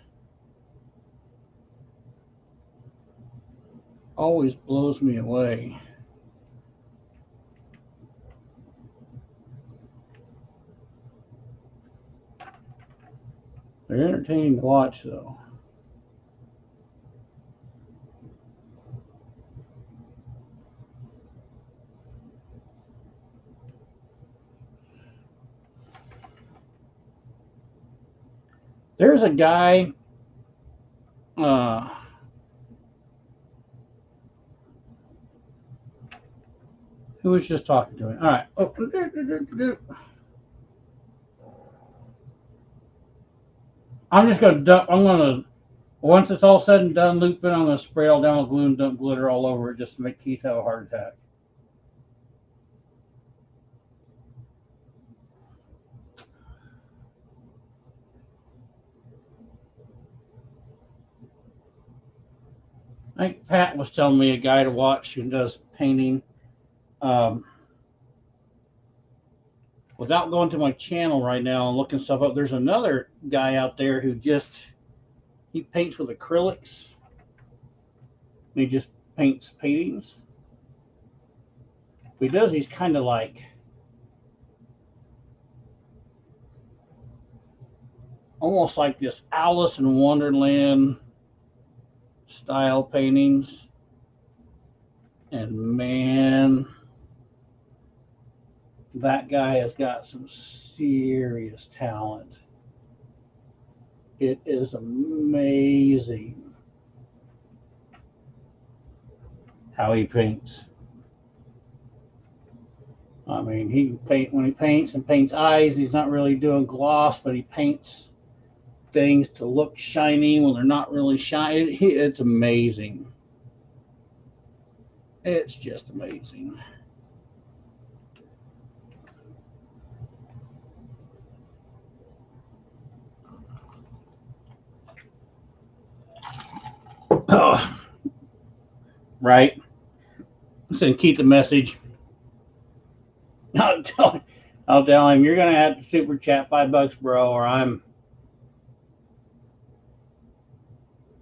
Always blows me away. They're entertaining to watch, though. There's a guy who was just talking to me. All right. Oh, I'm just going to dump. I'm going to, once it's all said and done, loop it. I'm going to spray all down with glue and dump glitter all over it just to make Keith have a heart attack. I think Pat was telling me a guy to watch who does painting. Without going to my channel right now and looking stuff up, there's another guy out there who he paints with acrylics. He just paints paintings. What he does, he's kind of like almost like this Alice in Wonderland style paintings. And man, that guy has got some serious talent. It is amazing how he paints. I mean, when he paints and paints eyes, he's not really doing gloss, but he paints things to look shiny when they're not really shiny. It's amazing. It's just amazing. Oh, right. Send Keith a message. I'll tell him you're gonna have to super chat $5, bro, or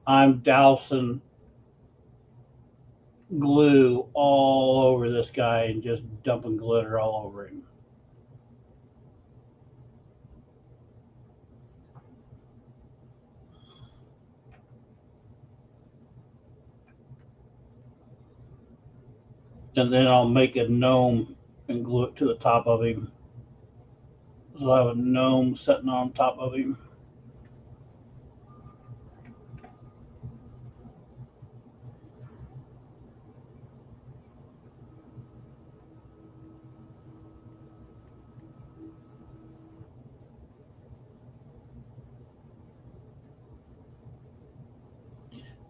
I'm dousing glue all over this guy and just dumping glitter all over him. And then I'll make a gnome and glue it to the top of him. So I have a gnome sitting on top of him.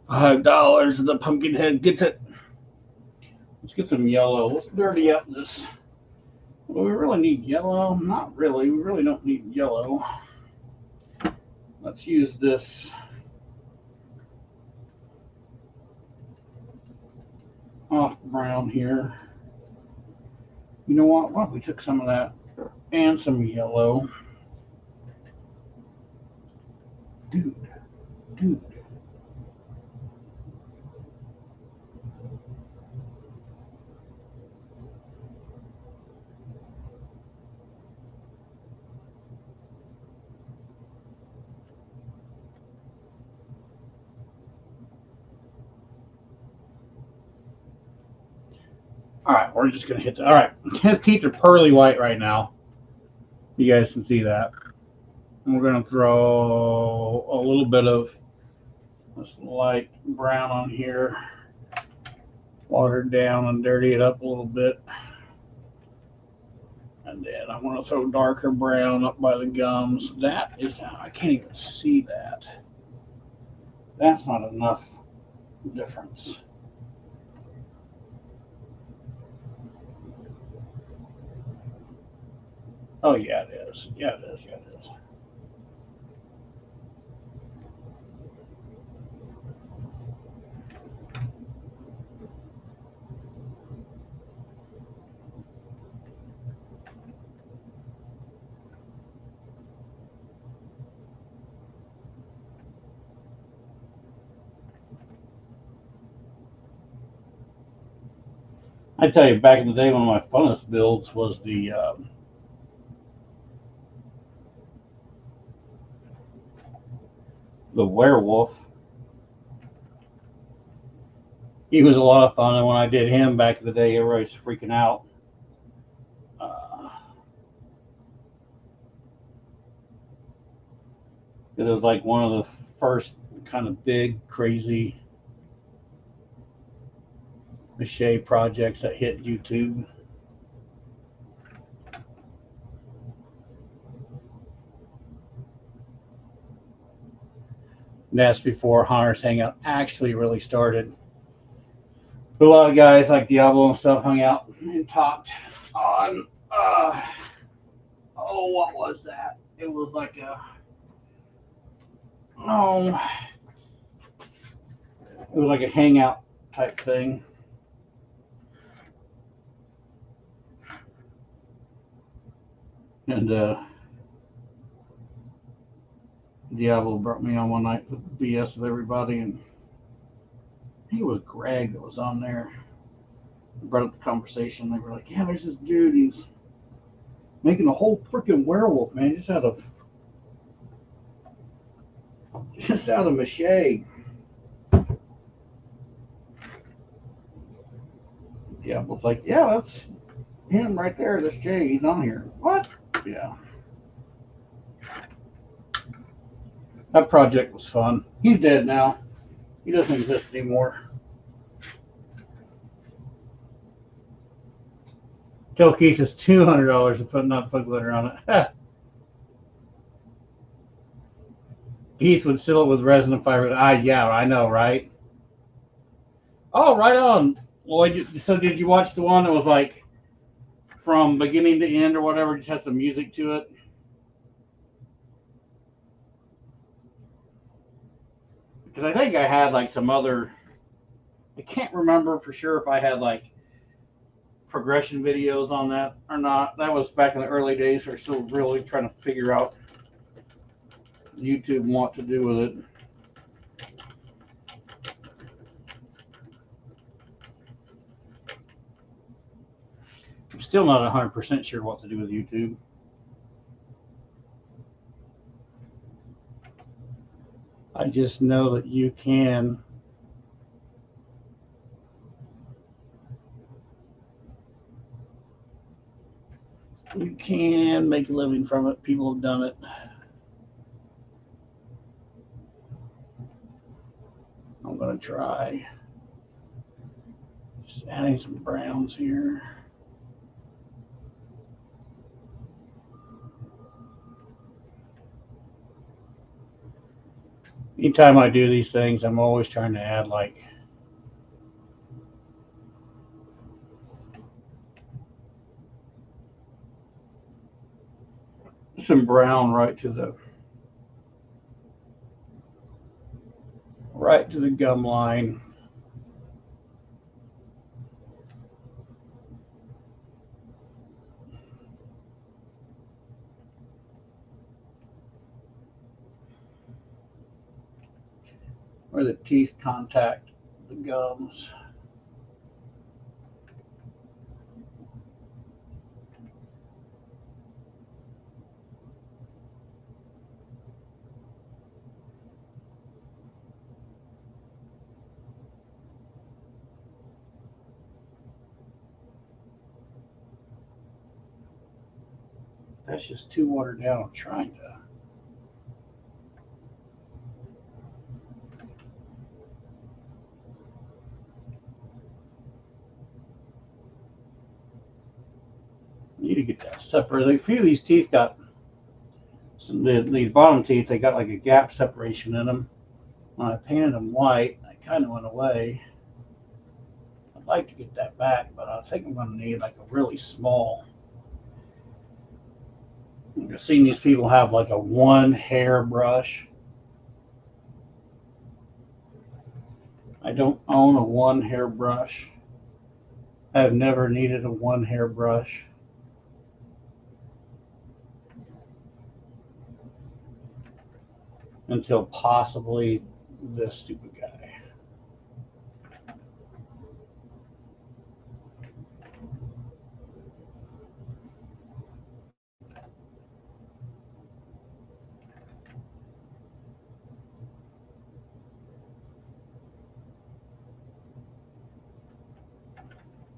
$5 and the pumpkin head gets it. Let's get some yellow. Let's dirty up this. Well, we really need yellow? Not really. We really don't need yellow. Let's use this off brown here. You know what? What if we took some of that and some yellow? Dude. All right, we're just gonna hit that. All right, his teeth are pearly white right now. You guys can see that. And we're gonna throw a little bit of this light brown on here, water it down and dirty it up a little bit. And then I'm gonna throw darker brown up by the gums. That is, I can't even see that. That's not enough difference. Oh yeah, it is. Yeah, it is. Yeah, it is. I tell you, back in the day, one of my funnest builds was the werewolf. He was a lot of fun, and when I did him back in the day, everybody's freaking out. It was like one of the first kind of big, crazy mache projects that hit YouTube. And that's before Hunter's Hangout actually really started. But a lot of guys like Diablo and stuff hung out and talked on, what was that? It was like oh, it was like a hangout type thing. And Diablo brought me on one night with BS with everybody, and I think it was Greg that was on there. Brought up the conversation. They were like, "Yeah, there's this dude. He's making a whole freaking werewolf, man, just out of mache." Diablo's like, "Yeah, that's him right there. This Jay. He's on here." What? Yeah. That project was fun. He's dead now. He doesn't exist anymore. Tell Keith it's $200 to put not put glitter on it. Keith would seal it with resin and fiber. Yeah, I know, right? Oh, right on. Well, so did you watch the one that was like from beginning to end or whatever? Just has some music to it. Because I think I had like some other. I can't remember for sure if I had like progression videos on that or not. That was back in the early days. We're still really trying to figure out YouTube and what to do with it. I'm still not 100% sure what to do with YouTube. I just know that you can make a living from it. People have done it. I'm going to try just adding some browns here. Anytime I do these things, I'm always trying to add like some brown right to the gum line. Where the teeth contact the gums. That's just too watered down. I'm trying to. Need to get that separated. A few of these teeth got these bottom teeth. They got like a gap separation in them. When I painted them white, I kind of went away. I'd like to get that back, but I think I'm going to need like a really small. I've seen these people have like a one hair brush. I don't own a one hair brush. I've never needed a one hair brush until possibly this stupid guy.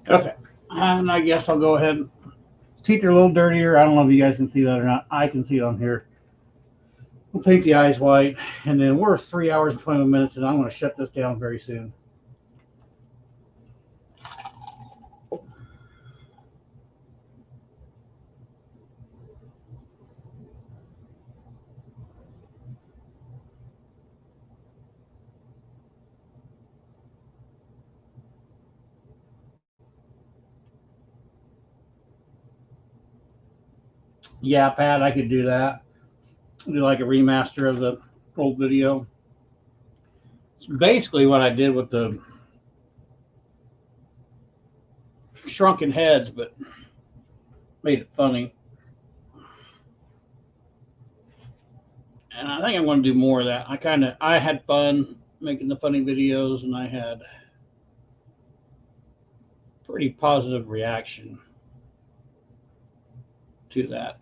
Okay, and I guess I'll go ahead. Teeth are a little dirtier. I don't know if you guys can see that or not. I can see it on here. We'll paint the eyes white, and then we're 3 hours and 21 minutes, and I'm going to shut this down very soon. Yeah, Pat, I could do that. Do like a remaster of the old video. It's basically what I did with the shrunken heads, but made it funny. And I think I'm going to do more of that. I had fun making the funny videos, and I had pretty positive reaction to that.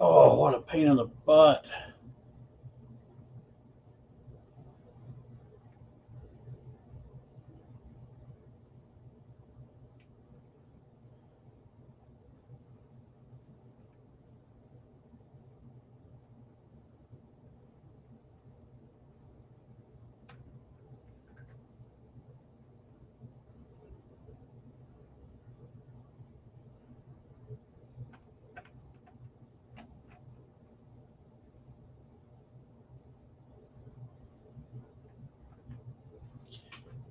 Oh, what a pain in the butt.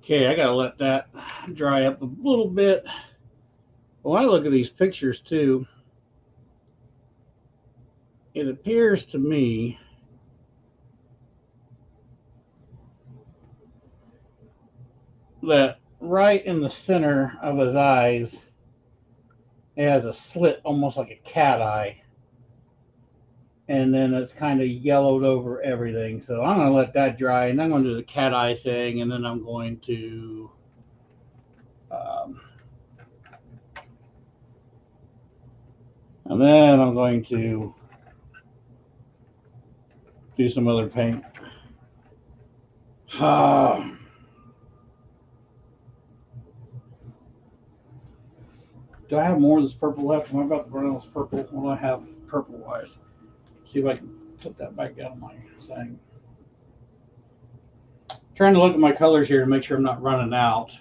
Okay, I got to let that dry up a little bit. When I look at these pictures too, it appears to me that right in the center of his eyes, it has a slit almost like a cat eye. And then it's kind of yellowed over everything. So I'm going to let that dry, and I'm going to do the cat eye thing, and then I'm going to And then I'm going to do some other paint. Do I have more of this purple left? Am I about to run out of this purple? What do I have purple-wise? See if I can put that back down my thing. Trying to look at my colors here to make sure I'm not running out.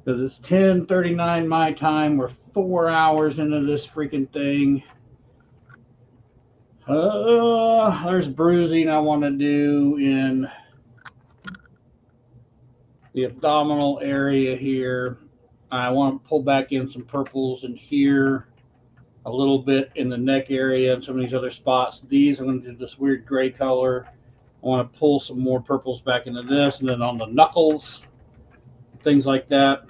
Because it's 10:39 my time. We're 4 hours into this freaking thing. There's bruising I want to do in the abdominal area here. I want to pull back in some purples in here, a little bit in the neck area and some of these other spots. These I'm going to do this weird gray color. I want to pull some more purples back into this, and then on the knuckles, things like that.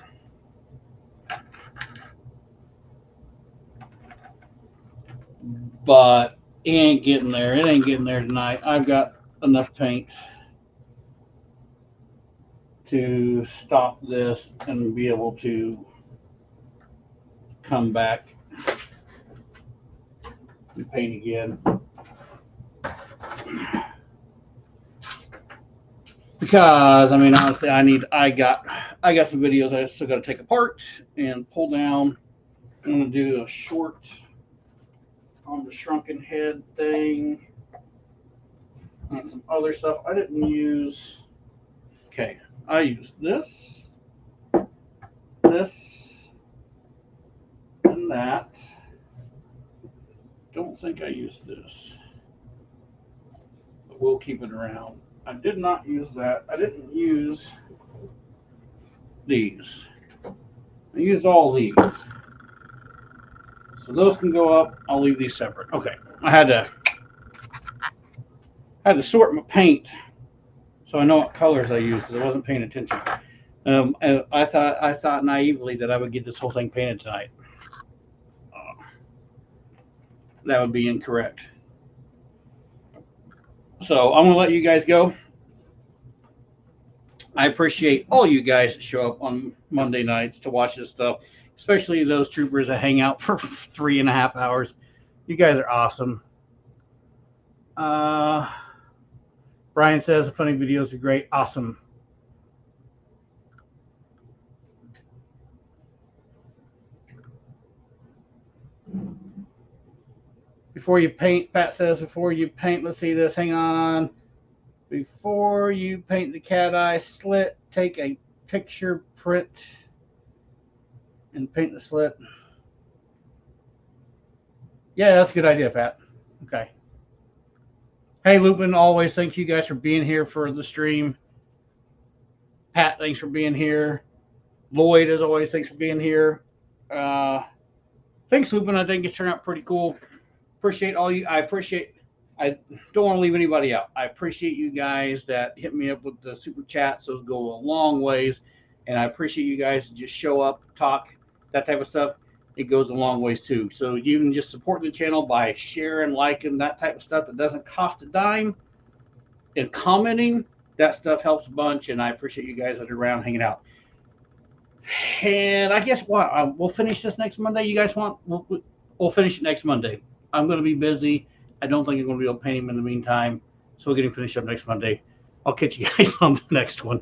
But it ain't getting there. It ain't getting there tonight. I've got enough paint to stop this and be able to come back and paint again. Because I mean, honestly, I got some videos I still got to take apart and pull down. I'm gonna do a short on the shrunken head thing and some other stuff I didn't use. Okay, I used this, and that. Don't think I used this, but we'll keep it around. I did not use that. I didn't use these. I used all these. So those can go up. I'll leave these separate. Okay. I had to sort my paint so I know what colors I used because I wasn't paying attention. And I thought naively that I would get this whole thing painted tonight. That would be incorrect. So I'm going to let you guys go. I appreciate all you guys that show up on Monday nights to watch this stuff, especially those troopers that hang out for 3.5 hours. You guys are awesome. Brian says the funny videos are great. Awesome. Before you paint, Pat says, before you paint, let's see this, hang on. Before you paint the cat eye slit, take a picture print and paint the slit. Yeah, that's a good idea, Pat. Okay. Hey, Lupin, always thank you guys for being here for the stream. Pat, thanks for being here. Lloyd, as always, thanks for being here. Thanks, Lupin. I think it's turned out pretty cool. Appreciate all you. I don't want to leave anybody out. I appreciate you guys that hit me up with the super chats. Those go a long ways. And I appreciate you guys to just show up, talk, that type of stuff. It goes a long ways too. So you can just support the channel by sharing, liking, that type of stuff. It doesn't cost a dime. And commenting, that stuff helps a bunch. And I appreciate you guys that are around hanging out. And I guess what? We'll finish this next Monday. You guys want? We'll finish it next Monday. I'm going to be busy. I don't think I'm going to be able to paint him in the meantime. So we're getting finished up next Monday. I'll catch you guys on the next one.